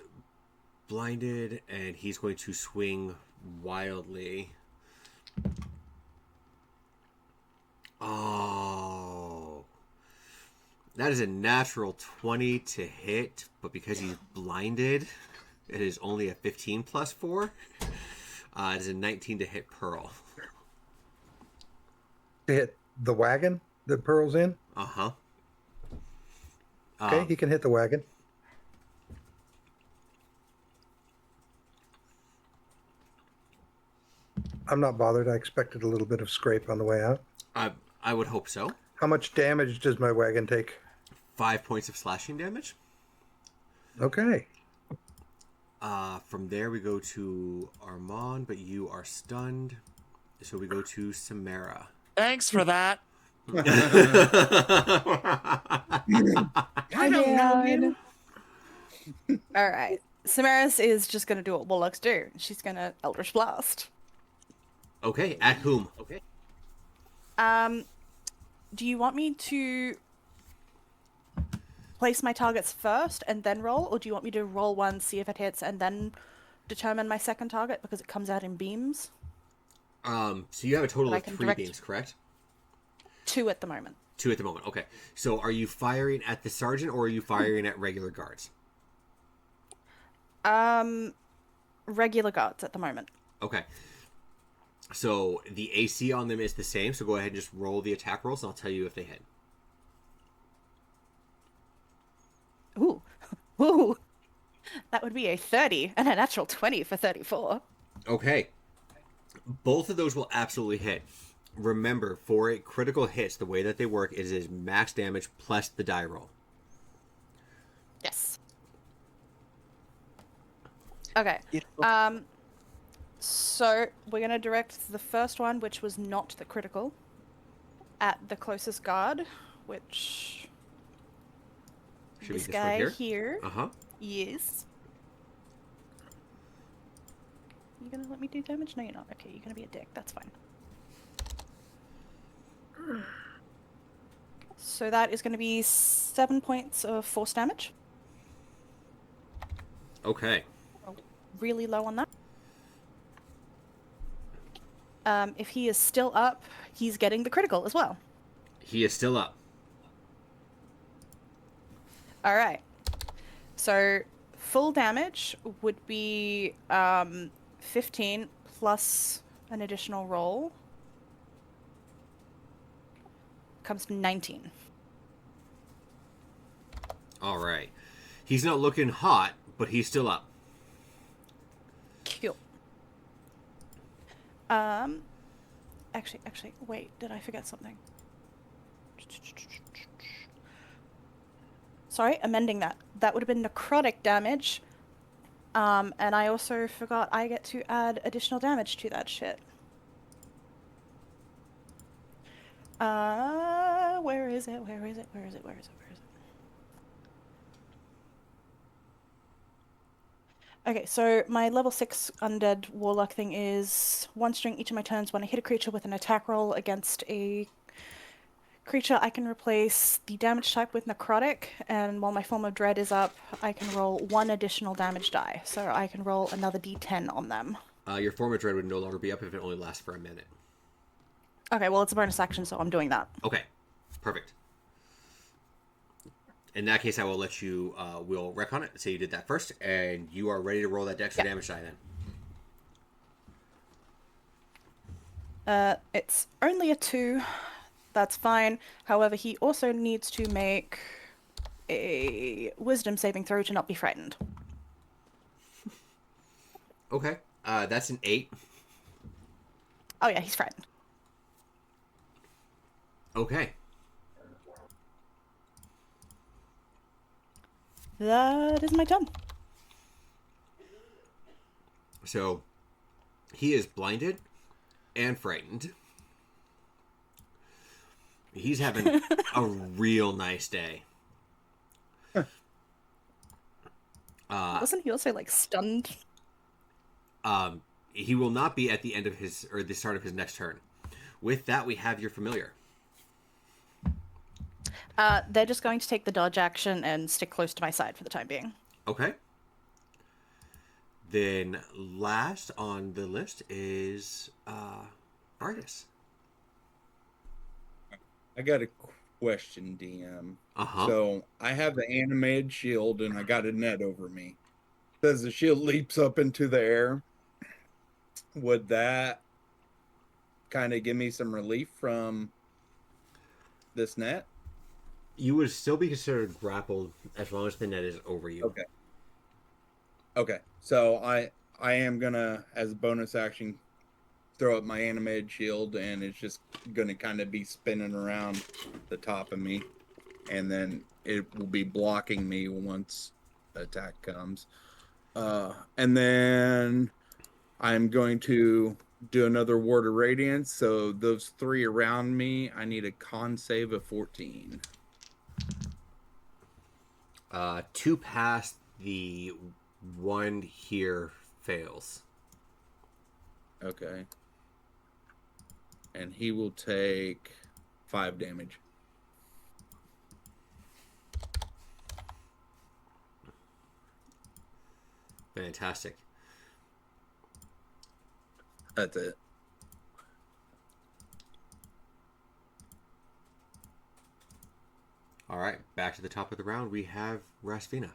blinded, and he's going to swing wildly. Oh. That is a natural 20 to hit, but because he's blinded, it is only a 15 plus 4. It is a 19 to hit Pearl. To hit the wagon that Pearl's in. Uh-huh. Okay, he can hit the wagon. I'm not bothered. I expected a little bit of scrape on the way out. I would hope so. How much damage does my wagon take? 5 points of slashing damage. Okay. From there we go to Armand, but you are stunned. So we go to Samara. Thanks for that. I don't know him. All right. Samaras is just going to do what Warlocks do. She's going to Eldritch Blast. Okay, at whom? Okay. Do you want me to place my targets first and then roll, or do you want me to roll one, see if it hits, and then determine my second target because it comes out in beams? So you have a total I of can 3 direct- beams, correct? 2 at the moment. 2 at the moment. Okay. So are you firing at the sergeant or are you firing at regular guards? Regular guards at the moment. Okay. So the AC on them is the same, so go ahead and just roll the attack rolls and I'll tell you if they hit. Ooh. Ooh. That would be a 30 and a natural 20 for 34. Okay. Both of those will absolutely hit. Remember, for a critical hits, the way that they work is max damage plus the die roll. Yes. Okay. So we're going to direct the first one, which was not the critical, at the closest guard, which Should be this this guy one here. here. Uh-huh. Yes. You gonna let me do damage? No, you're not. Okay, you're gonna be a dick. That's fine. So that is gonna be 7 points of force damage. Okay. Really low on that. If he is still up, he's getting the critical as well. He is still up. All right. So full damage would be 15 plus an additional roll. Comes to 19. All right. He's not looking hot, but he's still up. Cool. Actually, wait, did I forget something? Sorry, amending that. That would have been necrotic damage. And I also forgot I get to add additional damage to that shit. Where is it? Okay, so my level 6 undead warlock thing is once during each of my turns when I hit a creature with an attack roll against a creature, I can replace the damage type with necrotic, and while my form of dread is up, I can roll 1 additional damage die. So I can roll another d10 on them. Your form of dread would no longer be up if it only lasts for a minute. Okay, well, it's a bonus action, so I'm doing that. Okay. Perfect. In that case, I will let you, we'll wreck on it. Say you did that first, and you are ready to roll that dex or damage die then. It's only a 2. That's fine. However, he also needs to make a wisdom saving throw to not be frightened. Okay. That's an 8. Oh yeah, he's frightened. Okay. That is my turn. So, he is blinded and frightened. He's having a real nice day. Wasn't he also like stunned? He will not be at the end of his or the start of his next turn. With that, we have your familiar. They're just going to take the dodge action and stick close to my side for the time being. Okay. Then last on the list is Artis. I got a question, DM. Uh-huh. So I have the animated shield and I got a net over me. As the shield leaps up into the air, would that kind of give me some relief from this net? You would still be considered grappled as long as the net is over you. Okay. Okay. So I am gonna, as a bonus action, throw up my animated shield and it's just gonna kind of be spinning around the top of me. And then it will be blocking me once the attack comes. And then I'm going to do another Ward of Radiance. So those 3 around me, I need a con save of 14. 2 past the 1 here fails. Okay. And he will take 5 damage. Fantastic. That's it. All right, back to the top of the round. We have Rasvina.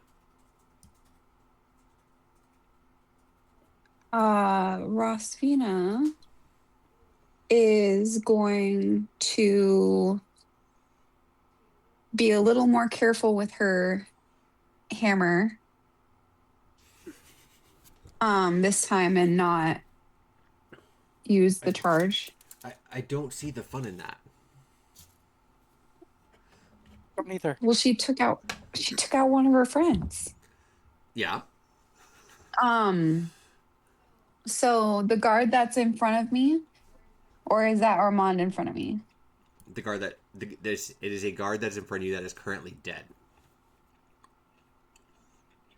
Rosfina is going to be a little more careful with her hammer this time and not use the charge. I don't see the fun in that. Don't neither. Well, she took out one of her friends. Yeah. So the guard that's in front of me, or is that Armand in front of me? The guard that it is a guard that's in front of you that is currently dead.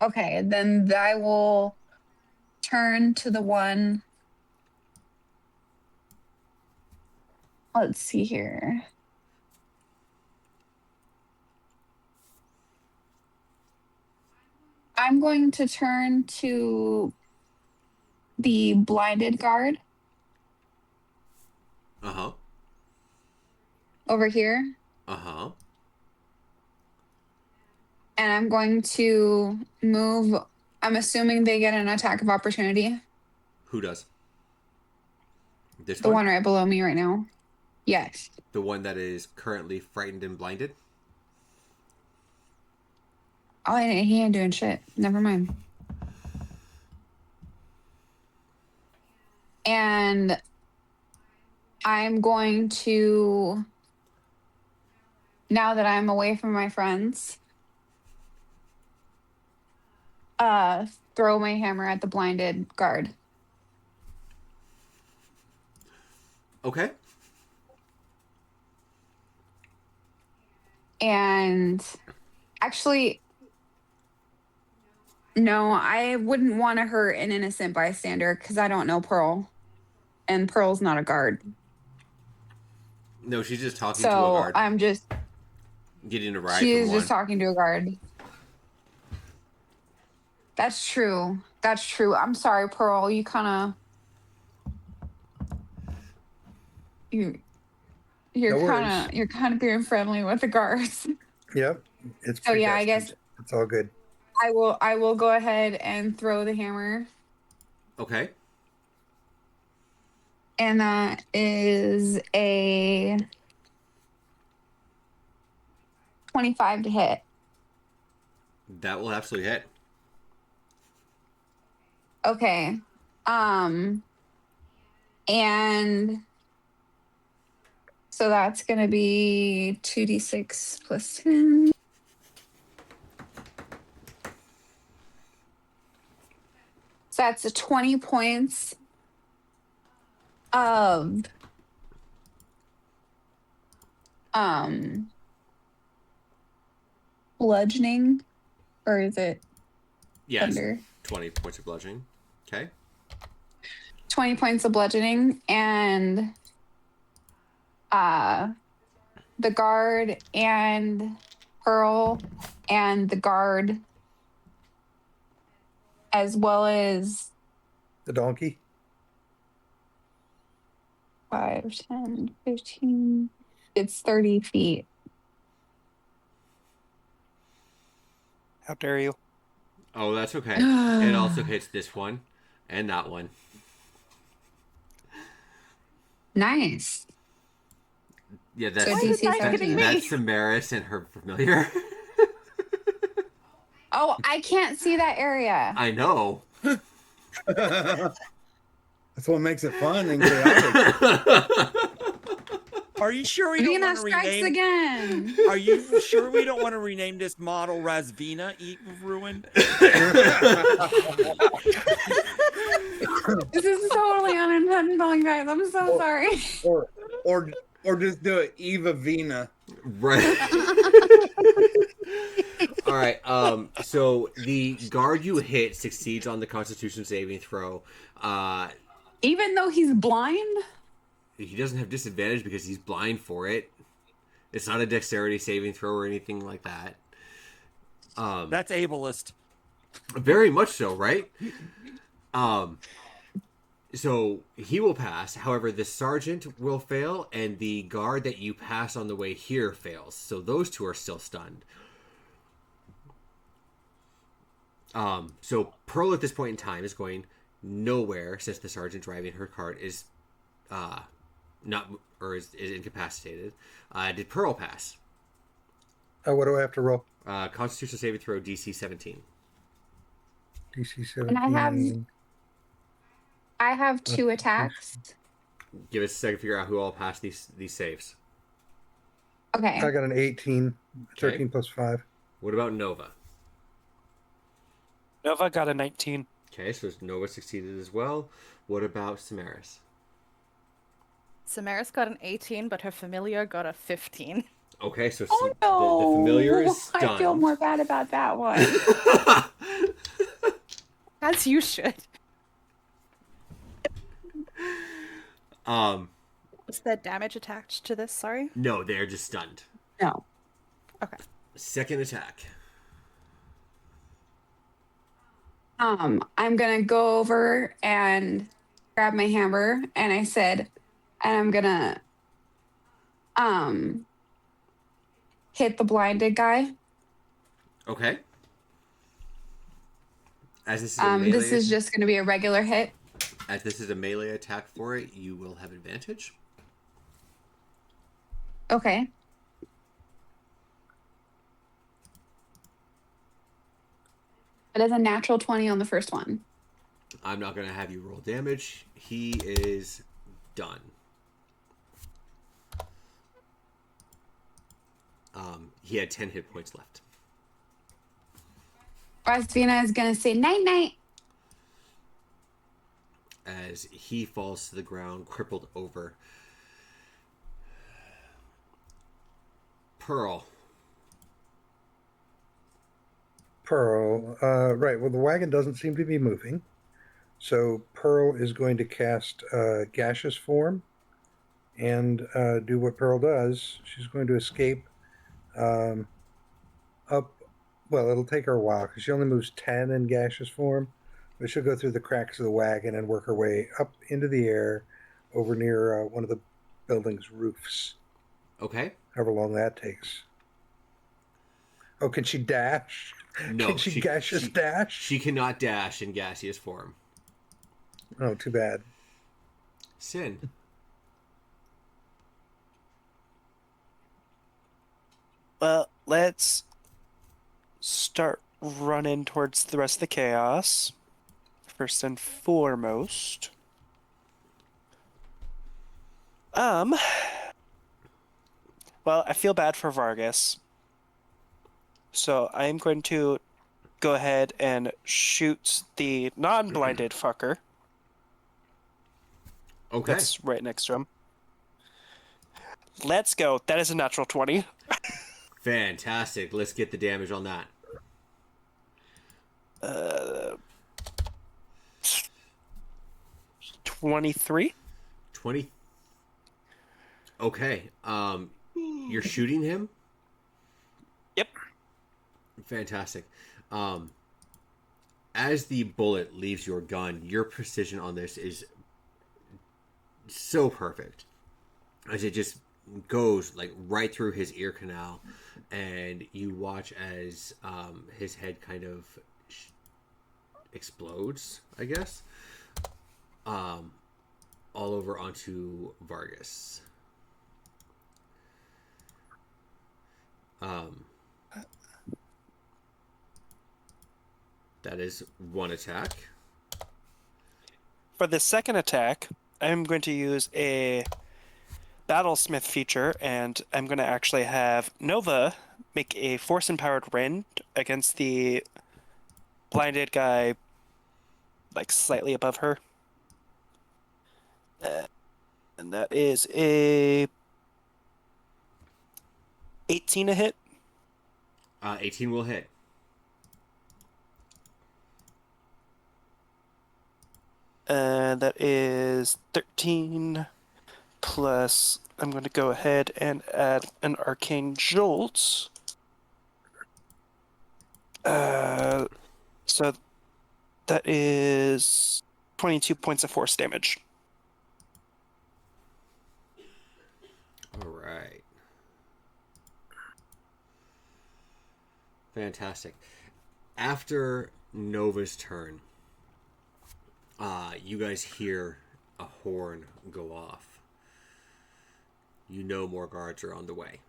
Okay, then I will turn to the one. Let's see here. I'm going to turn to the blinded guard Uh-huh. over here, Uh-huh. and I'm going to move. I'm assuming they get an attack of opportunity. Who does? This The one right below me right now. Yes. The one that is currently frightened and blinded? Oh, he ain't doing shit. Never mind. And I'm going to, now that I'm away from my friends, throw my hammer at the blinded guard. Okay. And actually, no, I wouldn't want to hurt an innocent bystander because I don't know Pearl. And Pearl's not a guard. No, she's just talking to a So guard. I'm just, Getting a ride she from is one. just talking to a guard. That's true. That's true. I'm sorry, Pearl. You kind of, you're No worries. kind of being friendly with the guards. Yep. It's So yeah, I predestined. guess It's all good. I will go ahead and throw the hammer. Okay. And that is a 25 to hit. That will absolutely hit. Okay. And so that's going to be 2d6 plus 10. So that's a 20 points of bludgeoning, or is it Yes. thunder. 20 points of bludgeoning. Okay. 20 points of bludgeoning, and the guard and Pearl and the guard, as well as The donkey. 5, 10, 15. It's 30 feet. How dare you? Oh, that's okay. It also hits this one and that one. Nice. Yeah, So that's DC nice 17. getting me? that's Samaris and her familiar. Oh, I can't see that area. I know. That's what makes it fun and chaotic. Are you sure we don't Vina want to strikes rename? again. Are you sure we don't want to rename this model Razvina, Eve of Ruin? This is totally unintentional, you guys. I'm so sorry. or just do it Eva Vina. Right. All right. So the guard you hit succeeds on the Constitution saving throw. Even though he's blind? He doesn't have disadvantage because he's blind for it. It's not a dexterity saving throw or anything like that. That's ableist. Very much so, right? So he will pass. However, the sergeant will fail, and the guard that you pass on the way here fails. So those two are still stunned. So Pearl at this point in time is going nowhere since the sergeant driving her cart is is incapacitated. Did Pearl pass? What do I have to roll? Constitution saving throw DC 17. DC 17. And I have 2 attacks. Give us a second to figure out who all passed these saves. Okay. I got an 18. 13 Okay. plus 5. What about Nova? Nova got a 19. Okay, so Nova succeeded as well. What about Samaris? Samaris got an 18, but her familiar got a 15. Okay, so Oh no! the familiar is stunned. I feel more bad about that one. As you should. Was there damage attached to this? Sorry. No, they're just stunned. No. Okay. Second attack. I'm gonna go over and grab my hammer, and I said, and I'm gonna hit the blinded guy. Okay. As this is a melee, This is just gonna be a regular hit. as this is a melee attack for it, you will have advantage. Okay. It is a natural 20 on the first one. I'm not going to have you roll damage. He is done. He had 10 hit points left. Rasvina is gonna say night night. As he falls to the ground, crippled over. Pearl. Pearl. Right. Well, the wagon doesn't seem to be moving. So Pearl is going to cast gaseous form and do what Pearl does. She's going to escape up. Well, it'll take her a while because she only moves 10 in gaseous form. But she'll go through the cracks of the wagon and work her way up into the air over near one of the building's roofs. Okay. However long that takes. Oh, can she dash? No. Can she gaseous dash? She cannot dash in gaseous form. Oh, too bad. Sin. Well, let's start running towards the rest of the chaos. First and foremost. Well, I feel bad for Vargas. So I'm going to go ahead and shoot the non-blinded fucker. Okay. That's right next to him. Let's go. That is a natural 20. Fantastic. Let's get the damage on that. Uh, 23. 20. Okay. You're shooting him? Yep. Fantastic. As the bullet leaves your gun, your precision on this is so perfect. As it just goes like right through his ear canal, and you watch as his head kind of explodes, I guess, all over onto Vargas. That is one attack. For the second attack, I'm going to use a Battlesmith feature, and I'm going to actually have Nova make a force-empowered rend against the blinded guy, like slightly above her. And that is a 18 a hit. 18 will hit. And that is 13 plus. I'm going to go ahead and add an arcane jolt. So that is 22 points of force damage. All right. Fantastic. After Nova's turn, you guys hear a horn go off. You know more guards are on the way.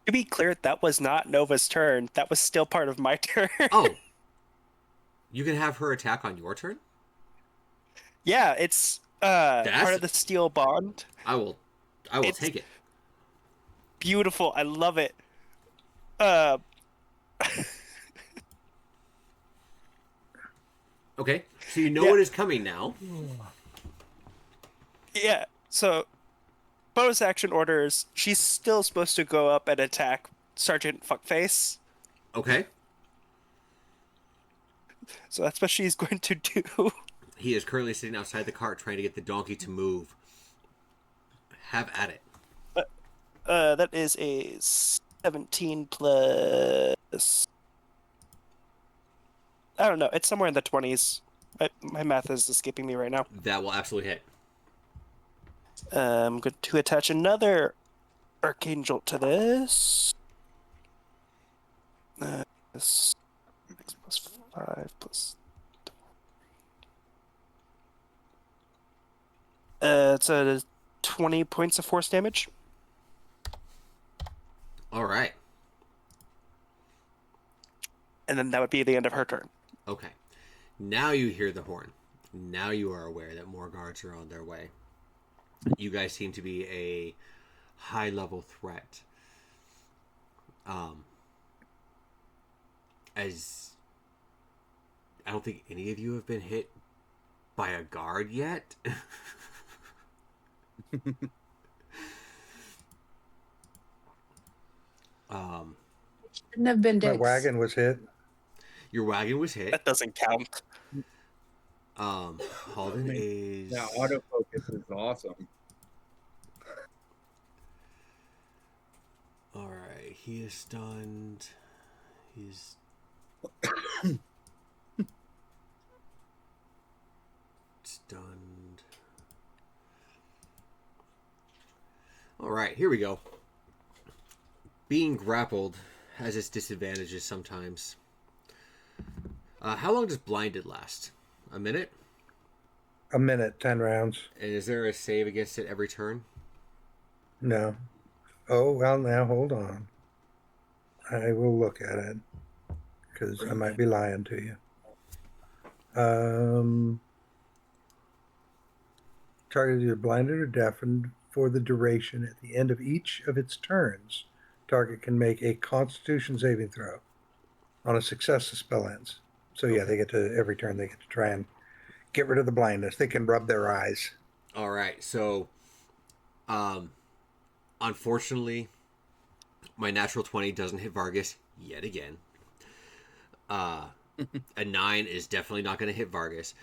To be clear, that was not Nova's turn. That was still part of my turn. Oh, you can have her attack on your turn? Yeah, it's part of the steel bond. I will take it. Beautiful. I love it. Okay, so you know what is coming now. Yeah, so bonus action orders, she's still supposed to go up and attack Sergeant Fuckface. Okay. So that's what she's going to do. He is currently sitting outside the cart trying to get the donkey to move. Have at it. That is a 17 plus... I don't know. It's somewhere in the 20s. My math is escaping me right now. That will absolutely hit. I'm going to attach another Arcane Jolt to this. 6 plus 5 plus... it's a 20 points of force damage. All right. And then that would be the end of her turn. Okay. Now you hear the horn. Now you are aware that more guards are on their way. You guys seem to be a high-level threat. As I don't think any of you have been hit by a guard yet. Shouldn't have been My dicks. wagon was hit. Your wagon was hit. That doesn't count. Halden is... Now, autofocus is awesome. Alright, he is stunned. He's... stunned. Alright, here we go. Being grappled has its disadvantages sometimes. How long does blinded last? A minute? A minute, 10 rounds. And is there a save against it every turn? No. Oh, well, now hold on. I will look at it because I might be lying to you. Target is either blinded or deafened for the duration. At the end of each of its turns, target can make a Constitution saving throw. On a success, the spell ends. So yeah, they get to every turn they get to try and get rid of the blindness. They can rub their eyes. All right, so unfortunately, my natural 20 doesn't hit Vargas yet again. Uh, a 9 is definitely not going to hit Vargas,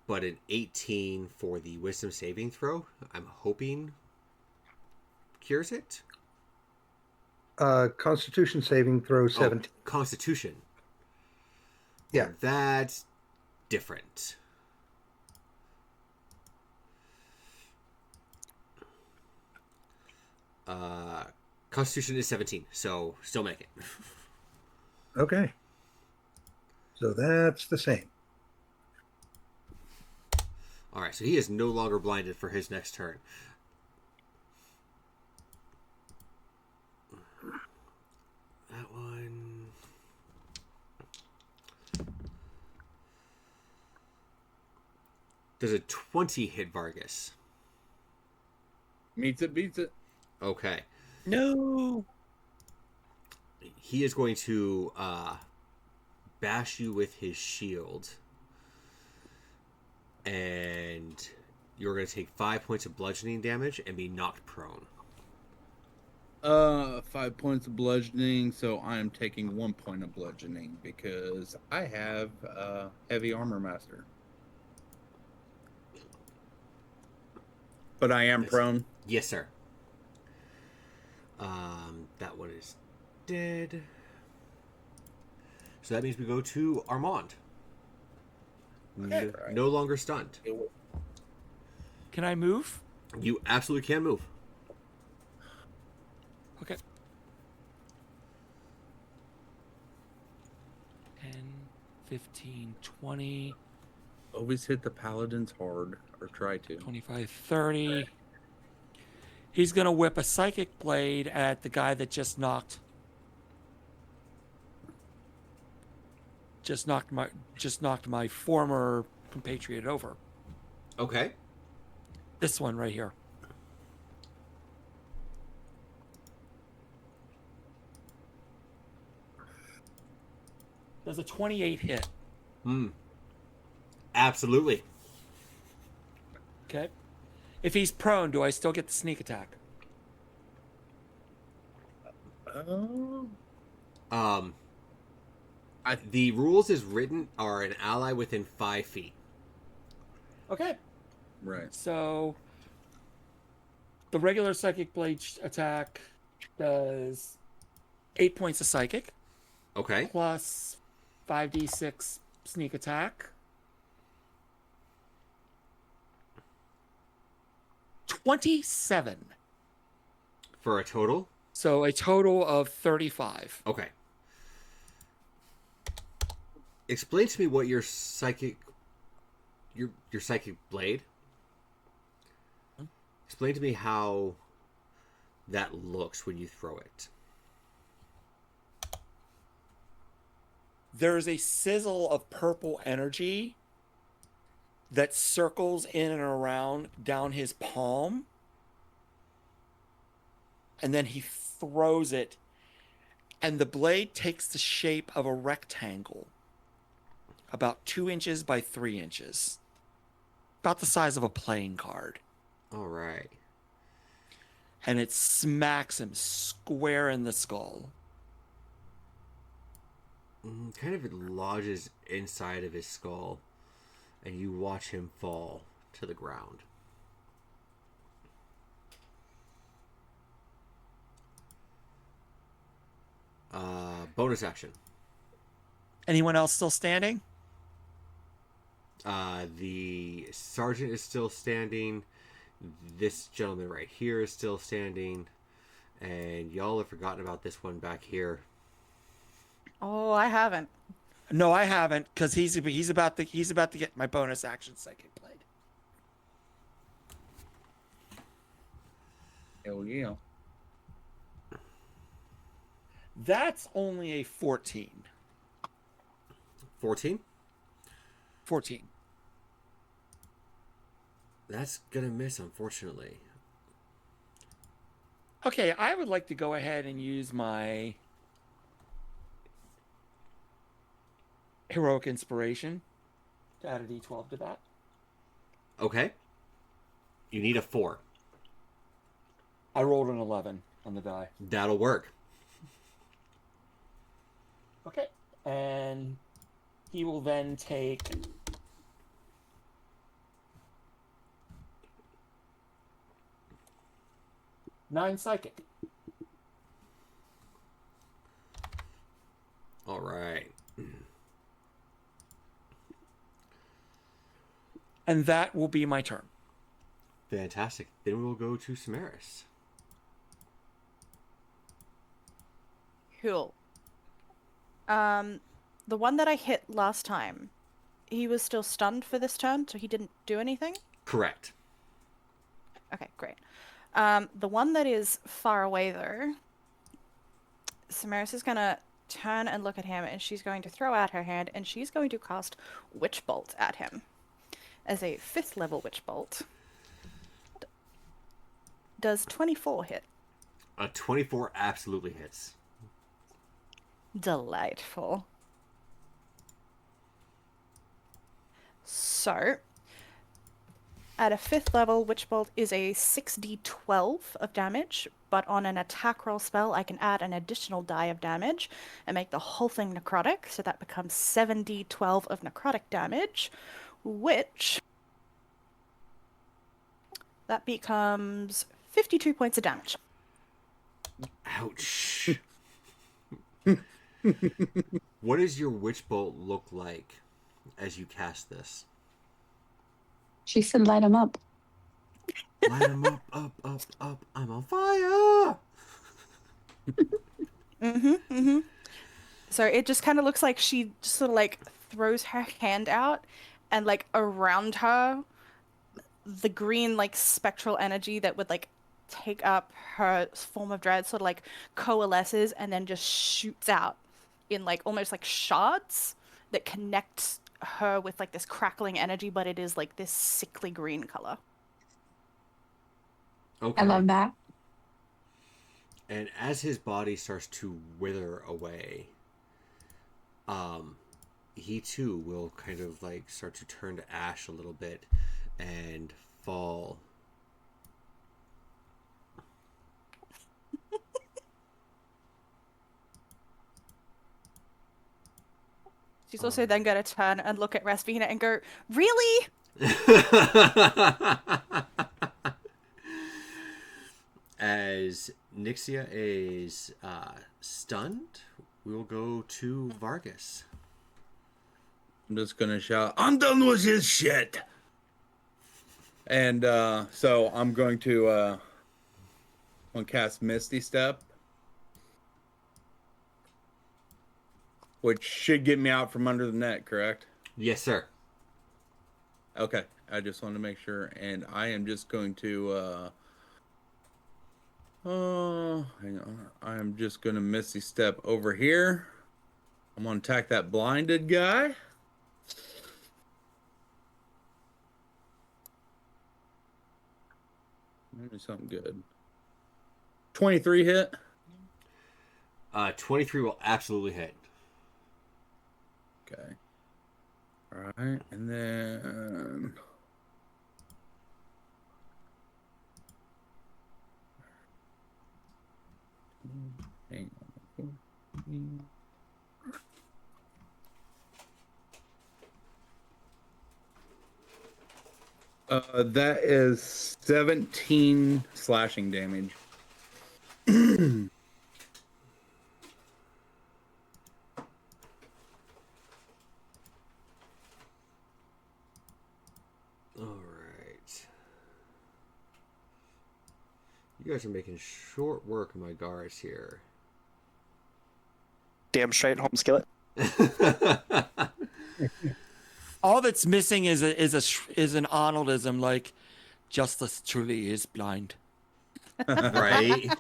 but an 18 for the wisdom saving throw, I'm hoping cures it. Constitution saving throw 17. Oh, Constitution. Yeah. Well, that's different. Constitution is 17, so still make it. Okay. So that's the same. All right, so he is no longer blinded for his next turn. That one. Does a 20 hit Vargas? Meets it, beats it. Okay. No. He is going to bash you with his shield. And you're going to take 5 points of bludgeoning damage and be knocked prone. 5 points of bludgeoning, so I am taking 1 point of bludgeoning because I have heavy armor master. But I am Yes. prone. Yes, sir. That one is dead. So that means we go to Armand. Okay. No longer stunned. Can I move? You absolutely can move. Okay. 10, 15, 20, Always hit the paladins hard, or try to. 25, 30. He's going to whip a psychic blade at the guy that just knocked my former compatriot over. Okay. This one right here. Does a 28 hit? Absolutely. Okay. If he's prone, do I still get the sneak attack? The rules as written are an ally within 5 feet. Okay. Right. So the regular psychic blade attack does 8 points of psychic Okay. plus 5d6 sneak attack. 27. For a total? So a total of 35. Okay. Explain to me what your psychic blade. Explain to me how that looks when you throw it. There's a sizzle of purple energy that circles in and around down his palm. And then he throws it. And the blade takes the shape of a rectangle. About 2 inches by 3 inches. About the size of a playing card. All right. And it smacks him square in the skull. Kind of lodges inside of his skull, and you watch him fall to the ground. Bonus action. Anyone else still standing? The sergeant is still standing. This gentleman right here is still standing. And y'all have forgotten about this one back here. Oh, I haven't. No, I haven't, because he's about to get my bonus action psychic blade. Hell yeah. That's only a 14. 14? 14. That's gonna miss, unfortunately. Okay, I would like to go ahead and use my heroic inspiration to add a d12 to that. Okay. You need a 4. I rolled an 11 on the die. That'll work. Okay, and he will then take 9 psychic. All right. And that will be my turn. Fantastic. Then we'll go to Samaris. Cool. The one that I hit last time, he was still stunned for this turn, so he didn't do anything? Correct. Okay, great. The one that is far away, though, Samaris is gonna turn and look at him, and she's going to throw out her hand, and she's going to cast Witch Bolt at him as a 5th level Witch Bolt. Does 24 hit? A 24 absolutely hits. Delightful. So, at a 5th level, Witch Bolt is a 6d12 of damage, but on an attack roll spell, I can add an additional die of damage and make the whole thing necrotic, so that becomes 7d12 of necrotic damage, which... that becomes 52 points of damage. Ouch. What does your Witch Bolt look like as you cast this? She said light him up. Light him up, up, up, up. I'm on fire. So it just kind of looks like she just sort of like throws her hand out, and like around her, the green like spectral energy that would like take up her form of dread sort of like coalesces and then just shoots out in like almost like shards that connect her with like this crackling energy, but it is like this sickly green color. Okay. I love that. And as his body starts to wither away, he too will kind of like start to turn to ash a little bit and fall. She's also then going to turn and look at Rasvina and go, "Really?" As Nixia is stunned, we will go to Vargas. I'm just gonna shout, "I'm done with his shit!" And so I'm going to cast Misty Step, which should get me out from under the net, correct? Yes, sir. Okay, I just wanted to make sure, and I am just going to hang on. I am just gonna Misty Step over here. I'm gonna attack that blinded guy. Maybe something good. 23 hit. 23 will absolutely hit. Okay. All right, and then hang on. That is 17 slashing damage. All right. You guys are making short work of my guards here. Damn straight, home skillet. All that's missing is an Arnoldism, like justice truly is blind. Right?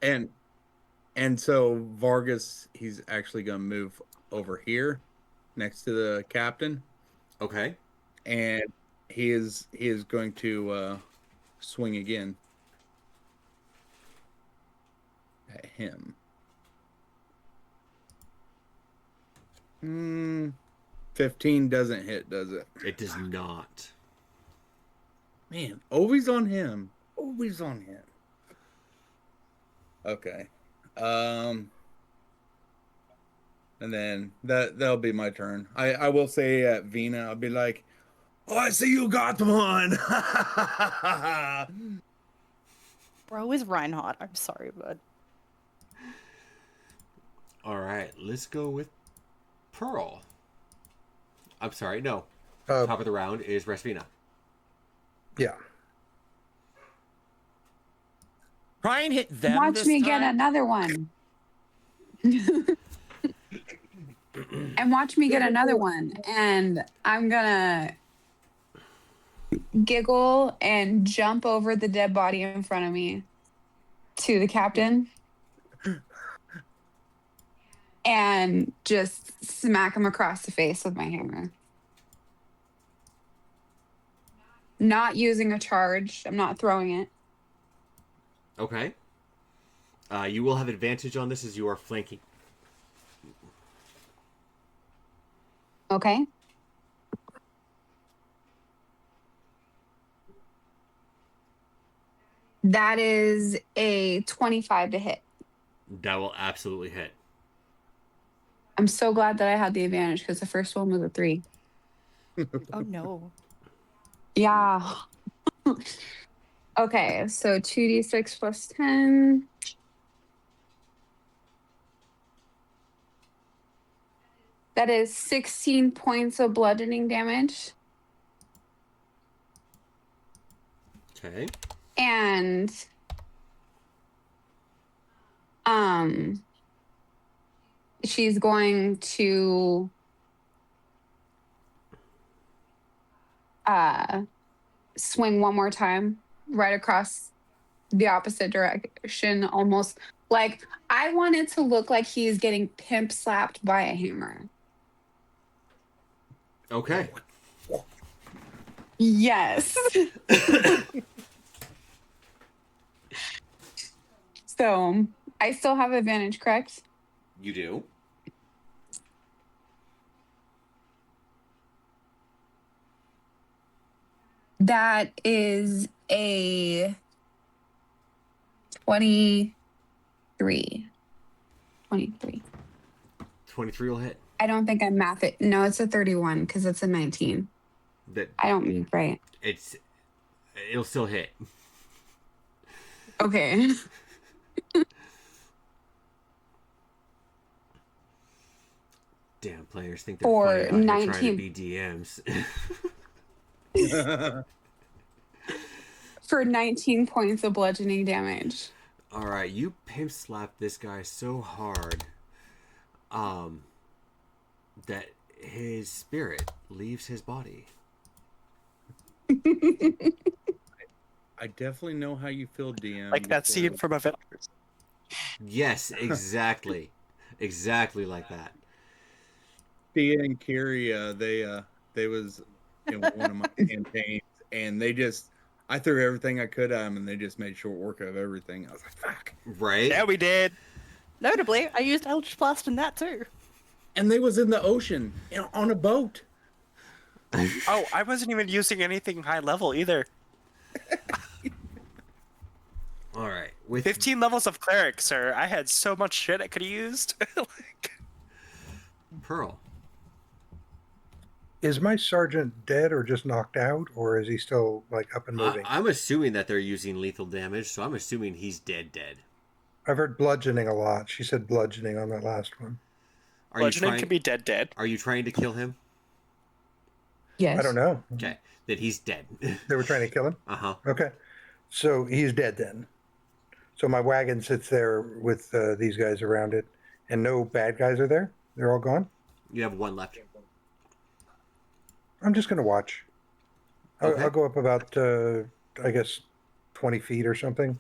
And so Vargas, he's actually going to move over here next to the captain, Okay. and he is going to swing again at him. 15 doesn't hit, does it? It does not. Man, always on him. Always on him. Okay. and then that'll be my turn. I will say at Vina, I'll be like, "Oh, I see you got one." Bro is Reinhardt. I'm sorry, bud. All right, let's go with Pearl. I'm sorry, no. Uh, Top of the round is Resvina. yeah. Try and hit them Watch this me time. get another one. And watch me get another one. And I'm gonna giggle and jump over the dead body in front of me to the captain and just smack him across the face with my hammer. Not using a charge. I'm not throwing it. Okay. You will have advantage on this as you are flanking. Okay. That is a 25 to hit. That will absolutely hit. I'm so glad that I had the advantage because the first one was a 3. Oh no. Yeah. Okay, so 2d6 plus 10. That is 16 points of bludgeoning damage. Okay. And she's going to swing one more time right across the opposite direction, almost like I want it to look like he's getting pimp slapped by a hammer. Okay. Yes. So I still have advantage, correct? You do. That is a 23. 23. 23 will hit. I don't think I math it. No, it's a 31 because it's a 19. That I don't mean right. it'll still hit. Okay. Damn, players think they're For funny out here trying 19. to be DMs. For 19 points of bludgeoning damage. All right, you pimp slap this guy so hard, that his spirit leaves his body. I definitely know how you feel, DM. Like that before- scene from Avengers. Yes, exactly, exactly like that. Tia and Kiri, they was in one of my campaigns, and I threw everything I could at them, and they just made short work of everything. I was like, fuck. Right? Yeah, we did. Notably, I used Eldritch Blast in that too. And they was in the ocean on a boat. Oh, I wasn't even using anything high level either. All right. With 15 levels of cleric, sir. I had so much shit I could have used. Pearl. Is my sergeant dead or just knocked out, or is he still like up and moving? I'm assuming that they're using lethal damage, so I'm assuming he's dead. I've heard bludgeoning a lot. She said bludgeoning on that last one. Are you Bludgeoning trying? can be dead. Are you trying to kill him? Yes. I don't know. Okay, then he's dead. They were trying to kill him? Uh-huh. Okay. So he's dead then. So my wagon sits there with these guys around it, and no bad guys are there? They're all gone? You have one left. I'm just going to watch. Okay. I'll go up about, I guess, 20 feet or something.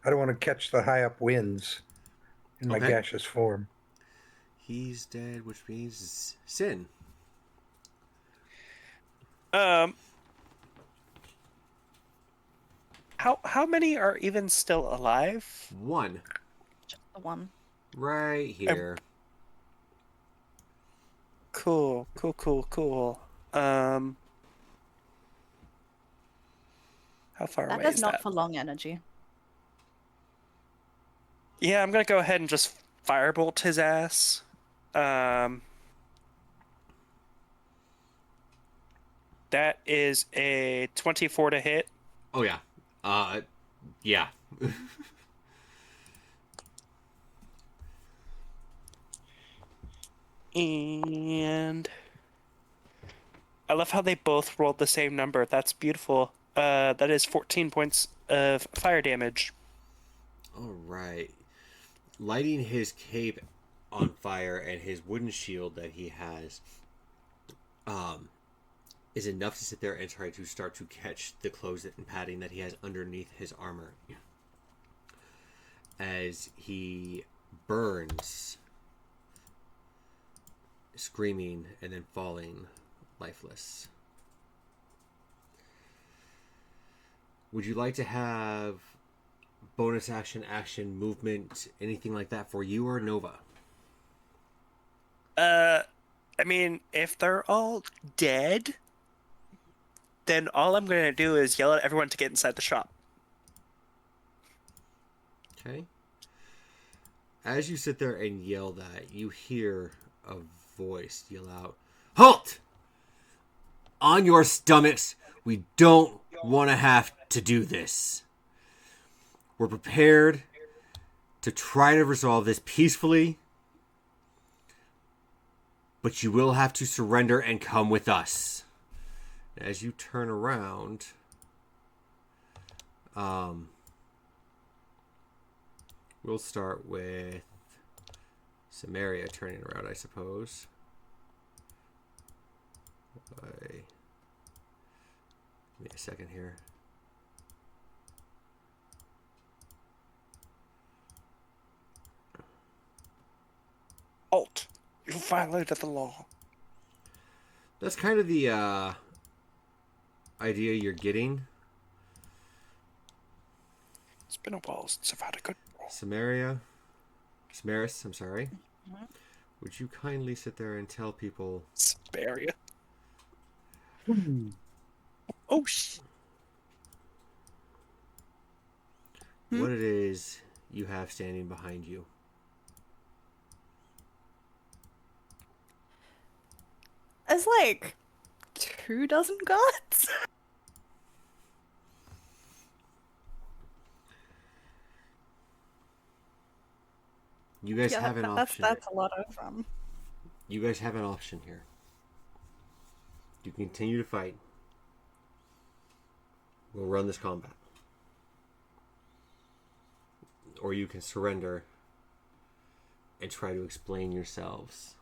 I don't want to catch the high up winds in my Okay. gaseous form. He's dead, which means Sin. How many are even still alive? One. Just the one. Right here. Cool. How far That away is is not that? for long energy. Yeah, I'm gonna go ahead and just firebolt his ass. That is a 24 to hit. Oh yeah. Yeah. And I love how they both rolled the same number. That's beautiful. That is 14 points of fire damage. All right. Lighting his cape on fire and his wooden shield that he has is enough to sit there and try to start to catch the clothes and padding that he has underneath his armor as he burns, screaming and then falling lifeless. Would you like to have bonus action, movement, anything like that for you or Nova? I mean, if they're all dead, then all I'm going to do is yell at everyone to get inside the shop. Okay. As you sit there and yell that, you hear a voice yell out, "Halt! On your stomachs! We don't want to have to do this. We're prepared to try to resolve this peacefully, but you will have to surrender and come with us." As you turn around, we'll start with Samaria turning around, I suppose. Give me a second here. Halt! You violated the law. That's kind of the idea you're getting. It's been a while since I've had a good roll. Samaris, I'm sorry. Would you kindly sit there and tell people Samaria. Oh, shit. what it is you have standing behind you? As like 24 gods? You guys have an option. That's a lot of You guys have an option here. You continue to fight. We'll run this combat. Or you can surrender and try to explain yourselves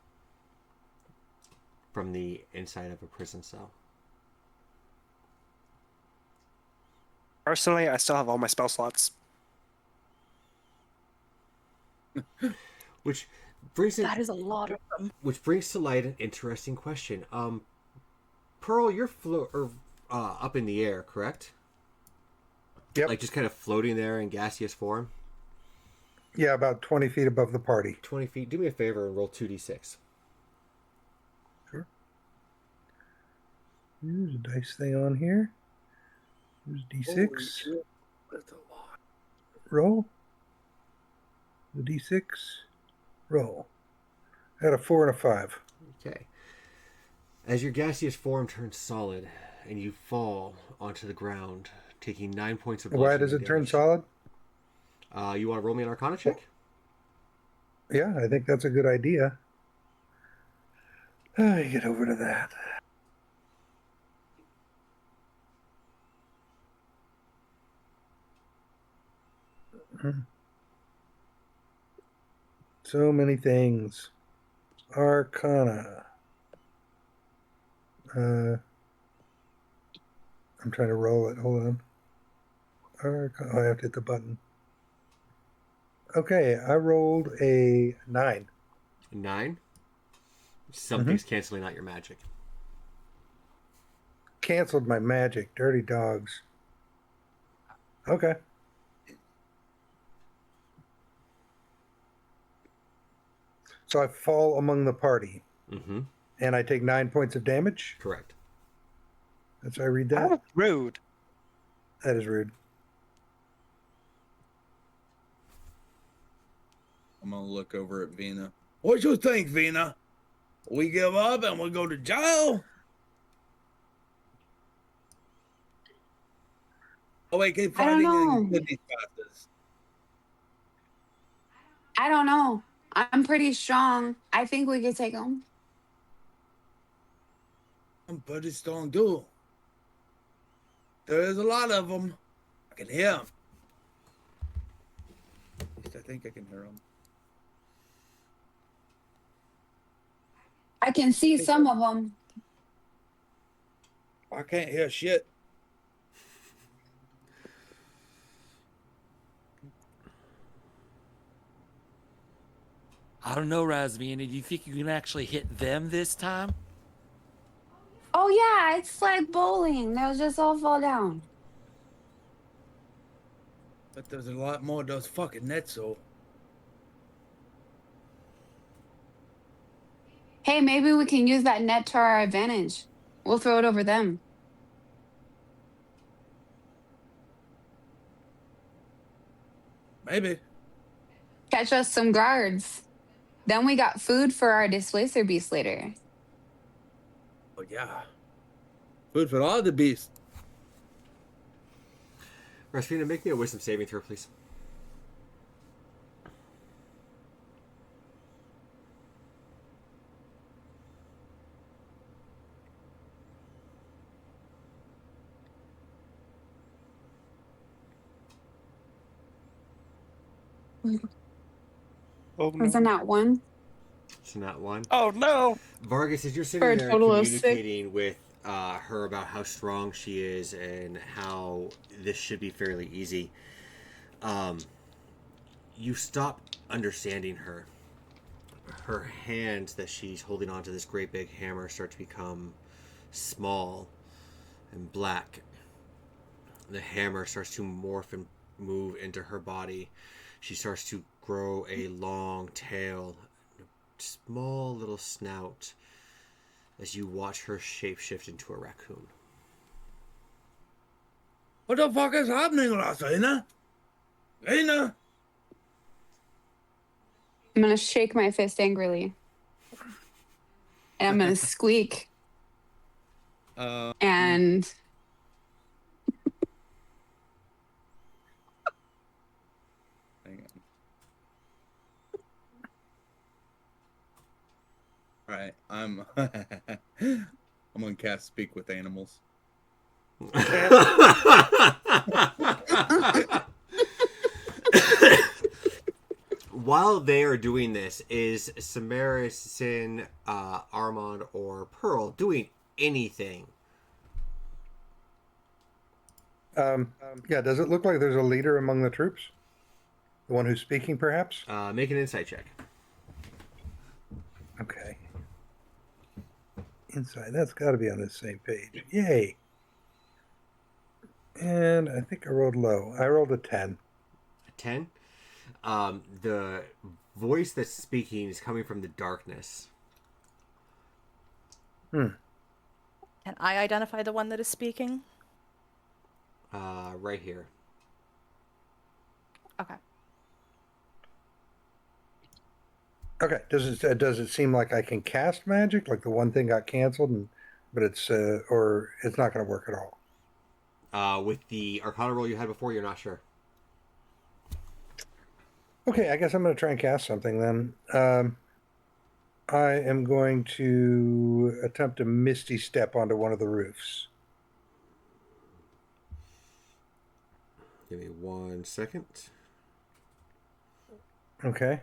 from the inside of a prison cell. Personally, I still have all my spell slots. Which brings that is a lot of them. Which brings to light an interesting question. Pearl, you're up in the air, correct? Yep. Like just kind of floating there in gaseous form? Yeah, about 20 feet above the party. 20 feet. Do me a favor and roll 2d6. Sure. There's a dice thing on here. There's d6. That's a lot. Roll. The d6. Roll. I got a 4 and a 5. Okay. As your gaseous form turns solid and you fall onto the ground, taking 9 points of Why does it turn solid? You want to roll me an Arcana check? Yeah, I think that's a good idea. I get over to that. So many things. Arcana. I'm trying to roll it. Hold on. Arcana. Oh, I have to hit the button. Okay, I rolled a 9. 9? Something's canceling out your magic. Canceled my magic. Dirty dogs. Okay. So I fall among the party. Mm-hmm. And I take 9 points of damage? Correct. That's how I read that? Oh, rude. That is rude. I'm gonna look over at Vina. What you think, Vina? We give up and we go to jail? Oh wait, keep I don't fighting know. and get these passes. I don't know. I'm pretty strong. I think we could take them. I'm pretty strong too. There is a lot of them. I can hear them. At least I think I can hear them. I can see some of them. I can't hear shit. I don't know, Razmina. Do you think you can actually hit them this time? Oh yeah, it's like bowling. They'll just all fall down. But there's a lot more of those fucking nets, so. Hey, maybe we can use that net to our advantage. We'll throw it over them. Maybe. Catch us some guards. Then we got food for our displacer beast later. Oh yeah. Food for all the beasts. Rasfina, make me a wisdom saving throw, please. Oh no. Isn't that one? It's not one. Oh no. Vargas, as you're For sitting a there total of 6. communicating with her about how strong she is and how this should be fairly easy, you stop understanding her. Her hands that she's holding onto this great big hammer start to become small and black. The hammer starts to morph and move into her body. She starts to grow a long tail, a small little snout, as you watch her shapeshift into a raccoon. What the fuck is happening, Rasina? Vina? I'm gonna shake my fist angrily. And I'm gonna squeak. And Hang on. All right, I'm gonna cast Speak with Animals. While they are doing this, is Samarison, Armand, or Pearl doing anything? Yeah, does it look like there's a leader among the troops? The one who's speaking, perhaps? Make an insight check. Okay. Inside, that's got to be on the same page. Yay. And I think I rolled low. I rolled a 10. 10. The voice that's speaking is coming from the darkness. Can I identify the one that is speaking? Right here. Okay. Okay. Does it seem like I can cast magic? Like the one thing got canceled, but it's or it's not going to work at all? With the Arcana roll you had before, you're not sure. Okay, I guess I'm going to try and cast something then. I am going to attempt a Misty Step onto one of the roofs. Give me 1 second. Okay.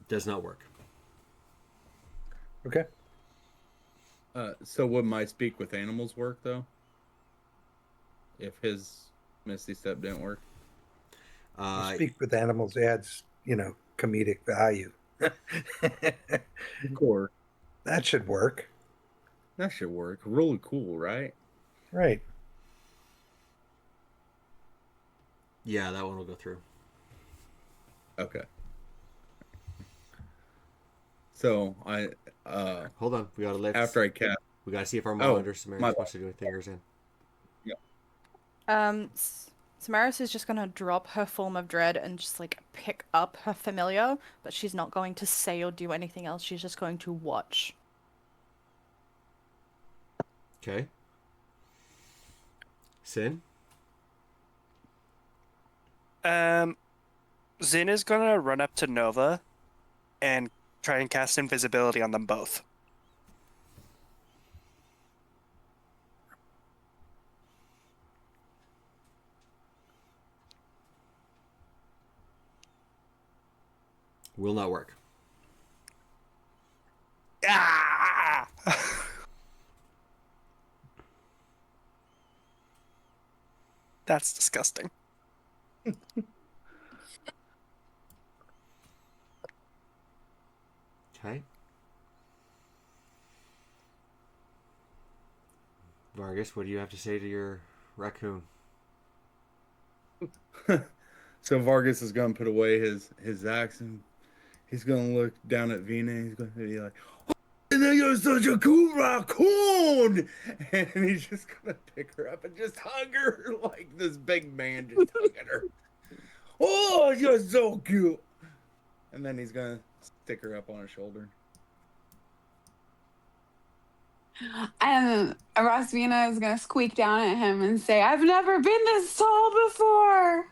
Does not work. Okay. So would my Speak with Animals work though? If his Misty Step didn't work? Speak with animals adds, comedic value. Core. That should work. That should work. Really cool, right? Right. Yeah, that one will go through. Okay. So I Hold on, we gotta let. after I cast. We gotta see if our Oh, monitor my Samaritan wants to do anything or in. Um, Samaris is just gonna drop her form of dread and just like pick up her familiar, but she's not going to say or do anything else. She's just going to watch. Okay. Sin? Zin is gonna run up to Nova and try and cast invisibility on them both. Will not work. Ah! That's disgusting. Okay. Vargas, what do you have to say to your raccoon? So Vargas is gonna put away his axe and he's gonna look down at Vina and he's gonna be like, "Oh, you're such a cool raccoon!" And he's just gonna pick her up and just hug her like this big man just hugging her. "Oh, you're so cute!" And then he's gonna stick her up on his shoulder. Rosvina is gonna squeak down at him and say, "I've never been this tall before."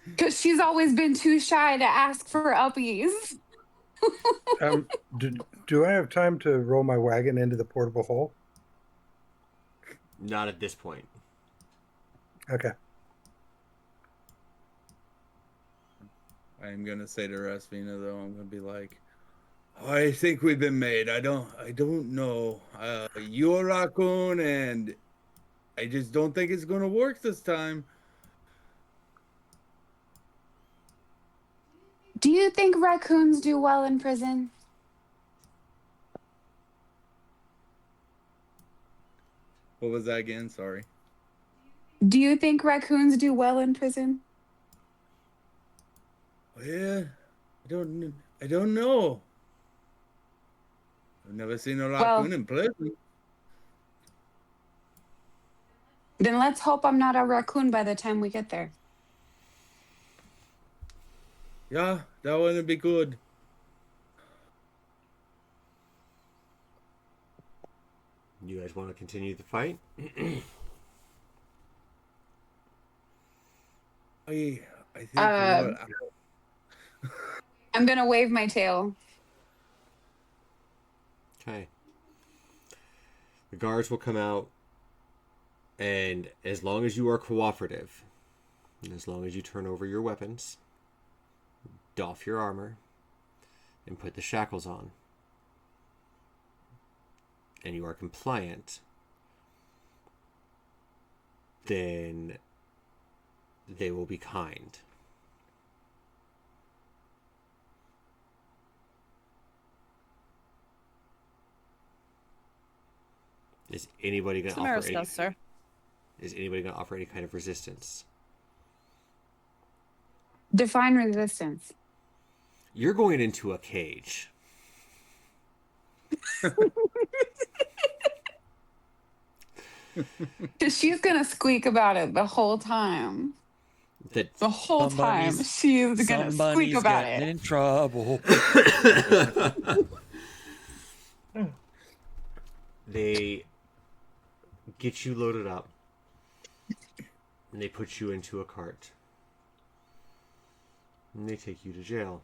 Because she's always been too shy to ask for uppies. Do I have time to roll my wagon into the portable hole? Not at this point. Okay. I'm gonna say to Rasvina though, I'm gonna be like, "I think we've been made. I don't know. You're a raccoon, and I just don't think it's gonna work this time." Do you think raccoons do well in prison? What was that again? Sorry. Do you think raccoons do well in prison? Yeah, I don't know. I've never seen a Well- raccoon in prison. Then let's hope I'm not a raccoon by the time we get there. Yeah, that wouldn't be good. You guys want to continue the fight? I think I'm gonna wave my tail. Okay. The guards will come out, and as long as you are cooperative, and as long as you turn over your weapons, doff your armor, and put the shackles on, and you are compliant, then they will be kind. Is anybody going to offer Samaris any? does, sir. Is anybody going to offer any kind of resistance? Define resistance. You're going into a cage. Because she's gonna squeak about it the whole time. That The whole time Somebody's- she's gonna squeak Somebody's about getting it. in trouble. they get you loaded up, and they put you into a cart, and they take you to jail.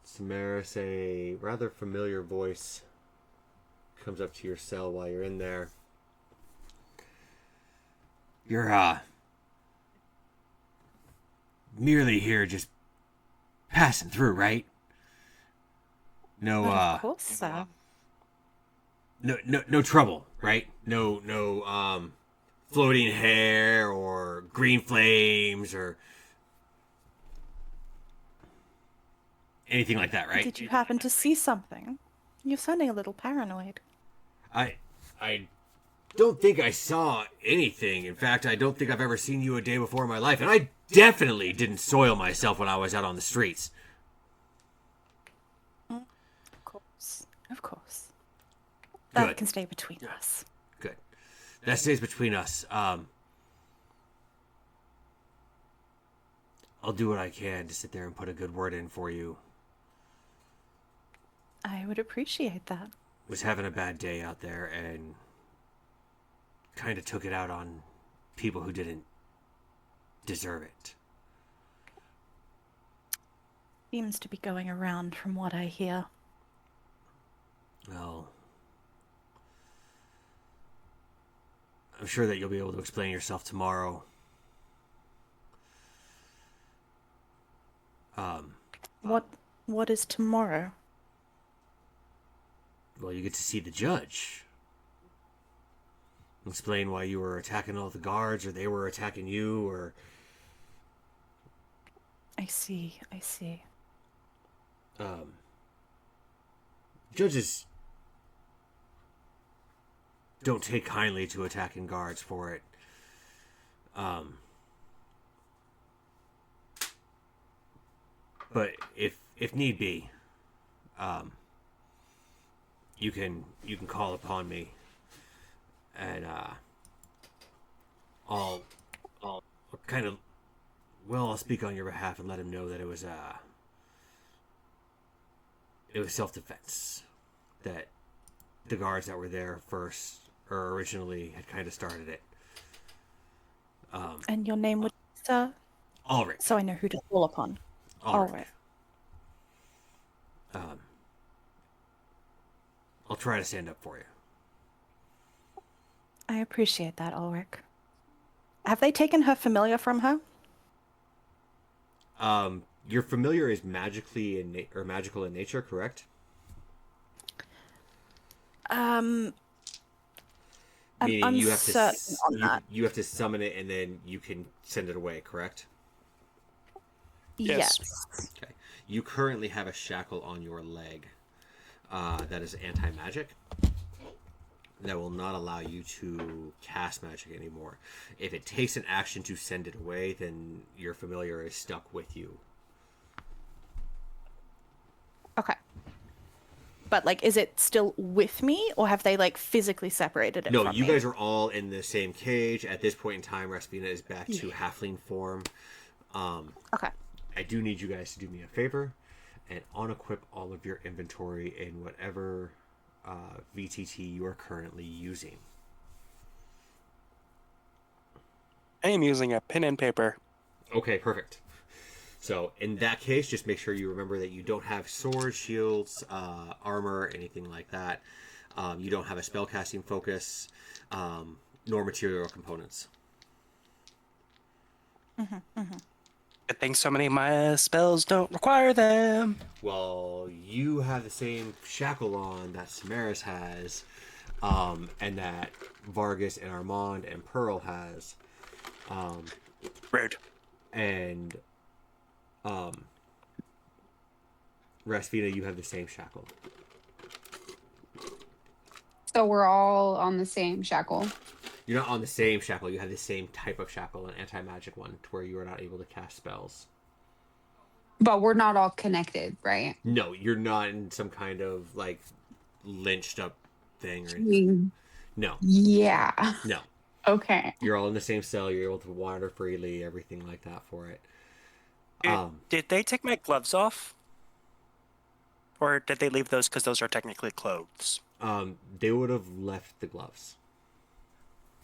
Samaris, a rather familiar voice comes up to your cell while you're in there. You're merely here just passing through, right? No But of course, sir. no trouble, right? No floating hair or green flames or anything like that, right? Did you happen to see something? You're sounding a little paranoid. I don't think I saw anything. In fact, I don't think I've ever seen you a day before in my life, and I definitely didn't soil myself when I was out on the streets. Of course. That Good. can stay between us. Good. That stays between us. I'll do what I can to sit there and put a good word in for you. I would appreciate that. Was having a bad day out there and kind of took it out on people who didn't deserve it. Seems to be going around from what I hear. Well, I'm sure that you'll be able to explain yourself tomorrow. What is tomorrow? Well, you get to see the judge. Explain why you were attacking all the guards, or they were attacking you, or... I see. Judges don't take kindly to attacking guards for it. But if need be, you can call upon me, and I'll kind of, well, I'll speak on your behalf and let him know that it was self-defense, that the guards that were there first or originally had kind of started it. And your name would be, sir? Ulrich. So I know who to call upon. Ulrich. Ulrich. I'll try to stand up for you. I appreciate that, Ulrich. Have they taken her familiar from her? Your familiar is magical in nature, correct? I'm Meaning you have uncertain on that. you have to summon it and then you can send it away, correct? Yes. Yes. Okay. You currently have a shackle on your leg that is anti-magic. That will not allow you to cast magic anymore. If it takes an action to send it away, then your familiar is stuck with you. Okay. But, like, is it still with me, or have they, like, physically separated it No, from you me? guys are all in the same cage. At this point in time, Raspina is back to halfling form. Okay. I do need you guys to do me a favor and unequip all of your inventory in whatever VTT you are currently using. I am using a pen and paper. Okay, perfect. So in that case, just make sure you remember that you don't have swords, shields, armor, anything like that. You don't have a spellcasting focus, nor material components. I think so many of my spells don't require them. Well, you have the same shackle on that Samaris has, and that Vargas and Armand and Pearl has. Rude. And Rasvina, you have the same shackle. So we're all on the same shackle. You're not on the same shackle. You have the same type of shackle, an anti-magic one, to where you are not able to cast spells. But we're not all connected, right? No, you're not in some kind of, like, lynched up thing or anything. No. Yeah. No. Okay. You're all in the same cell. You're able to wander freely, everything like that for it. Did they take my gloves off? Or did they leave those because those are technically clothes? They would have left the gloves.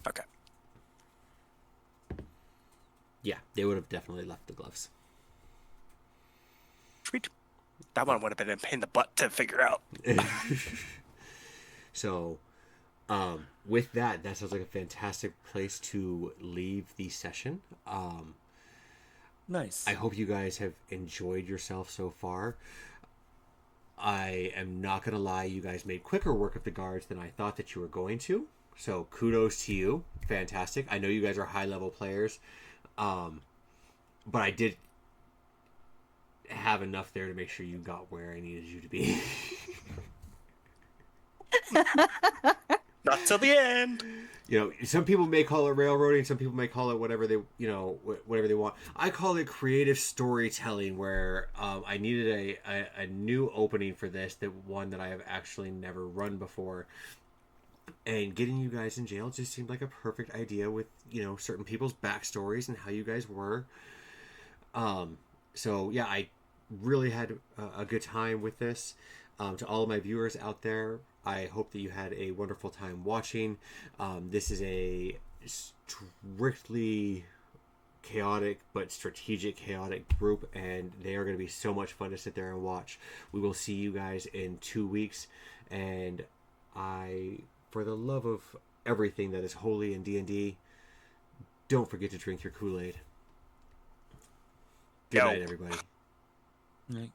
Okay. Yeah, they would have definitely left the gloves. Sweet. That one would have been a pain in the butt to figure out. So, with that sounds like a fantastic place to leave the session. Nice. I hope you guys have enjoyed yourself so far. I am not going to lie, you guys made quicker work of the guards than I thought that you were going to. So kudos to you. Fantastic. I know you guys are high-level players. But I did have enough there to make sure you got where I needed you to be. Not till the end. You know, some people may call it railroading, some people may call it whatever they, you know, whatever they want. I call it creative storytelling, where I needed a new opening for this, that one that I have actually never run before. And getting you guys in jail just seemed like a perfect idea, with, you know, certain people's backstories and how you guys were. So yeah, I really had a good time with this. To all of my viewers out there, I hope that you had a wonderful time watching. This is a strictly chaotic but strategic chaotic group, and they are going to be so much fun to sit there and watch. We will see you guys in 2 weeks, and for the love of everything that is holy in D&D, don't forget to drink your Kool-Aid. Good night, everybody. Right.